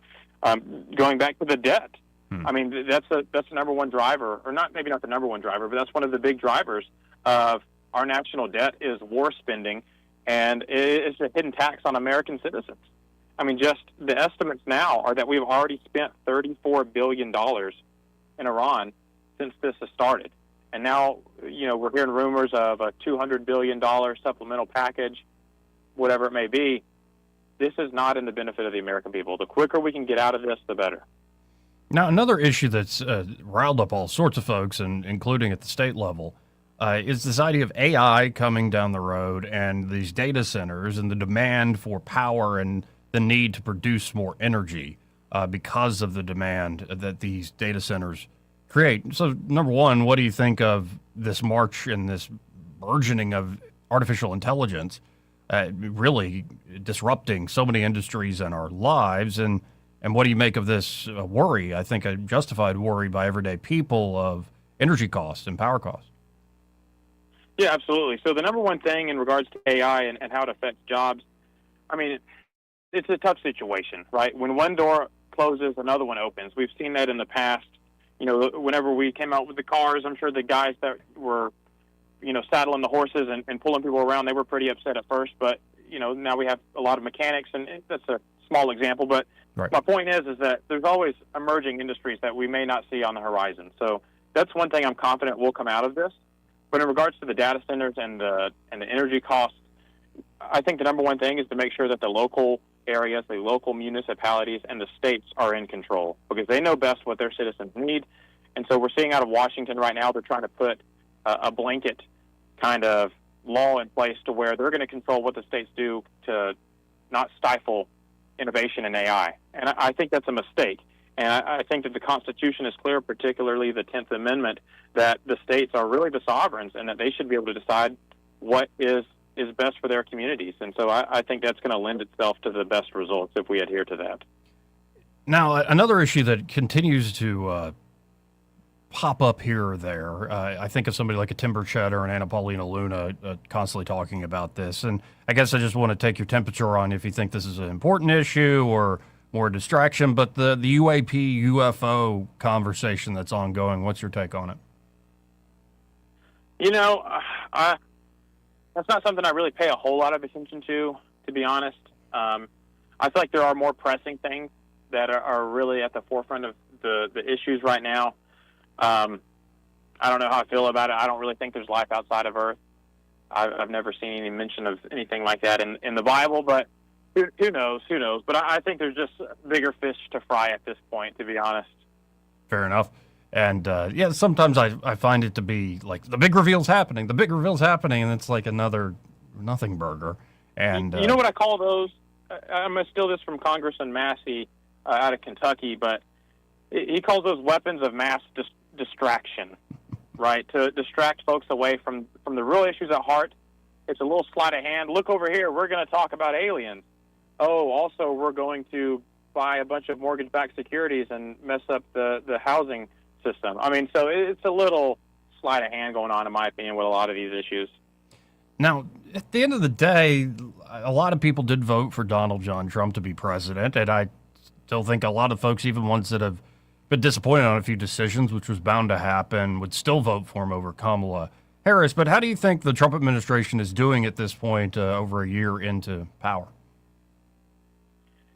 Going back to the debt, I mean, that's the number one driver, or maybe not the number one driver, but that's one of the big drivers of our national debt is war spending, and it's a hidden tax on American citizens. I mean, just the estimates now are that we've already spent $34 billion in Iran since this has started. And now, we're hearing rumors of a $200 billion supplemental package, whatever it may be. This is not in the benefit of the American people. The quicker we can get out of this, the better. Now, another issue that's riled up all sorts of folks, and including at the state level, is this idea of AI coming down the road and these data centers and the demand for power and the need to produce more energy because of the demand that these data centers create. So, number one, what do you think of this march and this burgeoning of artificial intelligence really disrupting so many industries in our lives? And what do you make of this worry, I think a justified worry by everyday people, of energy costs and power costs? Yeah, absolutely. So the number one thing in regards to AI and how it affects jobs, I mean, it's a tough situation, right? When one door closes, another one opens. We've seen that in the past. Whenever we came out with the cars, I'm sure the guys that were, saddling the horses and pulling people around, they were pretty upset at first. But, now we have a lot of mechanics, and that's a small example. But right. My point is that there's always emerging industries that we may not see on the horizon. So that's one thing I'm confident will come out of this. But in regards to the data centers and the energy costs, I think the number one thing is to make sure that the local areas, the local municipalities, and the states are in control, because they know best what their citizens need. And so we're seeing out of Washington right now, they're trying to put a blanket kind of law in place to where they're going to control what the states do to not stifle innovation in AI. And I think that's a mistake. And I think that the Constitution is clear, particularly the 10th Amendment, that the states are really the sovereigns and that they should be able to decide what is best for their communities. And so I think that's going to lend itself to the best results if we adhere to that. Now, another issue that continues to pop up here or there, I think of somebody like a Tim Burchett or an Anna Paulina Luna constantly talking about this. And I guess I just want to take your temperature on if you think this is an important issue or more distraction. But the UAP, UFO conversation that's ongoing, what's your take on it? That's not something I really pay a whole lot of attention to be honest. I feel like there are more pressing things that are really at the forefront of the issues right now. I don't know how I feel about it. I don't really think there's life outside of Earth. I've never seen any mention of anything like that in the Bible, but who knows? But I think there's just bigger fish to fry at this point, to be honest. Fair enough. And, sometimes I find it to be like the big reveal's happening, and it's like another nothing burger. And you know what I call those? I'm going to steal this from Congressman Massey out of Kentucky, but he calls those weapons of mass distraction, right? To distract folks away from the real issues at heart. It's a little sleight of hand. Look over here. We're going to talk about aliens. Oh, also, we're going to buy a bunch of mortgage-backed securities and mess up the housing system. I mean, so it's a little sleight of hand going on, in my opinion, with a lot of these issues. Now, at the end of the day, a lot of people did vote for Donald John Trump to be president, and I still think a lot of folks, even ones that have been disappointed on a few decisions, which was bound to happen, would still vote for him over Kamala Harris. But how do you think the Trump administration is doing at this point, over a year into power?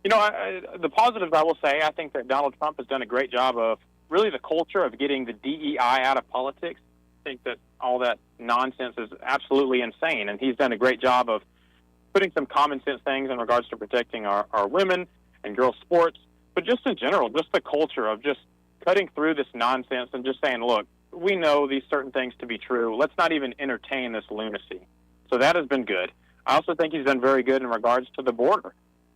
The positives I will say, I think that Donald Trump has done a great job of really the culture of getting the DEI out of politics. I think that all that nonsense is absolutely insane, and he's done a great job of putting some common sense things in regards to protecting our women and girls' sports, but just in general, just the culture of just cutting through this nonsense and just saying, look, we know these certain things to be true. Let's not even entertain this lunacy. So that has been good. I also think he's done very good in regards to the border.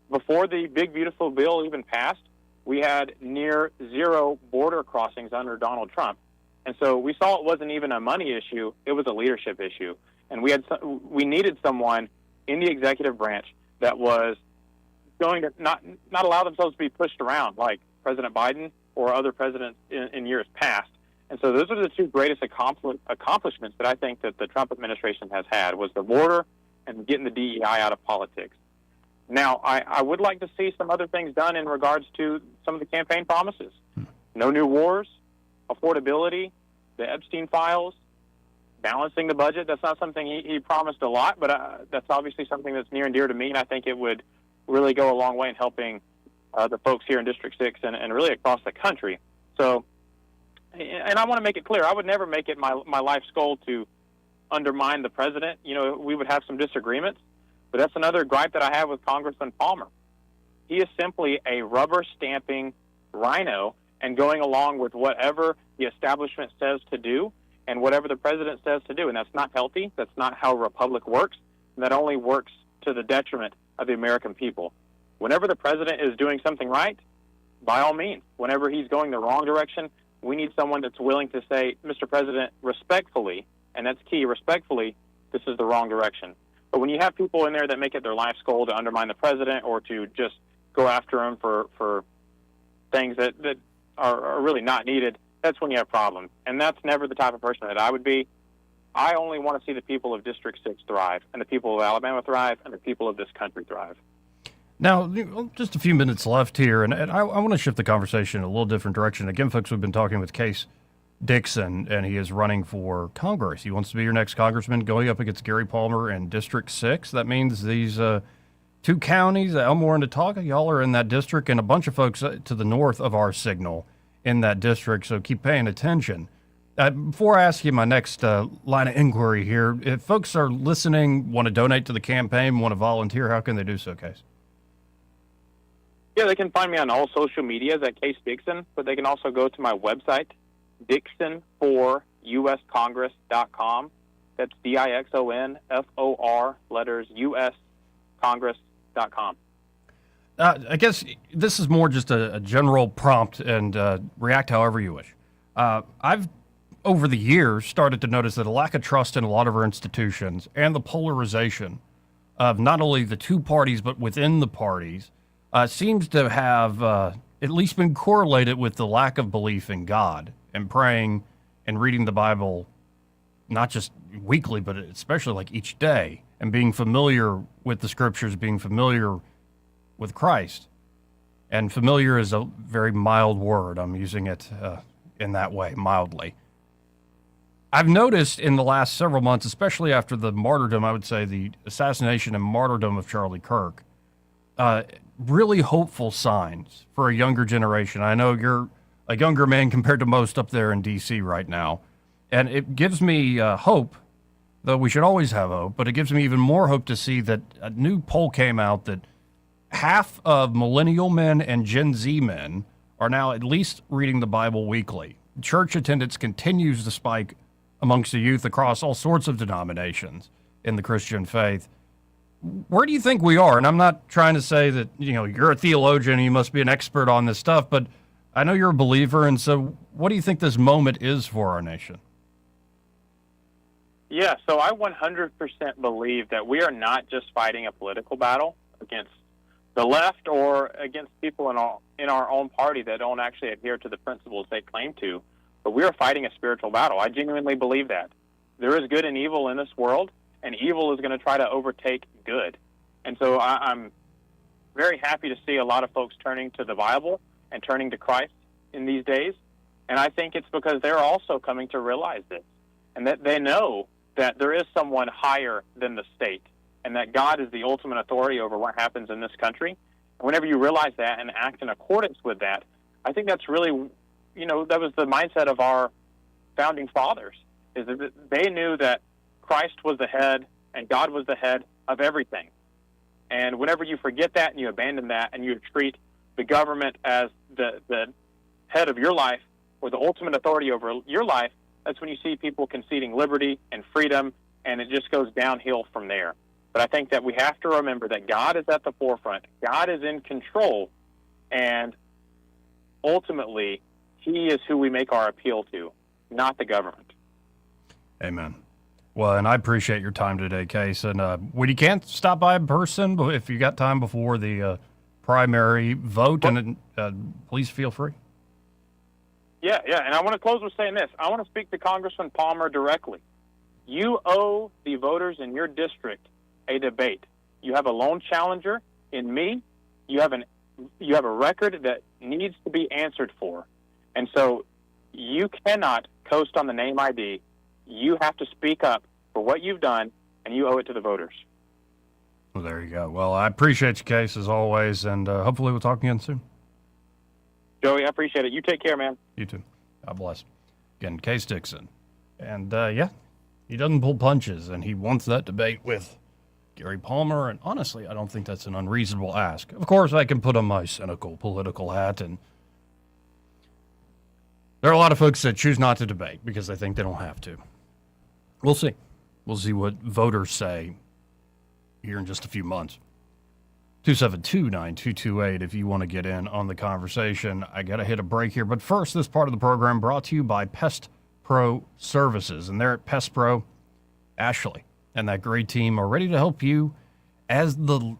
Before the big, beautiful bill even passed, we had near zero border crossings under Donald Trump. And so we saw it wasn't even a money issue, it was a leadership issue. And we needed someone in the executive branch that was going to not allow themselves to be pushed around like President Biden or other presidents in years past. And so those are the two greatest accomplishments that I think that the Trump administration has had, was the border and getting the DEI out of politics. Now, I would like to see some other things done in regards to some of the campaign promises. No new wars, affordability, the Epstein files, balancing the budget. That's not something he promised a lot, but that's obviously something that's near and dear to me, and I think it would really go a long way in helping the folks here in District 6 and really across the country. So, and I want to make it clear, I would never make it my life's goal to undermine the president. You know, we would have some disagreements, but that's another gripe that I have with Congressman Palmer. He is simply a rubber-stamping rhino and going along with whatever the establishment says to do and whatever the president says to do. And that's not healthy. That's not how a republic works. And that only works to the detriment of the American people. Whenever the president is doing something right, by all means. Whenever he's going the wrong direction, we need someone that's willing to say, Mr. President, respectfully, and that's key, respectfully, this is the wrong direction. But when you have people in there that make it their life's goal to undermine the president or to just go after him for things that are really not needed, that's when you have problems. And that's never the type of person that I would be. I only want to see the people of District 6 thrive, and the people of Alabama thrive, and the people of this country thrive. Now, just a few minutes left here, and I want to shift the conversation in a little different direction. Again, folks, we've been talking with Case Dixon, and he is running for Congress. He wants to be your next congressman, going up against Gary Palmer in District 6. That means these two counties, Elmore and Watauga, y'all are in that district, and a bunch of folks to the north of our signal in that district, so keep paying attention. Before I ask you my next line of inquiry here, if folks are listening, want to donate to the campaign, want to volunteer, how can they do so, Case? Yeah, they can find me on all social medias at Case Dixon, but they can also go to my website, Dixon4uscongress.com. That's DIXONFOR, letters US, Congress.com. I guess this is more just a general prompt, and react however you wish. I've, over the years, started to notice that a lack of trust in a lot of our institutions and the polarization of not only the two parties but within the parties seems to have at least been correlated with the lack of belief in God and praying and reading the Bible, not just weekly, but especially like each day, and being familiar with the scriptures, being familiar with Christ. And familiar is a very mild word. I'm using it in that way, mildly. I've noticed in the last several months, especially after the martyrdom, I would say the assassination and martyrdom of Charlie Kirk, really hopeful signs for a younger generation. I know you're a younger man compared to most up there in D.C. right now, and it gives me hope, though we should always have hope, but it gives me even more hope to see that a new poll came out that half of millennial men and Gen Z men are now at least reading the Bible weekly. Church attendance continues to spike amongst the youth across all sorts of denominations in the Christian faith. Where do you think we are? And I'm not trying to say that, you're a theologian and you must be an expert on this stuff, but I know you're a believer, and so what do you think this moment is for our nation? Yeah, so I 100% believe that we are not just fighting a political battle against the left or against people in our own party that don't actually adhere to the principles they claim to, but we are fighting a spiritual battle. I genuinely believe that. There is good and evil in this world, and evil is going to try to overtake good. And so I'm very happy to see a lot of folks turning to the Bible and turning to Christ in these days. And I think it's because they're also coming to realize this, and that they know that there is someone higher than the state, and that God is the ultimate authority over what happens in this country. And whenever you realize that and act in accordance with that, I think that's really, that was the mindset of our founding fathers, is that they knew that Christ was the head and God was the head of everything. And whenever you forget that and you abandon that and you treat the government as the head of your life or the ultimate authority over your life, that's when you see people conceding liberty and freedom and it just goes downhill from there. But I think that we have to remember that God is at the forefront. God is in control, and ultimately, He is who we make our appeal to, not the government. Amen. Well, and I appreciate your time today, Case. And when you can't stop by in person, but if you got time before the primary vote, and please feel free. Yeah, and I want to close with saying this. I want to speak to Congressman Palmer directly. You owe the voters in your district a debate. You have a lone challenger in me. You have a record that needs to be answered for. And so you cannot coast on the name ID. You have to speak up for what you've done, and you owe it to the voters. Well, there you go. Well, I appreciate you, Case, as always, and hopefully we'll talk again soon. Joey, I appreciate it. You take care, man. You too. God bless. Again, Case Dixon. And, he doesn't pull punches, and he wants that debate with Gary Palmer, and honestly, I don't think that's an unreasonable ask. Of course, I can put on my cynical political hat, and there are a lot of folks that choose not to debate because they think they don't have to. We'll see. We'll see what voters say here in just a few months. 272-9228 if you want to get in on the conversation. I got to hit a break here. But first, this part of the program brought to you by Pest Pro Services. And they're at Pest Pro, Ashley and that great team are ready to help you as the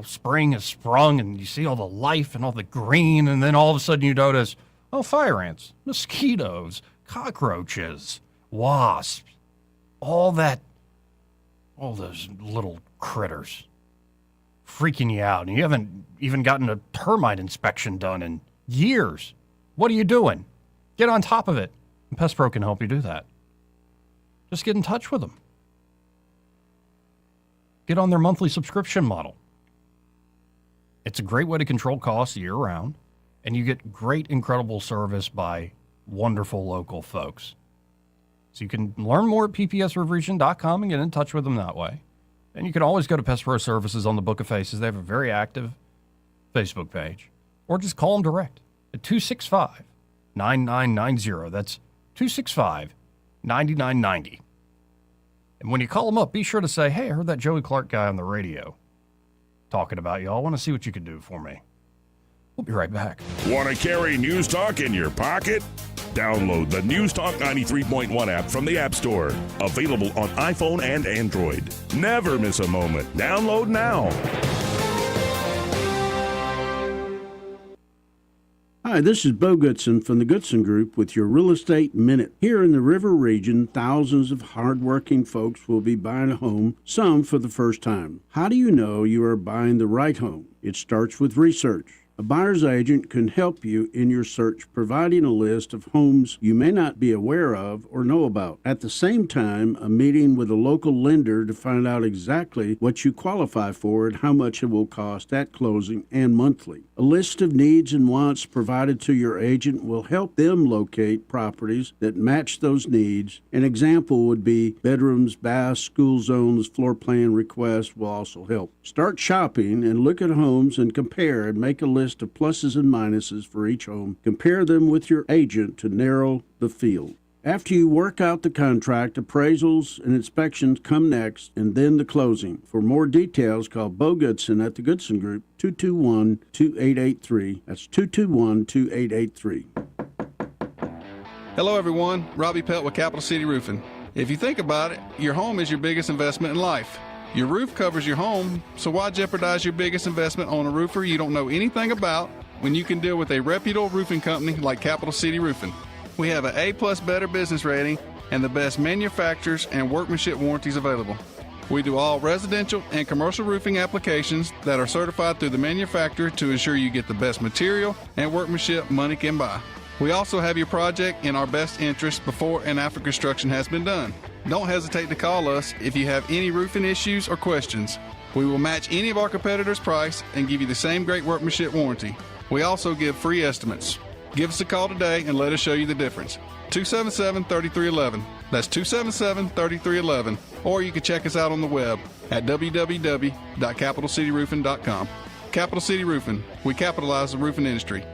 spring has sprung and you see all the life and all the green. And then all of a sudden you notice, fire ants, mosquitoes, cockroaches, wasps, all those little critters freaking you out. And you haven't even gotten a termite inspection done in years. What are you doing? Get on top of it. And Pest Pro can help you do that. Just get in touch with them. Get on their monthly subscription model. It's a great way to control costs year-round, and you get great, incredible service by wonderful local folks. So you can learn more at ppsrevision.com and get in touch with them that way. And you can always go to Pest Pro Services on the Book of Faces. They have a very active Facebook page. Or just call them direct at 265-9990. That's 265-9990. And when you call them up, be sure to say, hey, I heard that Joey Clark guy on the radio talking about you. I want to see what you can do for me. We'll be right back. Want to carry News Talk in your pocket? Download the News Talk 93.1 app from the App Store. Available on iPhone and Android. Never miss a moment. Download now. Hi, this is Bo Goodson from the Goodson Group with your Real Estate Minute. Here in the River region, thousands of hardworking folks will be buying a home, some for the first time. How do you know you are buying the right home? It starts with research. A buyer's agent can help you in your search, providing a list of homes you may not be aware of or know about. At the same time, a meeting with a local lender to find out exactly what you qualify for and how much it will cost at closing and monthly. A list of needs and wants provided to your agent will help them locate properties that match those needs. An example would be bedrooms, baths, school zones, floor plan requests will also help. Start shopping and look at homes and compare and make a list of pluses and minuses for each home. Compare them with your agent to narrow the field. After you work out the contract, appraisals and inspections come next, and then the closing. For more details, call Bo Goodson at the Goodson Group, 221-2883. That's 221-2883. Hello, everyone. Robbie Pelt with Capital City Roofing. If you think about it, your home is your biggest investment in life. Your roof covers your home, so why jeopardize your biggest investment on a roofer you don't know anything about when you can deal with a reputable roofing company like Capital City Roofing? We have an A+ Better Business rating and the best manufacturers and workmanship warranties available. We do all residential and commercial roofing applications that are certified through the manufacturer to ensure you get the best material and workmanship money can buy. We also have your project in our best interest before and after construction has been done. Don't hesitate to call us if you have any roofing issues or questions. We will match any of our competitors' price and give you the same great workmanship warranty. We also give free estimates. Give us a call today and let us show you the difference. 277-3311. That's 277-3311. Or you can check us out on the web at www.capitalcityroofing.com. Capital City Roofing. We capitalize the roofing industry.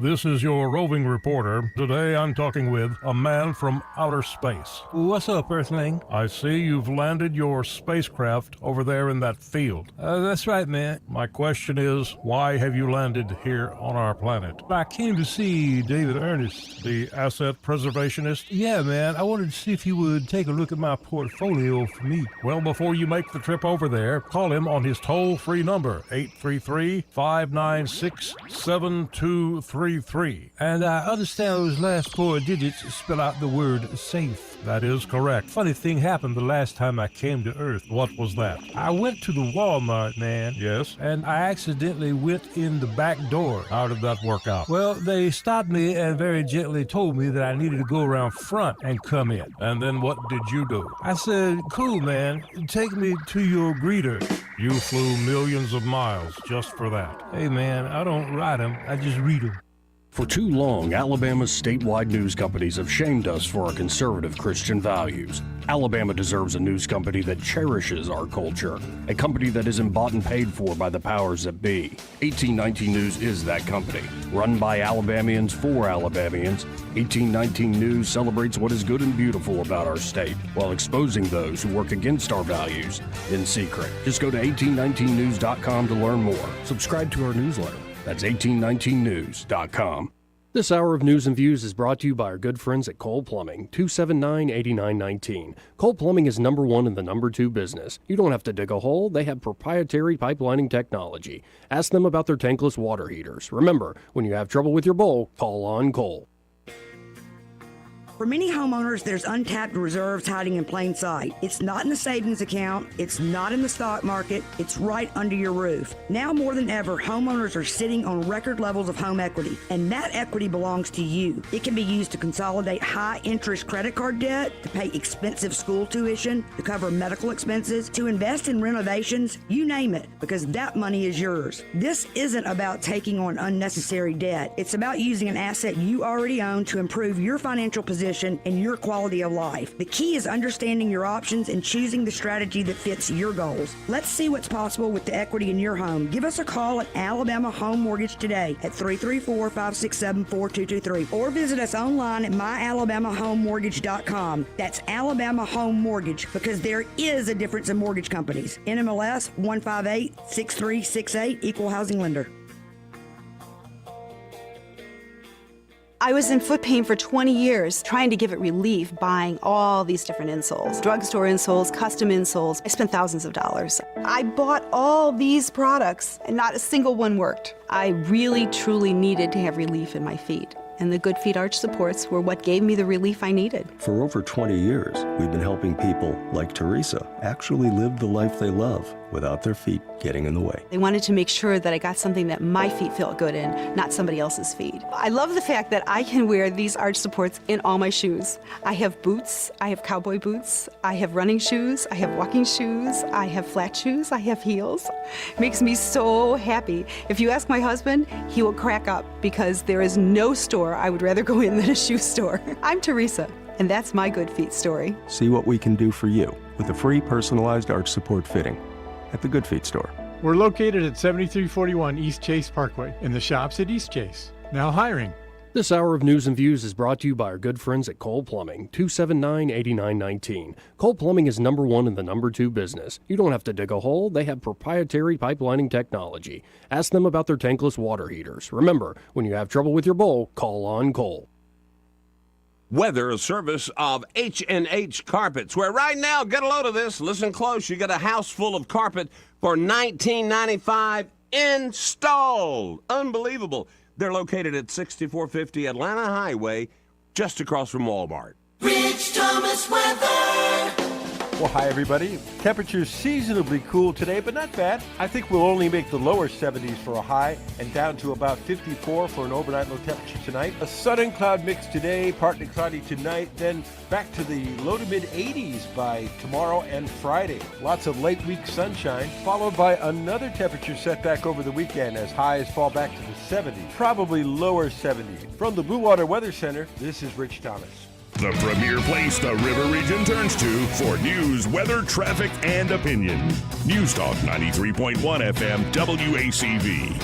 this is your roving reporter. Today I'm talking with a man from outer space. What's up, Earthling? I see you've landed your spacecraft over there in that field. That's right, man. My question is, why have you landed here on our planet? I came to see David Ernest. The asset preservationist? Yeah, man. I wanted to see if you would take a look at my portfolio for me. Well, before you make the trip over there, call him on his toll-free number, 833-596-7233. And I understand those last 4 digits spell out the word safe. That is correct. Funny thing happened the last time I came to Earth. What was that? I went to the Walmart, man. Yes? And I accidentally went in the back door. How did that work out? Well, they stopped me and very gently told me that I needed to go around front and come in. And then what did you do? I said, cool, man. Take me to your greeter. You flew millions of miles just for that. Hey, man, I don't write them. I just read them. For too long, Alabama's statewide news companies have shamed us for our conservative Christian values. Alabama deserves a news company that cherishes our culture, a company that isn't bought and paid for by the powers that be. 1819 News is that company. Run by Alabamians for Alabamians, 1819 News celebrates what is good and beautiful about our state, while exposing those who work against our values in secret. Just go to 1819news.com to learn more. Subscribe to our newsletter. That's 1819news.com. This hour of News and Views is brought to you by our good friends at Cole Plumbing, 279-8919. Cole Plumbing is number 1 in the number 2 business. You don't have to dig a hole. They have proprietary pipelining technology. Ask them about their tankless water heaters. Remember, when you have trouble with your bowl, call on Cole. For many homeowners, there's untapped reserves hiding in plain sight. It's not in the savings account. It's not in the stock market. It's right under your roof. Now more than ever, homeowners are sitting on record levels of home equity, and that equity belongs to you. It can be used to consolidate high-interest credit card debt, to pay expensive school tuition, to cover medical expenses, to invest in renovations, you name it, because that money is yours. This isn't about taking on unnecessary debt. It's about using an asset you already own to improve your financial position and your quality of life. The key is understanding your options and choosing the strategy that fits your goals. Let's see what's possible with the equity in your home. Give us a call at Alabama Home Mortgage today at 334-567-4223 or visit us online at myalabamahomemortgage.com. That's Alabama Home Mortgage, because there is a difference in mortgage companies. NMLS 1586368, Equal Housing Lender. I was in foot pain for 20 years, trying to give it relief, buying all these different insoles. Drugstore insoles, custom insoles. I spent thousands of dollars. I bought all these products, and not a single one worked. I really, truly needed to have relief in my feet. And the Good Feet arch supports were what gave me the relief I needed. For over 20 years, we've been helping people like Teresa actually live the life they love without their feet getting in the way. They wanted to make sure that I got something that my feet felt good in, not somebody else's feet. I love the fact that I can wear these arch supports in all my shoes. I have boots, I have cowboy boots, I have running shoes, I have walking shoes, I have flat shoes, I have heels. It makes me so happy. If you ask my husband, he will crack up, because there is no store I would rather go in than a shoe store. I'm Teresa, and that's my Good Feet story. See what we can do for you with a free personalized arch support fitting at the Good Feet store. We're located at 7341 East Chase Parkway in the shops at East Chase. Now hiring. This hour of News and Views is brought to you by our good friends at Cole Plumbing, 279-8919. Cole Plumbing is number 1 in the number 2 business. You don't have to dig a hole. They have proprietary pipelining technology. Ask them about their tankless water heaters. Remember, when you have trouble with your bowl, call on Cole. Weather, a service of H&H Carpets, where right now, get a load of this, listen close, you get a house full of carpet for $19.95 installed. Unbelievable. They're located at 6450 Atlanta Highway, just across from Walmart. Rich Thomas weather. Well, hi, everybody. Temperatures seasonably cool today, but not bad. I think we'll only make the lower 70s for a high and down to about 54 for an overnight low temperature tonight. A sun and cloud mix today, partly cloudy tonight, then back to the low to mid 80s by tomorrow and Friday. Lots of late week sunshine, followed by another temperature setback over the weekend as highs fall back to the 70s, probably lower 70s. From the Blue Water Weather Center, this is Rich Thomas. The premier place the River Region turns to for news, weather, traffic, and opinion. News Talk 93.1 FM WACV.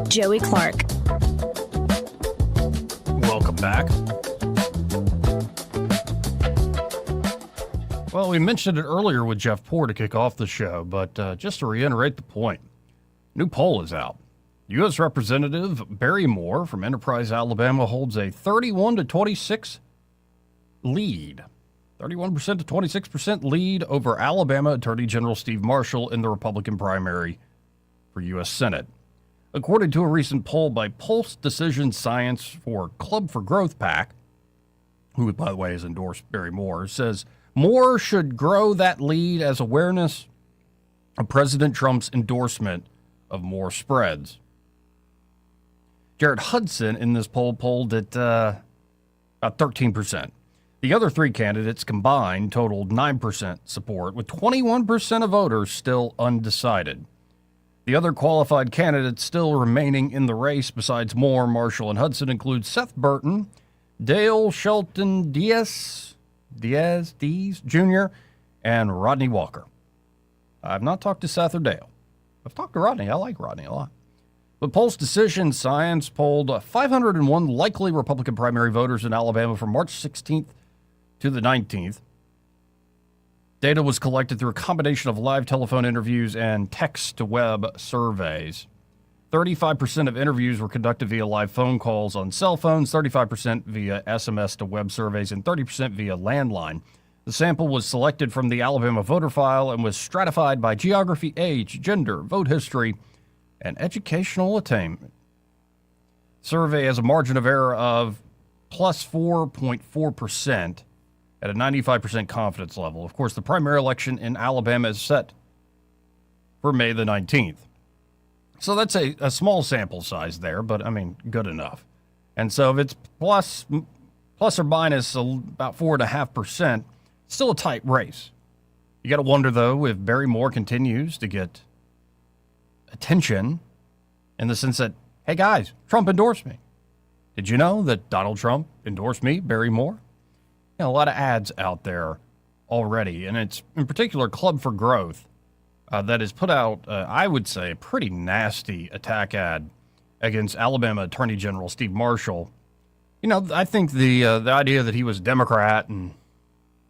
Joey Clark. Welcome back. Well, we mentioned it earlier with Jeff Poore to kick off the show, but just to reiterate the point, new poll is out. U.S. Representative Barry Moore from Enterprise, Alabama, holds a 31-26 lead. 31% to 26% lead over Alabama Attorney General Steve Marshall in the Republican primary for U.S. Senate. According to a recent poll by Pulse Decision Science for Club for Growth PAC, who, by the way, has endorsed Barry Moore, says Moore should grow that lead as awareness of President Trump's endorsement of Moore spreads. Jared Hudson in this poll polled at about 13%. The other three candidates combined totaled 9% support, with 21% of voters still undecided. The other qualified candidates still remaining in the race besides Moore, Marshall, and Hudson include Seth Burton, Dale Shelton Diaz Jr., and Rodney Walker. I've not talked to Seth or Dale. I've talked to Rodney. I like Rodney a lot. But Pulse Decision Science polled 501 likely Republican primary voters in Alabama from March 16th to the 19th. Data was collected through a combination of live telephone interviews and text-to-web surveys. 35% of interviews were conducted via live phone calls on cell phones, 35% via SMS-to-web surveys, and 30% via landline. The sample was selected from the Alabama voter file and was stratified by geography, age, gender, vote history, and educational attainment. Survey has a margin of error of plus 4.4% at a 95% confidence level. Of course, the primary election in Alabama is set for May the 19th. So that's a small sample size there, but, I mean, good enough. And so if it's plus or minus about 4.5%, still a tight race. You got to wonder, though, if Barry Moore continues to get attention in the sense that, hey, guys, Trump endorsed me. Did you know that Donald Trump endorsed me, Barry Moore? You know, a lot of ads out there already, and it's in particular Club for Growth that has put out, I would say, a pretty nasty attack ad against Alabama Attorney General Steve Marshall. You know, I think the idea that he was Democrat and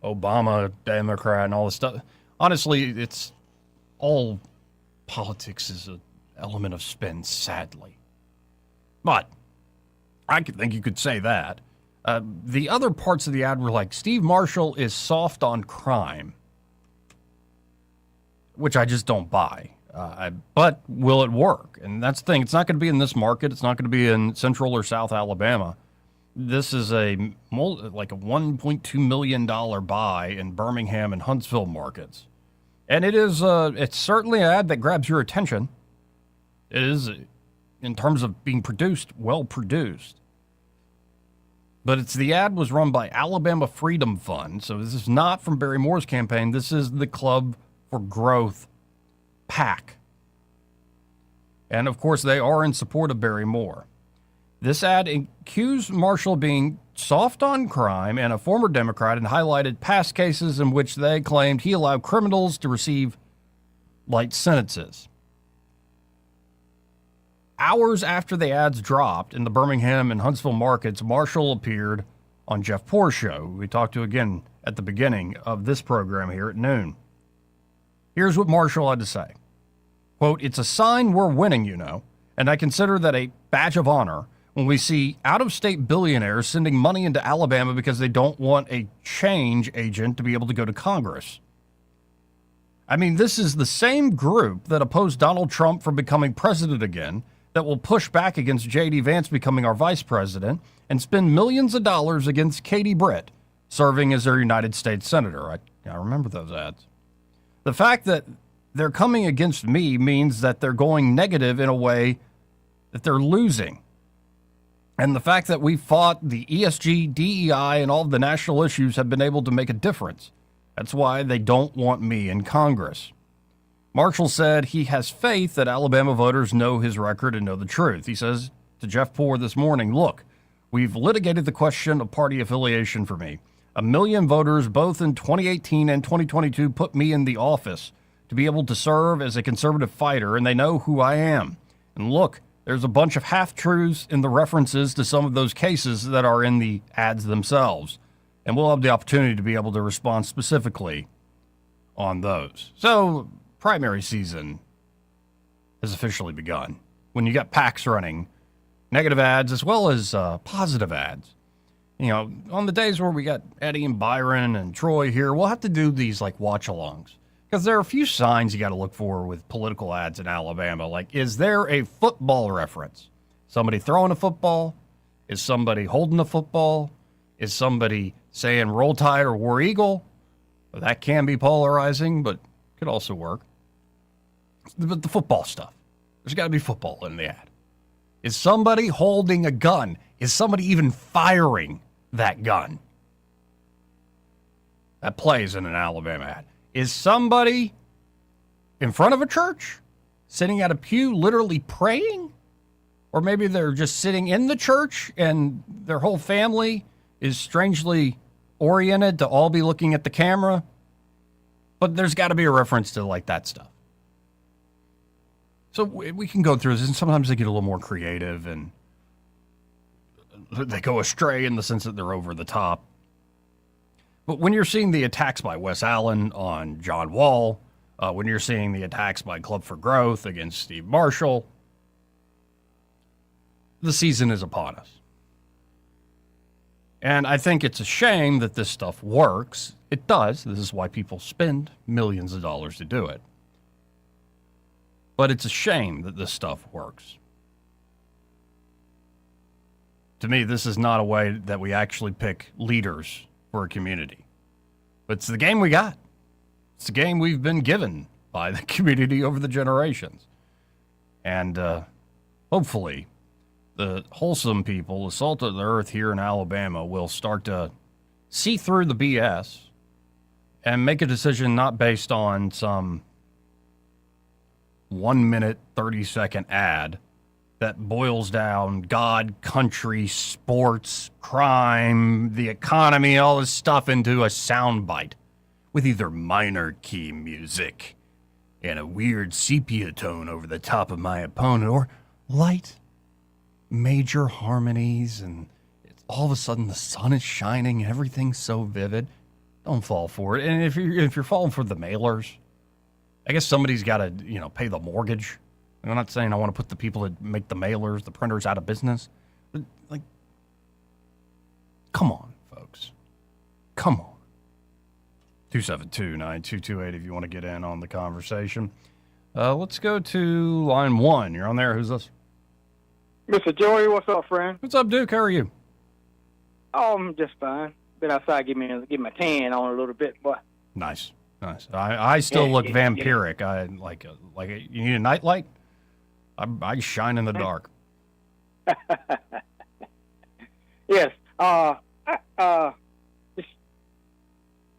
Obama Democrat and all this stuff, honestly, it's all politics is an element of spin, sadly. But I think you could say that. The other parts of the ad were like, Steve Marshall is soft on crime, which I just don't buy. But will it work? And that's the thing. It's not going to be in this market. It's not going to be in Central or South Alabama. This is like a $1.2 million buy in Birmingham and Huntsville markets. And it's certainly an ad that grabs your attention. It is, in terms of being produced, well produced. But the ad was run by Alabama Freedom Fund. So this is not from Barry Moore's campaign. This is the Club for Growth PAC. And of course, they are in support of Barry Moore. This ad accused Marshall of being soft on crime and a former Democrat, and highlighted past cases in which they claimed he allowed criminals to receive light sentences. Hours after the ads dropped in the Birmingham and Huntsville markets, Marshall appeared on Jeff Poore's show, who we talked to again at the beginning of this program here at noon. Here's what Marshall had to say. Quote, "It's a sign we're winning, you know, and I consider that a badge of honor when we see out-of-state billionaires sending money into Alabama because they don't want a change agent to be able to go to Congress. I mean, this is the same group that opposed Donald Trump from becoming president again, that will push back against J.D. Vance becoming our vice president, and spend millions of dollars against Katie Britt serving as their United States senator." I remember those ads. The fact that they're coming against me means that they're going negative in a way that they're losing. And the fact that we fought the ESG, DEI, and all of the national issues have been able to make a difference. That's why they don't want me in Congress. Marshall said he has faith that Alabama voters know his record and know the truth. He says to Jeff Poore this morning, "Look, we've litigated the question of party affiliation for me. 1 million voters, both in 2018 and 2022, put me in the office to be able to serve as a conservative fighter, and they know who I am. And look, There's a bunch of half-truths in the references to some of those cases that are in the ads themselves. And we'll have the opportunity to be able to respond specifically on those. So, primary season has officially begun. When you got PACs running negative ads as well as positive ads. You know, on the days where we got Eddie and Byron and Troy here, we'll have to do these like watch-alongs. Because there are a few signs you got to look for with political ads in Alabama. Like, is there a football reference? Somebody throwing a football? Is somebody holding a football? Is somebody saying Roll Tide or War Eagle? Well, that can be polarizing, but could also work. But the football stuff. There's got to be football in the ad. Is somebody holding a gun? Is somebody even firing that gun? That plays in an Alabama ad. Is somebody in front of a church, sitting at a pew, literally praying? Or maybe they're just sitting in the church and their whole family is strangely oriented to all be looking at the camera. But there's got to be a reference to like that stuff. So we can go through this, and sometimes they get a little more creative and they go astray in the sense that they're over the top. But when you're seeing the attacks by Wes Allen on John Wall, when you're seeing the attacks by Club for Growth against Steve Marshall, the season is upon us. And I think it's a shame that this stuff works. It does. This is why people spend millions of dollars to do it. But it's a shame that this stuff works. To me, this is not a way that we actually pick leaders for a community. But it's the game we got. It's the game we've been given by the community over the generations. And hopefully, the wholesome people, the salt of the earth here in Alabama, will start to see through the BS and make a decision not based on some 1 minute, 30-second ad that boils down God, country, sports, crime, the economy, all this stuff into a soundbite with either minor key music and a weird sepia tone over the top of my opponent, or light major harmonies, and all of a sudden the sun is shining, everything's so vivid. Don't fall for it. And if you're falling for the mailers, I guess somebody's got to, pay the mortgage. I'm not saying I want to put the people that make the mailers, the printers, out of business. But, come on, folks. Come on. 272-9228 if you want to get in on the conversation. Let's go to line 1. You're on there. Who's this? Mr. Joey, what's up, friend? What's up, Duke? How are you? Oh, I'm just fine. Been outside, get my tan on a little bit, boy. Nice. I still look vampiric. Yeah. You need a nightlight? I shine in the dark. Yes. I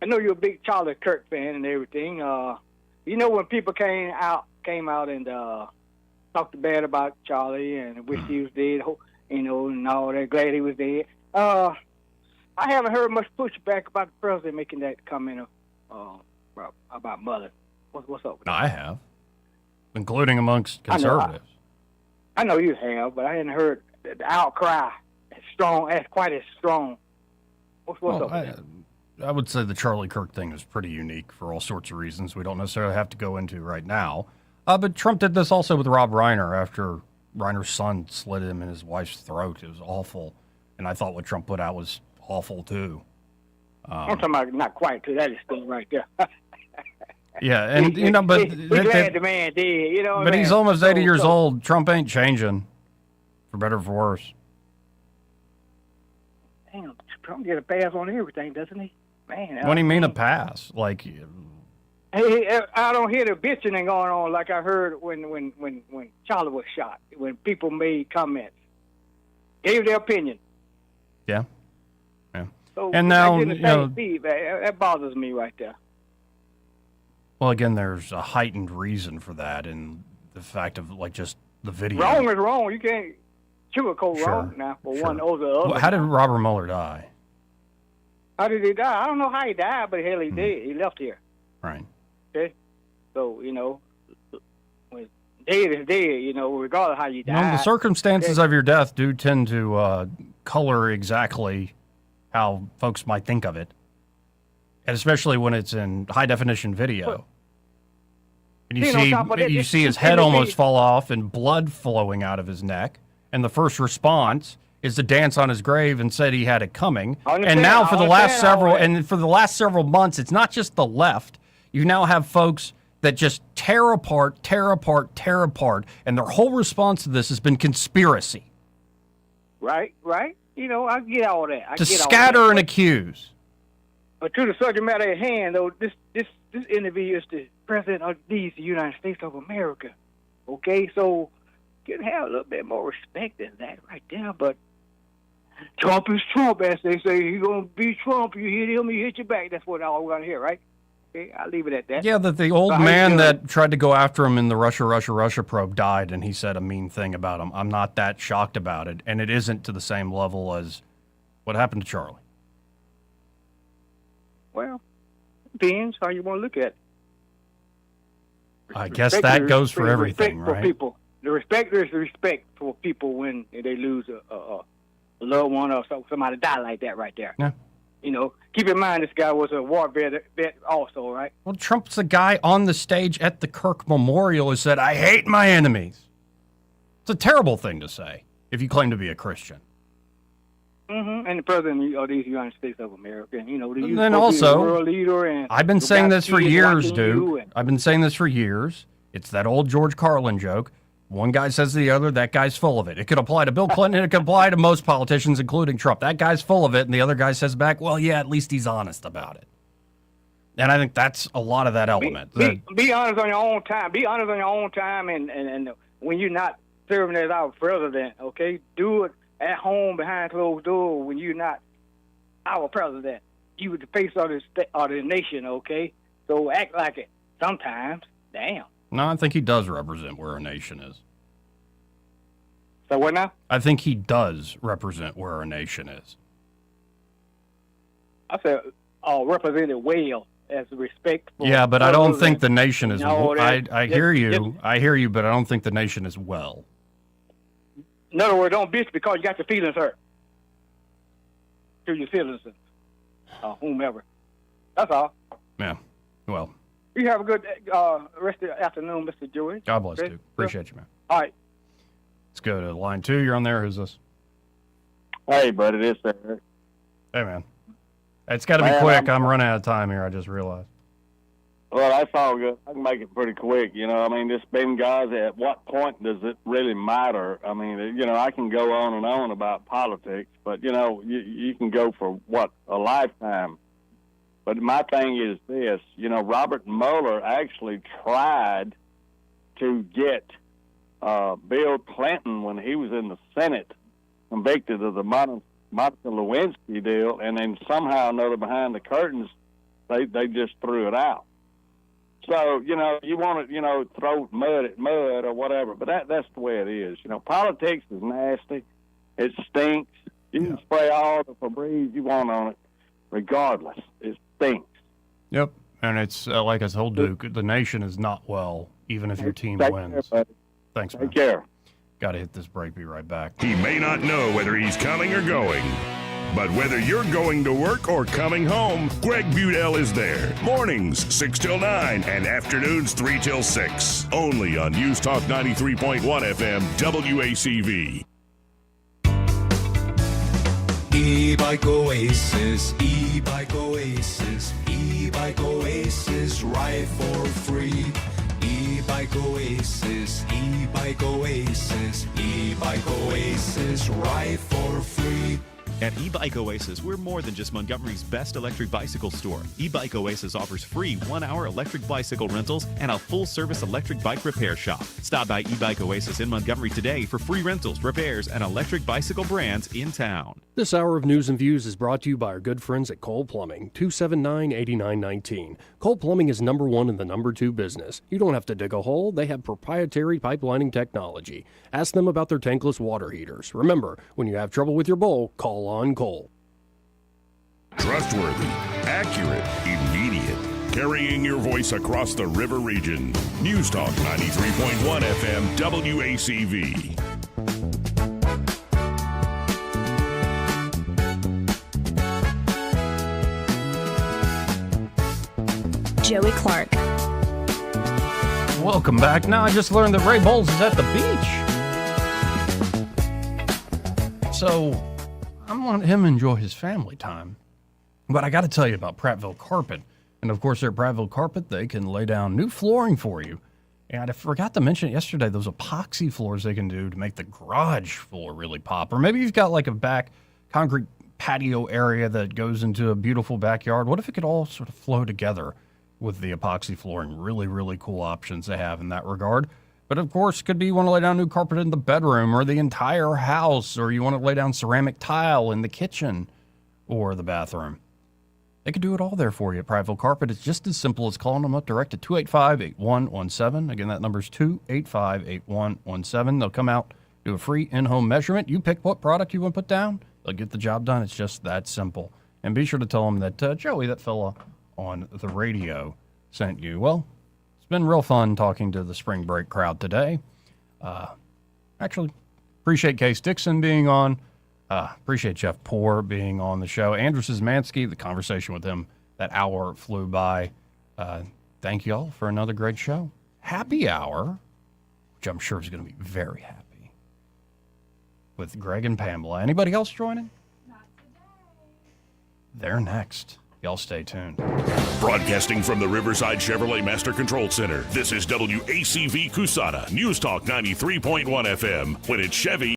know you're a big Charlie Kirk fan and everything. When people came out and talked bad about Charlie and wished he was dead, and all that, glad he was dead. I haven't heard much pushback about the president making that comment about mother. What's up with that? I have, including amongst conservatives. I know you have, but I hadn't heard the outcry as quite as strong. What's up with that? I would say the Charlie Kirk thing is pretty unique for all sorts of reasons we don't necessarily have to go into right now. But Trump did this also with Rob Reiner after Reiner's son slit him in his wife's throat. It was awful. And I thought what Trump put out was awful, too. I'm talking about not quite to that extent right there. Yeah, and, but... We're glad the man did, But he's almost 80 years old. Trump ain't changing, for better or for worse. Damn, Trump get a pass on everything, doesn't he? Man. What do you mean a pass? Hey, I don't hear the bitching going on like I heard when Charlie was shot, when people made comments, gave their opinion. Yeah. So and now, that bothers me right there. Well, again, there's a heightened reason for that, and the fact of just the video. Wrong is wrong. You can't sugarcoat wrong now for one or the other. How did Robert Mueller die? How did he die? I don't know how he died, but hell, he did. He left here. Right. Okay. So when dead is dead, you know, regardless of how you die. The circumstances of your death do tend to color exactly how folks might think of it, and especially when it's in high-definition video. And you see his head almost fall off and blood flowing out of his neck, and the first response is to dance on his grave and said he had it coming. And now for the last several months, it's not just the left. You now have folks that just tear apart, and their whole response to this has been conspiracy. Right. You know, I get all that. To scatter and accuse. But to the subject matter at hand, though, this interview is the President of the United States of America. Okay, so you can have a little bit more respect than that right there. But Trump is Trump, as they say. He's going to be Trump. You hit him, he hit you back. That's what all we're going to hear, right? Okay, I'll leave it at that. Yeah, that the old man that tried to go after him in the Russia probe died, and he said a mean thing about him. I'm not that shocked about it, and it isn't to the same level as what happened to Charlie. Well, depends how you want to look at it. I guess that goes for everything, right? For people. The respect is the respect for people when they lose a loved one or somebody die like that right there. Yeah. You know, keep in mind this guy was a war vet also, right? Well, Trump's the guy on the stage at the Kirk Memorial who said, "I hate my enemies." It's a terrible thing to say if you claim to be a Christian. Mm-hmm. And the president of the United States of America, and, you know, and then also, the world leader. And I've been saying this for years, dude. I've been saying this for years. It's that old George Carlin joke. One guy says to the other, that guy's full of it. It could apply to Bill Clinton, and it could apply to most politicians, including Trump. That guy's full of it, and the other guy says back, well, yeah, at least he's honest about it. And I think that's a lot of that element. Be honest on your own time. Be honest on your own time, and when you're not serving as our president, okay? Do it at home behind closed doors when you're not our president. You the face of the nation, okay? So act like it sometimes. Damn. No, I think he does represent where our nation is. So what now? I think he does represent where our nation is. I said represented well as respectful. Yeah, but I don't think the nation is. I hear you, but I don't think the nation is well. In other words, don't bitch because you got your feelings hurt. To your feelings, whomever. That's all. Yeah. Well. You have a good rest of the afternoon, Mr. Joey. God bless you. Appreciate you, man. All right. Let's go to line 2. You're on there. Who's this? Hey, buddy. This is Eric. Hey, man. It's got to be quick. I'm running out of time here. I just realized. Well, that's all good. I can make it pretty quick. You know, I mean, this Benghazi, at what point does it really matter? I mean, you know, I can go on and on about politics, but, you know, you can go for, a lifetime. But my thing is this, you know, Robert Mueller actually tried to get Bill Clinton, when he was in the Senate, convicted of the Monica Lewinsky deal, and then somehow or another behind the curtains, they just threw it out. So, you know, you want to, you know, throw mud at mud or whatever, but that's the way it is. You know, politics is nasty. It stinks. You can spray all the Febreze you want on it, regardless. It stinks. Yep, and it's like I told Duke, the nation is not well, even if your team wins. Care, Thanks, man. Take care. Got to hit this break. Be right back. He may not know whether he's coming or going, but whether you're going to work or coming home, Greg Budell is there. Mornings 6 till 9 and afternoons 3 till 6. Only on News Talk 93.1 FM WACV. E-Bike Oasis, E-Bike Oasis, E-Bike Oasis, ride for free. E-Bike Oasis, E-Bike Oasis, E-Bike Oasis, ride for free. At E-Bike Oasis, we're more than just Montgomery's best electric bicycle store. E-Bike Oasis offers free 1-hour electric bicycle rentals and a full-service electric bike repair shop. Stop by E-Bike Oasis in Montgomery today for free rentals, repairs, and electric bicycle brands in town. This hour of News and Views is brought to you by our good friends at Cole Plumbing, 279-8919. Cole Plumbing is number 1 in the number 2 business. You don't have to dig a hole. They have proprietary pipelining technology. Ask them about their tankless water heaters. Remember, when you have trouble with your bowl, call on Cole. Trustworthy, accurate, immediate, carrying your voice across the river region. News Talk 93.1 FM WACV. Joey Clark. Welcome back. Now I just learned that Ray Bowles is at the beach. So I'm letting him enjoy his family time. But I got to tell you about Prattville Carpet. And of course, at Prattville Carpet, they can lay down new flooring for you. And I forgot to mention it yesterday, those epoxy floors they can do to make the garage floor really pop. Or maybe you've got like a back concrete patio area that goes into a beautiful backyard. What if it could all sort of flow together with the epoxy flooring? Really, really cool options they have in that regard. But of course, could be you want to lay down new carpet in the bedroom or the entire house, or you want to lay down ceramic tile in the kitchen or the bathroom. They could do it all there for you at Prattville Carpet. It's just as simple as calling them up direct at 285-8117. Again, that number's 285-8117. They'll come out, do a free in-home measurement. You pick what product you want to put down. They'll get the job done. It's just that simple. And be sure to tell them that Joey, that fella on the radio, sent you. Well, it's been real fun talking to the spring break crowd today. Actually, appreciate Case Dixon being on. Appreciate Jeff Poore being on the show. Andrew Szymanski, the conversation with him, that hour flew by. Thank you all for another great show. Happy hour, which I'm sure is going to be very happy, with Greg and Pamela. Anybody else joining? Not today. They're next. Y'all stay tuned. Broadcasting from the Riverside Chevrolet Master Control Center, this is WACV Cusana, News Talk 93.1 FM. When it's Chevy,